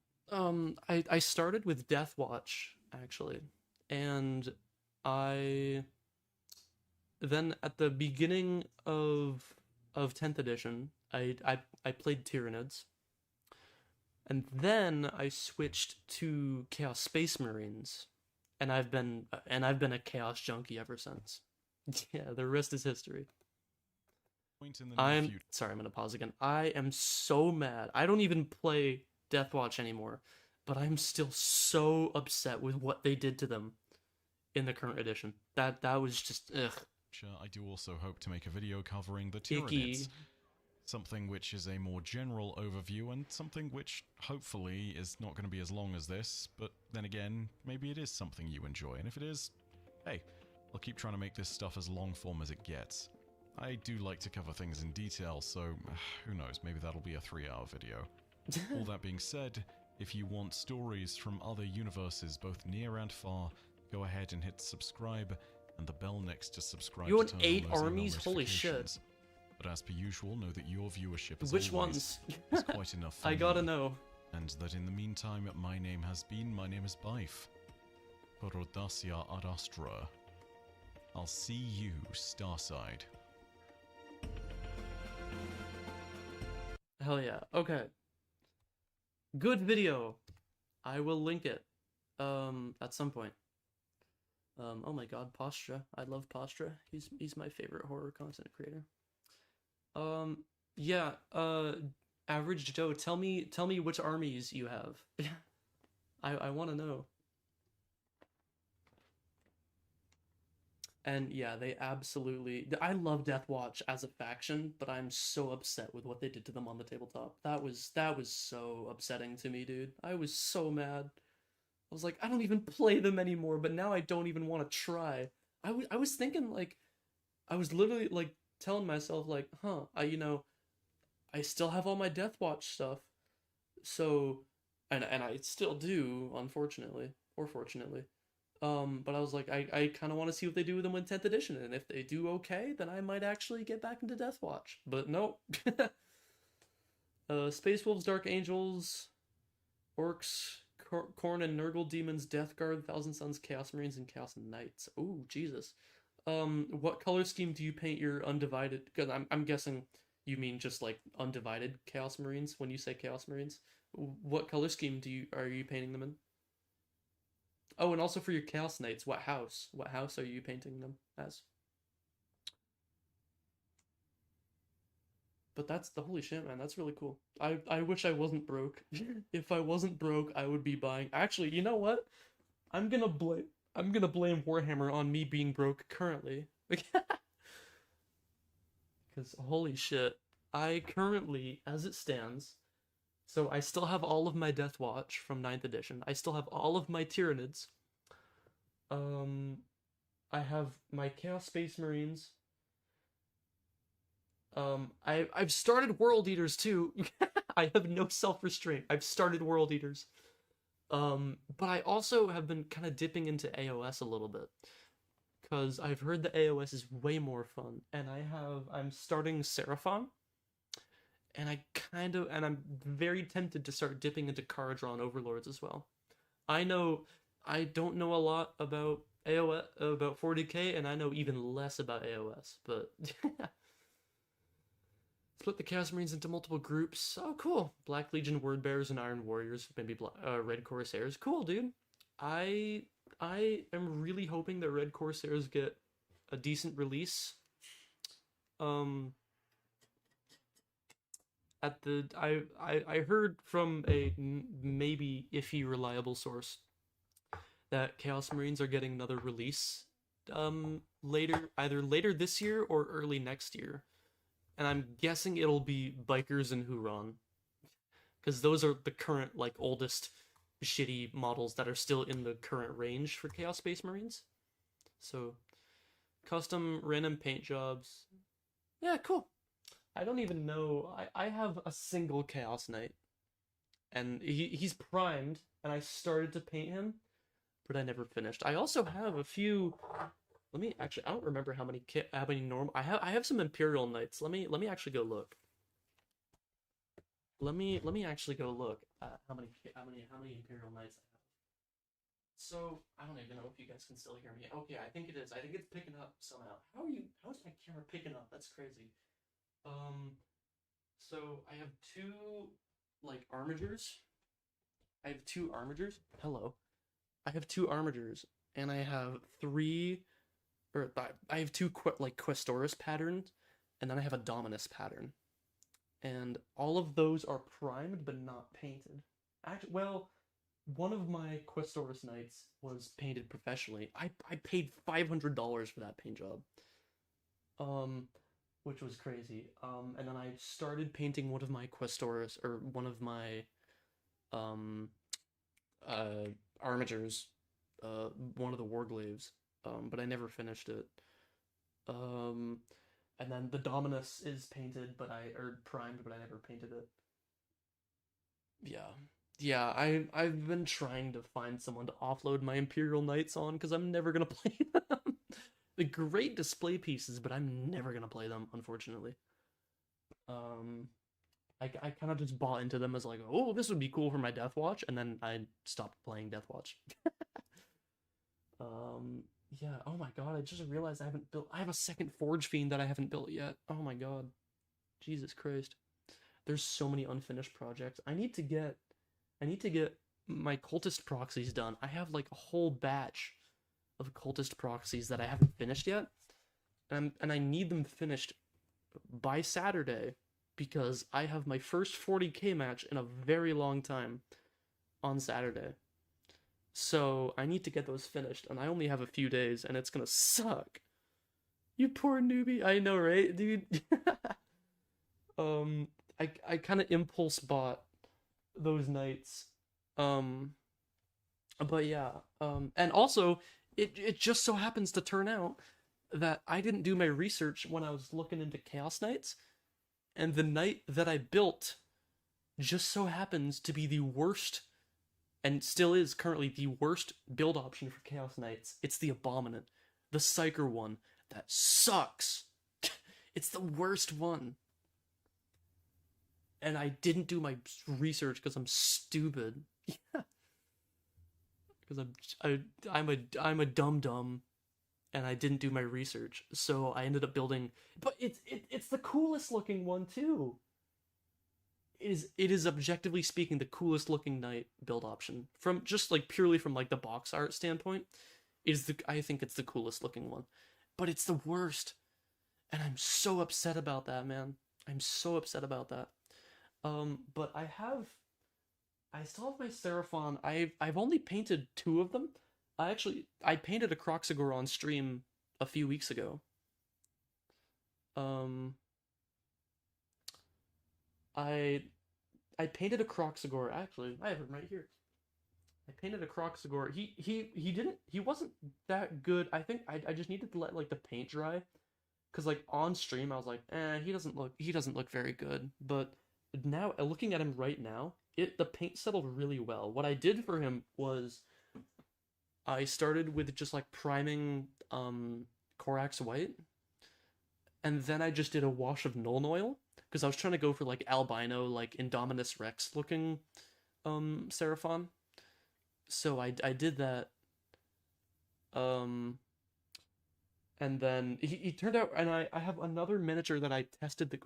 I started with Deathwatch actually, and then at the beginning of 10th edition I played Tyranids, and then I switched to Chaos Space Marines, and I've been a Chaos junkie ever since. Yeah, the rest is history. Sorry, I'm gonna pause again. I am so mad. I don't even play Deathwatch anymore, but I'm still so upset with what they did to them in the current edition. That was just ugh. I do also hope to make a video covering the Tyranids. Something which is a more general overview, and something which hopefully is not going to be as long as this, but then again, maybe it is something you enjoy, and if it is, hey, I'll keep trying to make this stuff as long form as it gets. I do like to cover things in detail, so who knows, maybe that'll be a 3-hour video. All that being said, if you want stories from other universes, both near and far, go ahead and hit subscribe, and the bell next to subscribe. You want 8 armies? Holy shit. But as per usual, know that your viewership is Which ones? is quite enough for I gotta know. And that in the meantime, my name is Bife. For Audacia ad Astra. I'll see you, Starside. Hell yeah. Okay. Good video. I will link it. At some point. Oh my god, Postra. I love Postra. He's my favorite horror content creator. Yeah, Average Joe, tell me which armies you have. I want to know. And yeah, they absolutely... I love Deathwatch as a faction, but I'm so upset with what they did to them on the tabletop. That was so upsetting to me, dude. I was so mad. I was like, I don't even play them anymore, but now I don't even want to try. I was thinking, like... I was literally, like, telling myself, like, I still have all my Deathwatch stuff. So... And I still do, unfortunately. Or fortunately. But I was like, I kind of want to see what they do with them in 10th edition, and if they do okay, then I might actually get back into Deathwatch. But nope. Space Wolves, Dark Angels, Orcs, Khorne and Nurgle Demons, Death Guard, Thousand Sons, Chaos Marines, and Chaos Knights. Oh, Jesus. What color scheme do you paint your undivided... Because I'm guessing you mean just, like, undivided Chaos Marines when you say Chaos Marines. What color scheme are you painting them in? Oh, and also for your Chaos Knights, what house? What house are you painting them as? But that's the holy shit, man. That's really cool. I wish I wasn't broke. If I wasn't broke, I would be buying. Actually, you know what? I'm gonna blame Warhammer on me being broke currently. Because holy shit, I currently, as it stands, So I still have all of my Death Watch from 9th edition. I still have all of my Tyranids. I have my Chaos Space Marines. I've started World Eaters too. I have no self-restraint. I've started World Eaters. But I also have been kind of dipping into AOS a little bit. Because I've heard the AOS is way more fun. And I'm starting Seraphon. And I'm very tempted to start dipping into Kharadron Overlords as well. I don't know a lot about AOS, about 40k, and I know even less about AOS, but split the Chaos Marines into multiple groups. Oh, cool. Black Legion Word Bearers and Iron Warriors, maybe Red Corsairs. Cool, dude. I am really hoping that Red Corsairs get a decent release. I heard from a maybe iffy reliable source that Chaos Marines are getting another release either later this year or early next year. And I'm guessing it'll be Bikers and Huron. Because those are the current, oldest shitty models that are still in the current range for Chaos Space Marines. So, custom random paint jobs. Yeah, cool. I don't even know. I have a single Chaos Knight. And he's primed, and I started to paint him, but I never finished. I also have a few. I don't remember how many normal. I have some Imperial Knights. Let me actually go look. Let me actually go look at how many Imperial Knights I have. So I don't even know if you guys can still hear me. Okay, I think it is. I think it's picking up somehow. How is my camera picking up? That's crazy. So I have two, armigers. I have two armigers. Hello. I have two armigers, and I have I have two, Questoris patterns, and then I have a Dominus pattern. And all of those are primed, but not painted. Actually, well, one of my Questoris Knights was painted professionally. I paid $500 for that paint job. Which was crazy. And then I started painting one of my Questoris, or one of my, armigers, one of the Warglaves, but I never finished it. And then the Dominus is painted, primed, but I never painted it. Yeah, I've been trying to find someone to offload my Imperial Knights on, because I'm never gonna play them. They're great display pieces, but I'm never gonna play them, unfortunately. I kind of just bought into them as oh, this would be cool for my Death Watch, and then I stopped playing Death Watch. Yeah, oh my god, I just realized I have a second Forge Fiend that I haven't built yet. Oh my god. Jesus Christ. There's so many unfinished projects. I need to get my Cultist proxies done. I have a whole batch of Cultist proxies that I haven't finished yet. And I need them finished by Saturday, because I have my first 40k match in a very long time on Saturday. So I need to get those finished, and I only have a few days, and it's gonna suck. You poor newbie. I know, right, dude? I kind of impulse bought those Knights. But yeah. And also, it just so happens to turn out that I didn't do my research when I was looking into Chaos Knights, and the Knight that I built just so happens to be the worst, and still is currently the worst build option for Chaos Knights. It's the Abominant, the Psyker one that sucks. It's the worst one. And I didn't do my research because I'm stupid. Yeah. Because I'm a dum-dum, and I didn't do my research, so I ended up building. But it's the coolest looking one too. It is objectively speaking the coolest looking Knight build option, from just purely from the box art standpoint. I think it's the coolest looking one, but it's the worst, and I'm so upset about that, man. I'm so upset about that. But I still have my Seraphon. I've only painted 2 of them. I painted a Croxagore on stream a few weeks ago. I painted a Croxagore. Actually, I have him right here. I painted a Croxagore. He wasn't that good. I think I just needed to let like the paint dry, cause like on stream I was like, he doesn't look very good. But now looking at him right now, the paint settled really well. What I did for him was I started with just like priming Corax White, and then I just did a wash of Nuln Oil because I was trying to go for like albino, like Indominus Rex looking Seraphon. So I did that. And then he turned out, and I have another miniature that I tested the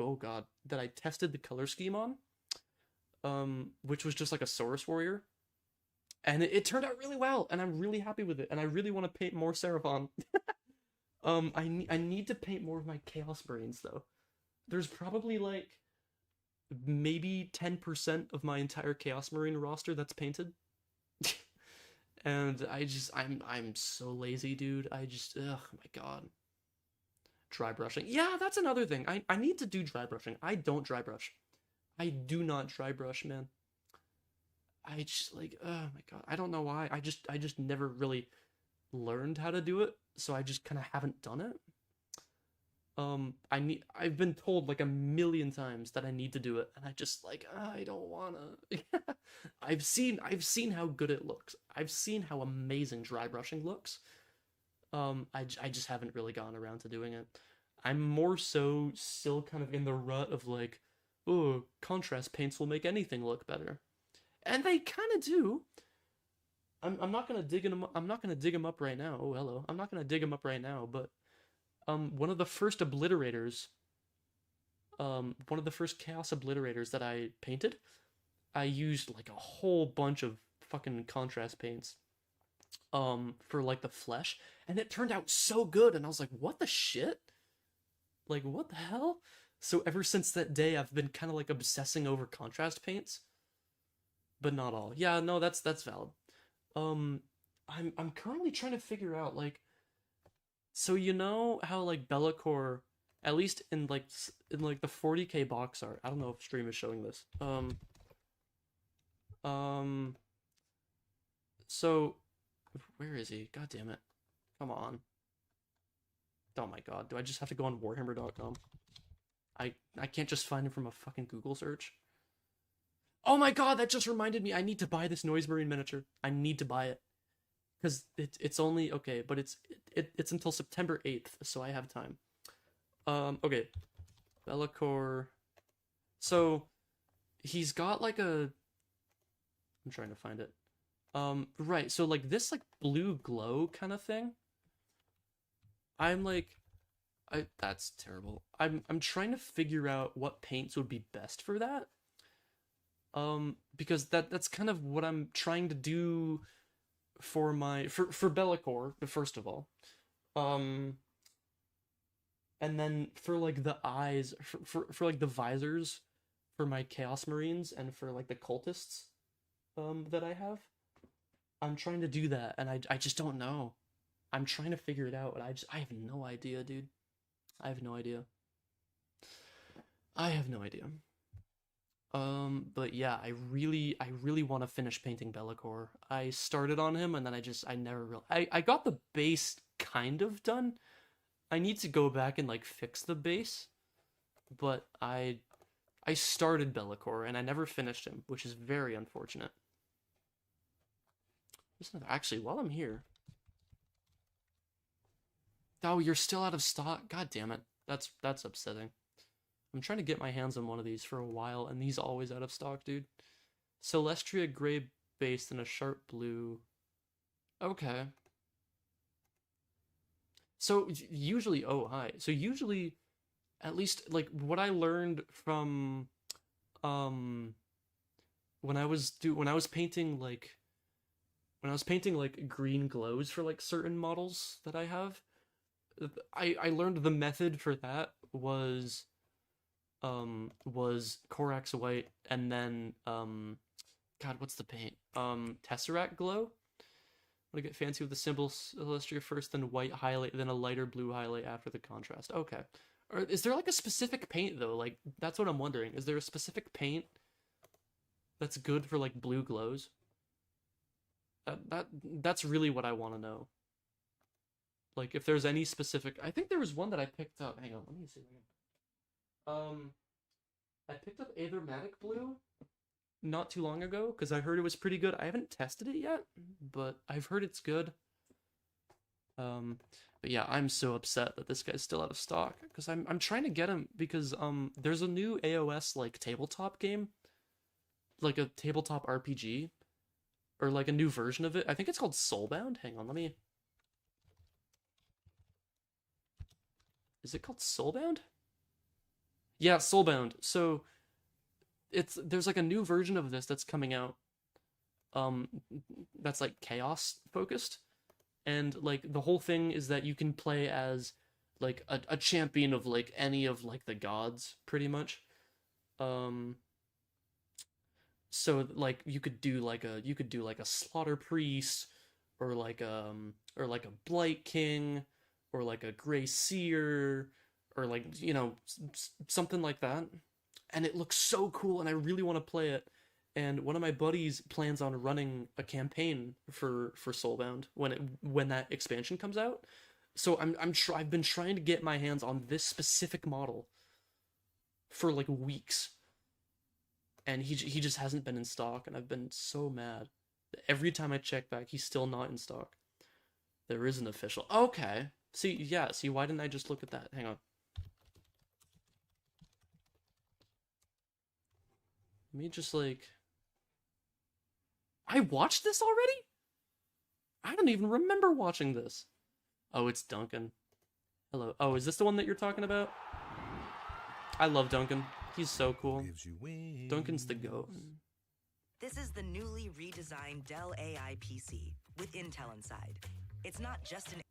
color scheme on, which was just like a Saurus Warrior, and it turned out really well, and I'm really happy with it, and I really want to paint more Seraphon. I need to paint more of my Chaos Marines though. There's probably like maybe 10% of my entire Chaos Marine roster that's painted. And I'm so lazy, dude. Oh my god. Dry brushing. Yeah, that's another thing. I need to do dry brushing. I don't dry brush. I do not dry brush, man. I just like, oh my god. I don't know why. I just never really learned how to do it, so I just kind of haven't done it. I've been told like a million times that I need to do it, and I just like, I don't wanna. I've seen how good it looks. I've seen how amazing dry brushing looks. I just haven't really gone around to doing it. I'm more so still kind of in the rut of like, oh, contrast paints will make anything look better, and they kind of do. I'm not gonna dig them. I'm not gonna dig them up right now. Oh, hello. I'm not gonna dig them up right now, but one of the first obliterators, one of the first Chaos Obliterators that I painted, I used like a whole bunch of fucking contrast paints for like the flesh, and it turned out so good, and I was like, what the shit? Like, what the hell? So ever since that day, I've been kind of like obsessing over contrast paints, but not all. Yeah, no, that's valid. I'm currently trying to figure out like, so you know how like Bellacore, at least in the 40K box art, I don't know if stream is showing this. So where is he? God damn it. Come on. Oh my god, do I just have to go on Warhammer.com? I can't just find him from a fucking Google search. Oh my god, that just reminded me, I need to buy this Noise Marine miniature. I need to buy it. Because it's only, okay, but it's until September 8th, so I have time. Okay. Bellacore. So, he's got like a... I'm trying to find it. Right, so like this like blue glow kind of thing. I'm like... that's terrible. I'm trying to figure out what paints would be best for that. Because that's kind of what I'm trying to do for Bellacore, first of all. And then for like the eyes, for like the visors for my Chaos Marines and for like the cultists that I have. I'm trying to do that, and I just don't know. I'm trying to figure it out, and I have no idea, dude. I have no idea. But yeah, I really want to finish painting Bellacore. I started on him, and then I never really... I got the base kind of done. I need to go back and, like, fix the base. But I started Bellacore, and I never finished him, which is very unfortunate. Actually, while I'm here... Oh, you're still out of stock? God damn it. That's upsetting. I'm trying to get my hands on one of these for a while, and these always out of stock, dude. Celestria gray based in a sharp blue. Okay. So usually, oh hi. So usually, at least like what I learned from, when I was painting like green glows for like certain models that I have, I learned the method for that was Corax White, and then God, what's the paint? Tesseract Glow. I'm gonna get fancy with the symbol Celestia first, then white highlight, then a lighter blue highlight after the contrast. Okay. Or is there like a specific paint though? Like that's what I'm wondering. Is there a specific paint that's good for like blue glows? That's really what I want to know. Like if there's any specific, I think there was one that I picked up. Hang on, let me see. I picked up Aethermatic Blue not too long ago because I heard it was pretty good. I haven't tested it yet, but I've heard it's good. But yeah, I'm so upset that this guy's still out of stock because I'm trying to get him because there's a new AOS like tabletop game, like a tabletop RPG, or like a new version of it. I think it's called Soulbound. Hang on, let me. Is it called Soulbound? Yeah, Soulbound. So there's like a new version of this that's coming out. That's like chaos focused. And like the whole thing is that you can play as like a champion of like any of like the gods pretty much. So like you could do like a slaughter priest or like a blight king or like a gray seer or like, you know, something like that. And it looks so cool and I really want to play it. And one of my buddies plans on running a campaign for Soulbound when that expansion comes out. So I've been trying to get my hands on this specific model for like weeks. And he just hasn't been in stock and I've been so mad. Every time I check back, he's still not in stock. There is an official. Okay. See, why didn't I just look at that? Hang on. Let me just like... I watched this already? I don't even remember watching this. Oh, it's Duncan. Hello. Oh, is this the one that you're talking about? I love Duncan. He's so cool. Duncan's the goat. This is the newly redesigned Dell AI PC with Intel inside. It's not just an...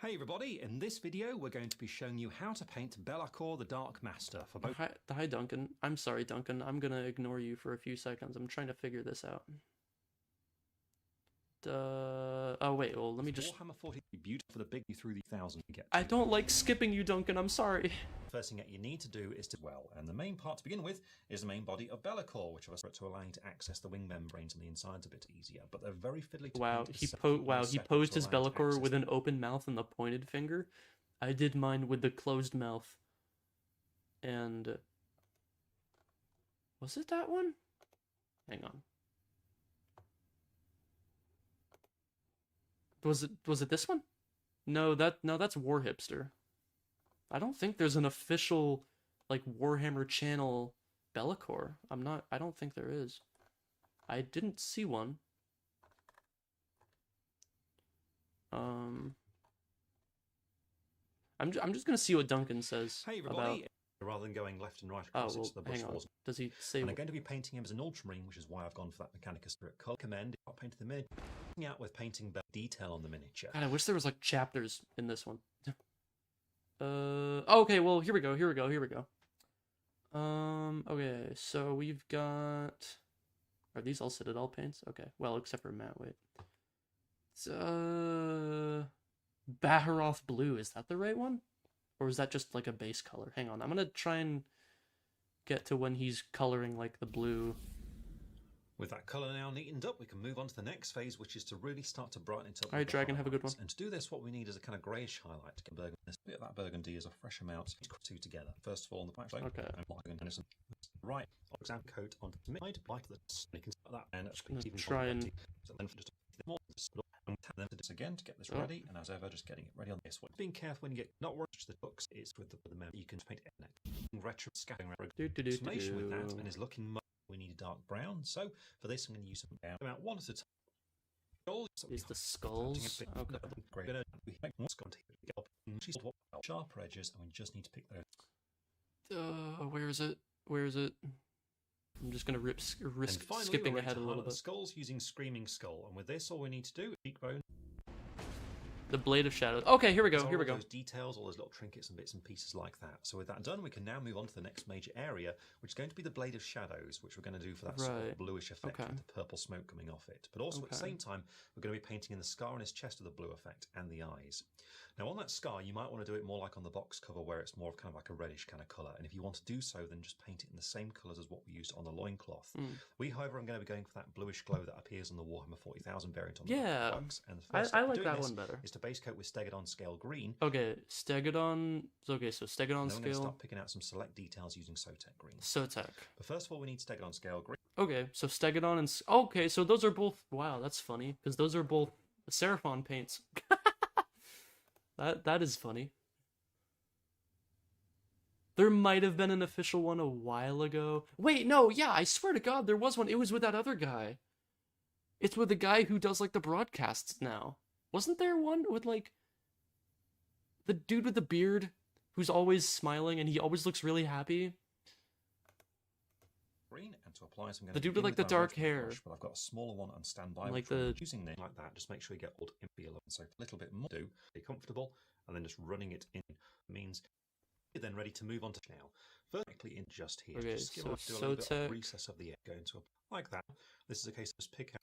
Hey everybody, in this video we're going to be showing you how to paint Belacor the Dark Master for both... Hi Duncan. I'm sorry Duncan, I'm gonna ignore you for a few seconds. I'm trying to figure this out. Oh wait, well let me just... Warhammer 40 beautiful for the big you through the 1,000 you get. I don't like skipping you Duncan, I'm sorry. First thing that you need to do is to and the main part to begin with is the main body of Belacor, which was to allow you to access the wing membranes on the insides a bit easier, but they're very fiddly to Wow, paint. he posed his Belacor with an open mouth and the pointed finger. I did mine with the closed mouth. And was it that one? Hang on. Was it this one? No, that's War Hipster. I don't think there's an official like Warhammer channel Belacor. I don't think there is. I didn't see one. I'm just gonna see what Duncan says. Hey everybody, rather than going left and right across the bush walls. Does he say? And I'm going to be painting him as an ultramarine, which is why I've gone for that Mechanicus Spirit color. Commend not painting the miniature. Out with painting detail on the miniature. God, I wish there was like chapters in this one. Okay, well here we go. Okay, so we've got... Are these all Citadel paints? Okay, well, except for matte, wait. It's, Baharoth Blue, is that the right one? Or is that just like a base color? Hang on, I'm gonna try and get to when he's coloring like the blue. With that colour now neatened up, we can move on to the next phase, which is to really start to brighten it up. Alright, Dragon, have a good one. And to do this, what we need is a kind of greyish highlight to get burgundy. A bit of that burgundy is a fresh amount. Two together. First of all, on the black side, okay. Right, exam coat onto the mid, light the you can start that and even try and then for just more and then to do this again to get this ready, and as ever, just getting it ready on this one. Being careful when you get not worried the books is with the mem you can paint it retro scattering information with that and is looking much. We need a dark brown, so for this I'm going to use some brown about one at a time. Is the skulls? Okay. Great. We make more skulls here. Sharper edges, and we just need to pick those. Where is it? I'm just going to risk skipping ahead a little bit. Skulls using Screaming Skull, and with this all we need to do is cheekbone. The Blade of Shadows. Okay, here we go. So Here we all go. those details, all those little trinkets and bits and pieces like that. So with that done, we can now move on to the next major area, which is going to be the Blade of Shadows, which we're going to do for that sort of bluish effect with the purple smoke coming off it. But also at the same time, we're going to be painting in the scar on his chest with the blue effect and the eyes. Now on that scar, you might want to do it more like on the box cover, where it's more of kind of like a reddish kind of colour. And if you want to do so, then just paint it in the same colours as what we used on the loincloth. We, however, are going to be going for that bluish glow that appears on the Warhammer 40,000 variant on the box. And the first step I like that this one better. Is to base coat with Stegodon Scale Green. Okay, Stegodon. Okay, so Stegodon Scale. We're going to start picking out some select details using Sotek Green. Sotek. But first of all, we need Stegodon Scale Green. Okay, so Stegodon and okay, so those are both. Wow, that's funny because those are both Seraphon paints. That is funny. There might have been an official one a while ago. Wait, no, yeah, I swear to God, there was one. It was with that other guy. It's with the guy who does like the broadcasts now. Wasn't there one with like the dude with the beard who's always smiling and he always looks really happy? Green, and to apply some. The dude with like the dark hair. But I've got a smaller one on standby. Like the using name like that, just make sure you get old impy alone. So a little bit more, be comfortable, and then just running it in means you're then ready to move on to now. Vertically in just here. Okay, just so do a little bit of recess of the air going to like that. This is a case of just pick out.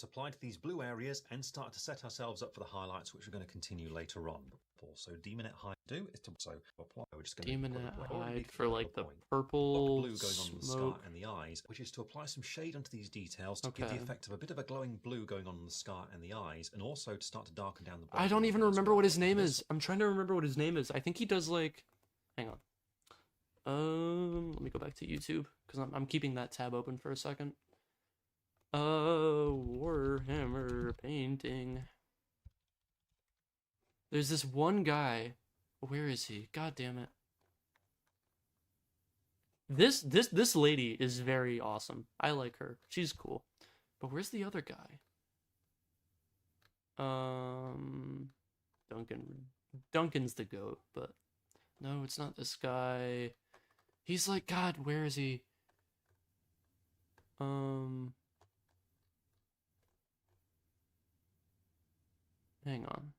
Apply to these blue areas and start to set ourselves up for the highlights, which we're going to continue later on. Also, Demonet Hide do is to so apply. We're just going to Demonet Hide for like the purple blue going on the smoke. scar and the eyes, which is to apply some shade onto these details to give the effect of a bit of a glowing blue going on the scar and the eyes, and also to start to darken down the. I don't even remember what his name is. I'm trying to remember what his name is. I think he does like. Hang on. Let me go back to YouTube because I'm keeping that tab open for a second. Warhammer painting. There's this one guy. Where is he? God damn it. This lady is very awesome. I like her. She's cool. But where's the other guy? Duncan's the goat, but no, it's not this guy. He's like, God, where is he? Hang on.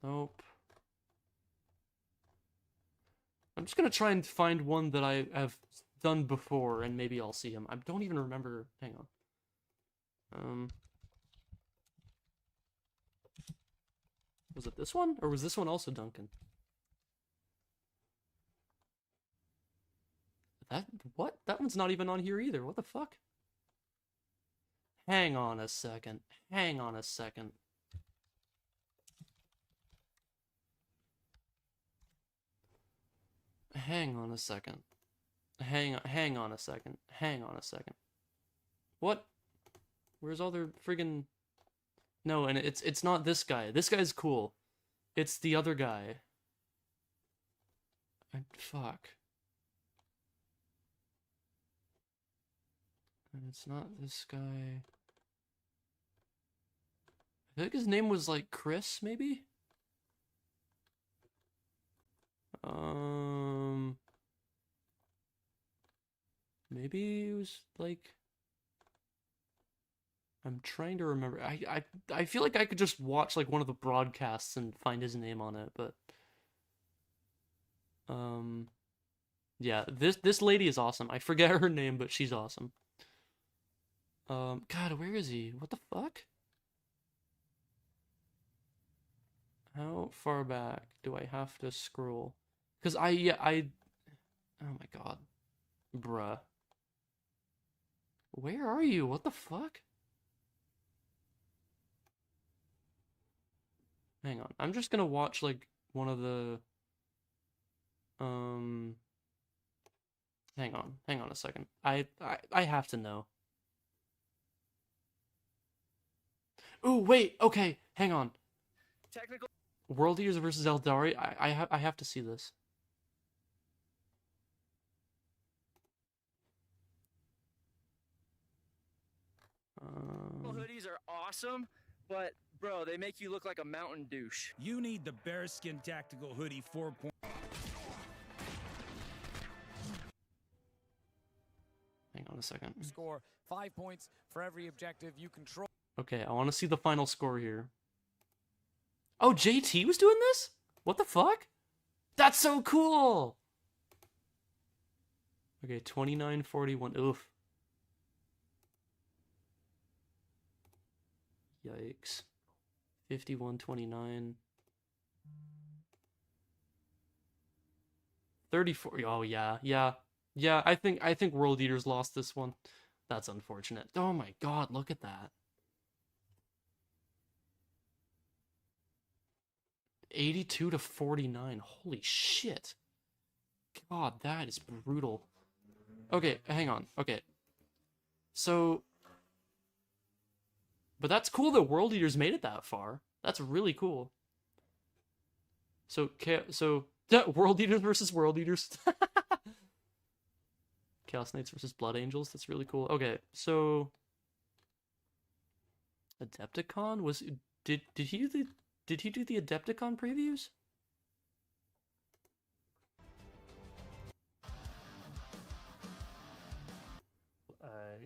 Nope. I'm just gonna try and find one that I have done before, and maybe I'll see him. I don't even remember. Hang on. Was it this one? Or was this one also Duncan? What? That one's not even on here either. What the fuck? Hang on a second. Hang on a second. Hang on a second. Hang on a second. Hang on a second. What? Where's all their friggin... No, and it's not this guy. This guy's cool. It's the other guy. Fuck. And it's not this guy. I think his name was like Chris, maybe? Maybe it was like... I'm trying to remember. I feel like I could just watch like one of the broadcasts and find his name on it, but... Yeah, this lady is awesome. I forget her name, but she's awesome. God, where is he? What the fuck? How far back do I have to scroll? Because oh my god. Bruh. Where are you? What the fuck? Hang on. I'm just gonna watch, like, one of the... Hang on a second. I have to know. Ooh, wait, okay, hang on. Technical World Eaters versus Eldari. I have to see this. Hoodies are awesome, but bro, they make you look like a mountain douche. You need the Bearskin Tactical Hoodie 4. Hang on a second. Score 5 points for every objective you control. Okay, I want to see the final score here. Oh, JT was doing this? What the fuck? That's so cool! Okay, 29-41. Oof. Yikes. 51-29. 34. Oh yeah, yeah. Yeah, I think World Eaters lost this one. That's unfortunate. Oh my god, look at that. 82-49. Holy shit. God, that is brutal. Okay, hang on. Okay. So, but that's cool that World Eaters made it that far. That's really cool. So World Eaters versus World Eaters. Chaos Knights versus Blood Angels. That's really cool. Okay, so Adepticon was did he do the Adepticon previews?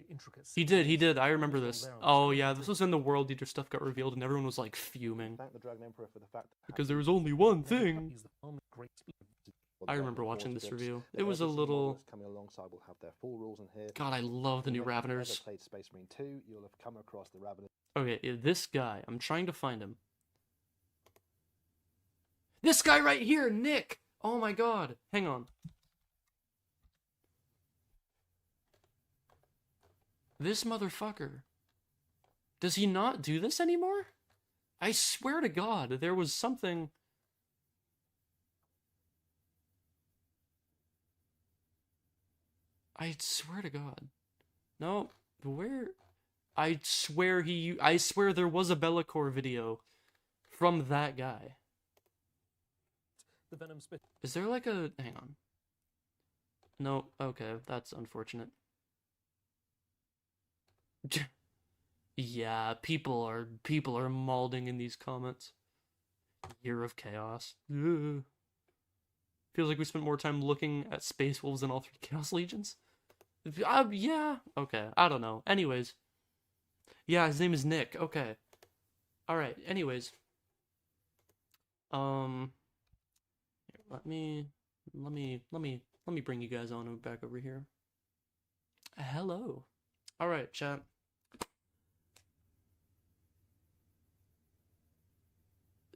Intricate. He did. I remember this. Oh yeah, this was when the World Eater stuff got revealed and everyone was like fuming. Thank the Dragon Emperor for the fact Because there was only one thing. I remember watching this review. It was a little... coming alongside will have their full rules in here. God, I love the new Raveners. If you've played Space Marine 2, you'll have come across the Raveners. Okay, this guy. I'm trying to find him. This guy right here, Nick! Oh my god. Hang on. This motherfucker. Does he not do this anymore? I swear to God, there was something... I swear to God. No, where? I swear there was a Bellacore video from that guy. The Venom spit. Is there like a... Hang on. No, okay, that's unfortunate. Yeah, people are malding in these comments. Year of Chaos. Ugh. Feels like we spent more time looking at Space Wolves than all 3 Chaos Legions. Yeah, okay, I don't know. Anyways. Yeah, his name is Nick. Okay. Alright, anyways. Here, let me bring you guys on back over here. Hello. Alright, chat.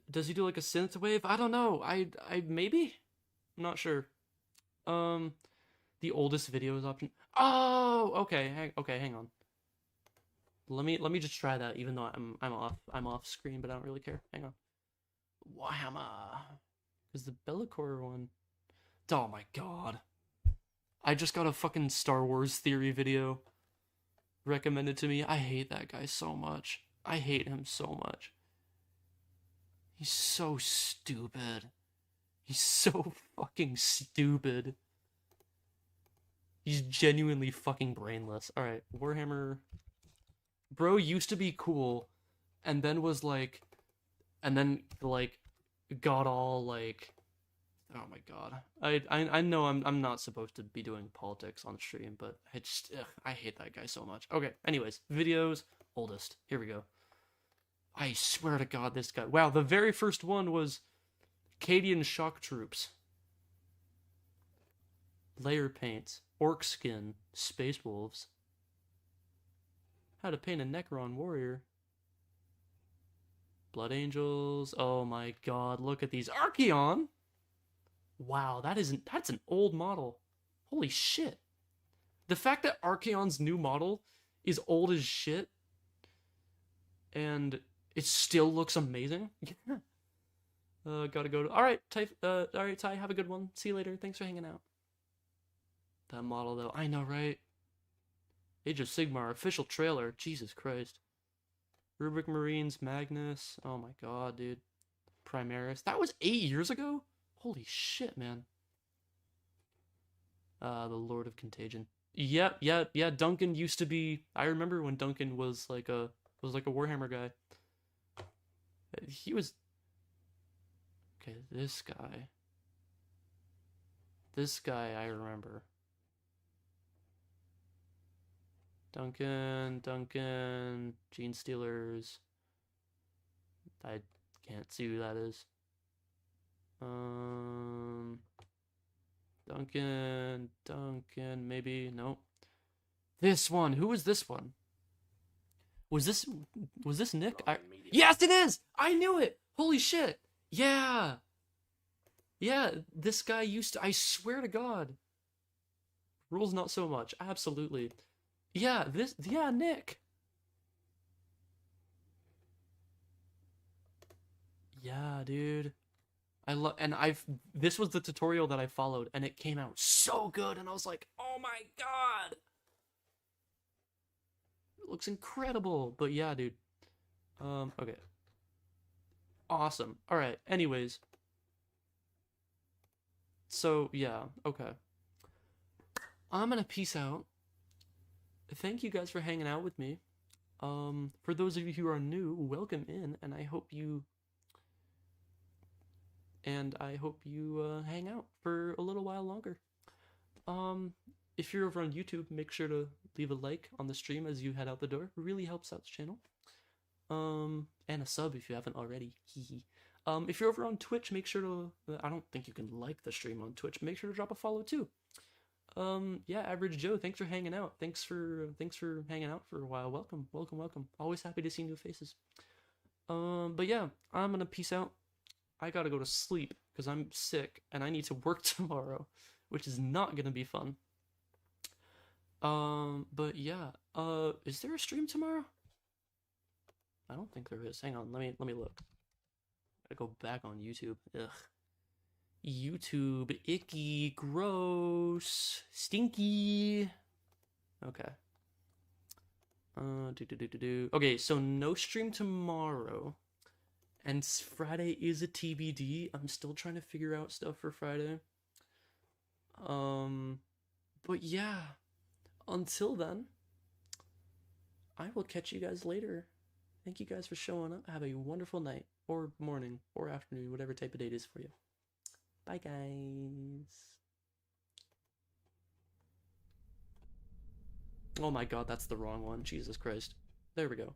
Does he do like a synthwave? I don't know. I maybe? I'm not sure. The oldest videos option. Oh, okay. Okay, hang on. Let me just try that, even though I'm off screen, but I don't really care. Hang on. Warhammer. Because the Bellacore one. Oh my god. I just got a fucking Star Wars theory video recommended to me. I hate that guy so much. I hate him so much. He's so stupid. He's so fucking stupid. He's genuinely fucking brainless. Alright, Warhammer. Bro used to be cool, and then was like... And then, like, got all, like... Oh my god. I know I'm not supposed to be doing politics on stream, but I hate that guy so much. Okay, anyways. Videos, oldest. Here we go. I swear to God, this guy... Wow, the very first one was Cadian Shock Troops. Layer paints. Orc skin. Space Wolves. How to paint a Necron warrior. Blood Angels. Oh my god, look at these. Archeon! Wow, that's an old model. Holy shit. The fact that Archeon's new model is old as shit and it still looks amazing. Gotta go to... Alright, Ty, have a good one. See you later. Thanks for hanging out. That model, though. I know, right? Age of Sigmar, official trailer. Jesus Christ. Rubric Marines, Magnus. Oh my god, dude. Primaris. That was 8 years ago? Holy shit, man. The Lord of Contagion. Yeah, Duncan used to be... I remember when Duncan was like a Warhammer guy. He was... Okay, this guy. This guy I remember. Duncan, Gene Stealers. I can't see who that is. Duncan, maybe, no. This one, who was this one? Was this Nick? Yes, it is! I knew it! Holy shit! Yeah! Yeah, this guy used to, I swear to God. Rules not so much, absolutely. Yeah, Nick! Yeah, dude. This was the tutorial that I followed, and it came out so good, and I was like, oh my god! It looks incredible, but yeah, dude. Okay. Awesome. Alright, anyways. So, yeah, okay. I'm gonna peace out. Thank you guys for hanging out with me. For those of you who are new, welcome in, and I hope you hang out for a little while longer. If you're over on YouTube, make sure to leave a like on the stream as you head out the door. It really helps out the channel. And a sub if you haven't already. If you're over on Twitch, make sure to, I don't think you can like the stream on Twitch, make sure to drop a follow too. Yeah, Average Joe, thanks for hanging out. Thanks for hanging out for a while. Welcome. Always happy to see new faces. But yeah, I'm gonna peace out. I gotta go to sleep because I'm sick and I need to work tomorrow, which is not gonna be fun. But yeah, is there a stream tomorrow? I don't think there is. Hang on, let me look. Gotta go back on YouTube. Ugh. YouTube, icky, gross, stinky. Okay. Okay, so no stream tomorrow. And Friday is a TBD. I'm still trying to figure out stuff for Friday. But yeah. Until then, I will catch you guys later. Thank you guys for showing up. Have a wonderful night, or morning, or afternoon, whatever type of day it is for you. Bye, guys. Oh my god, that's the wrong one. Jesus Christ. There we go.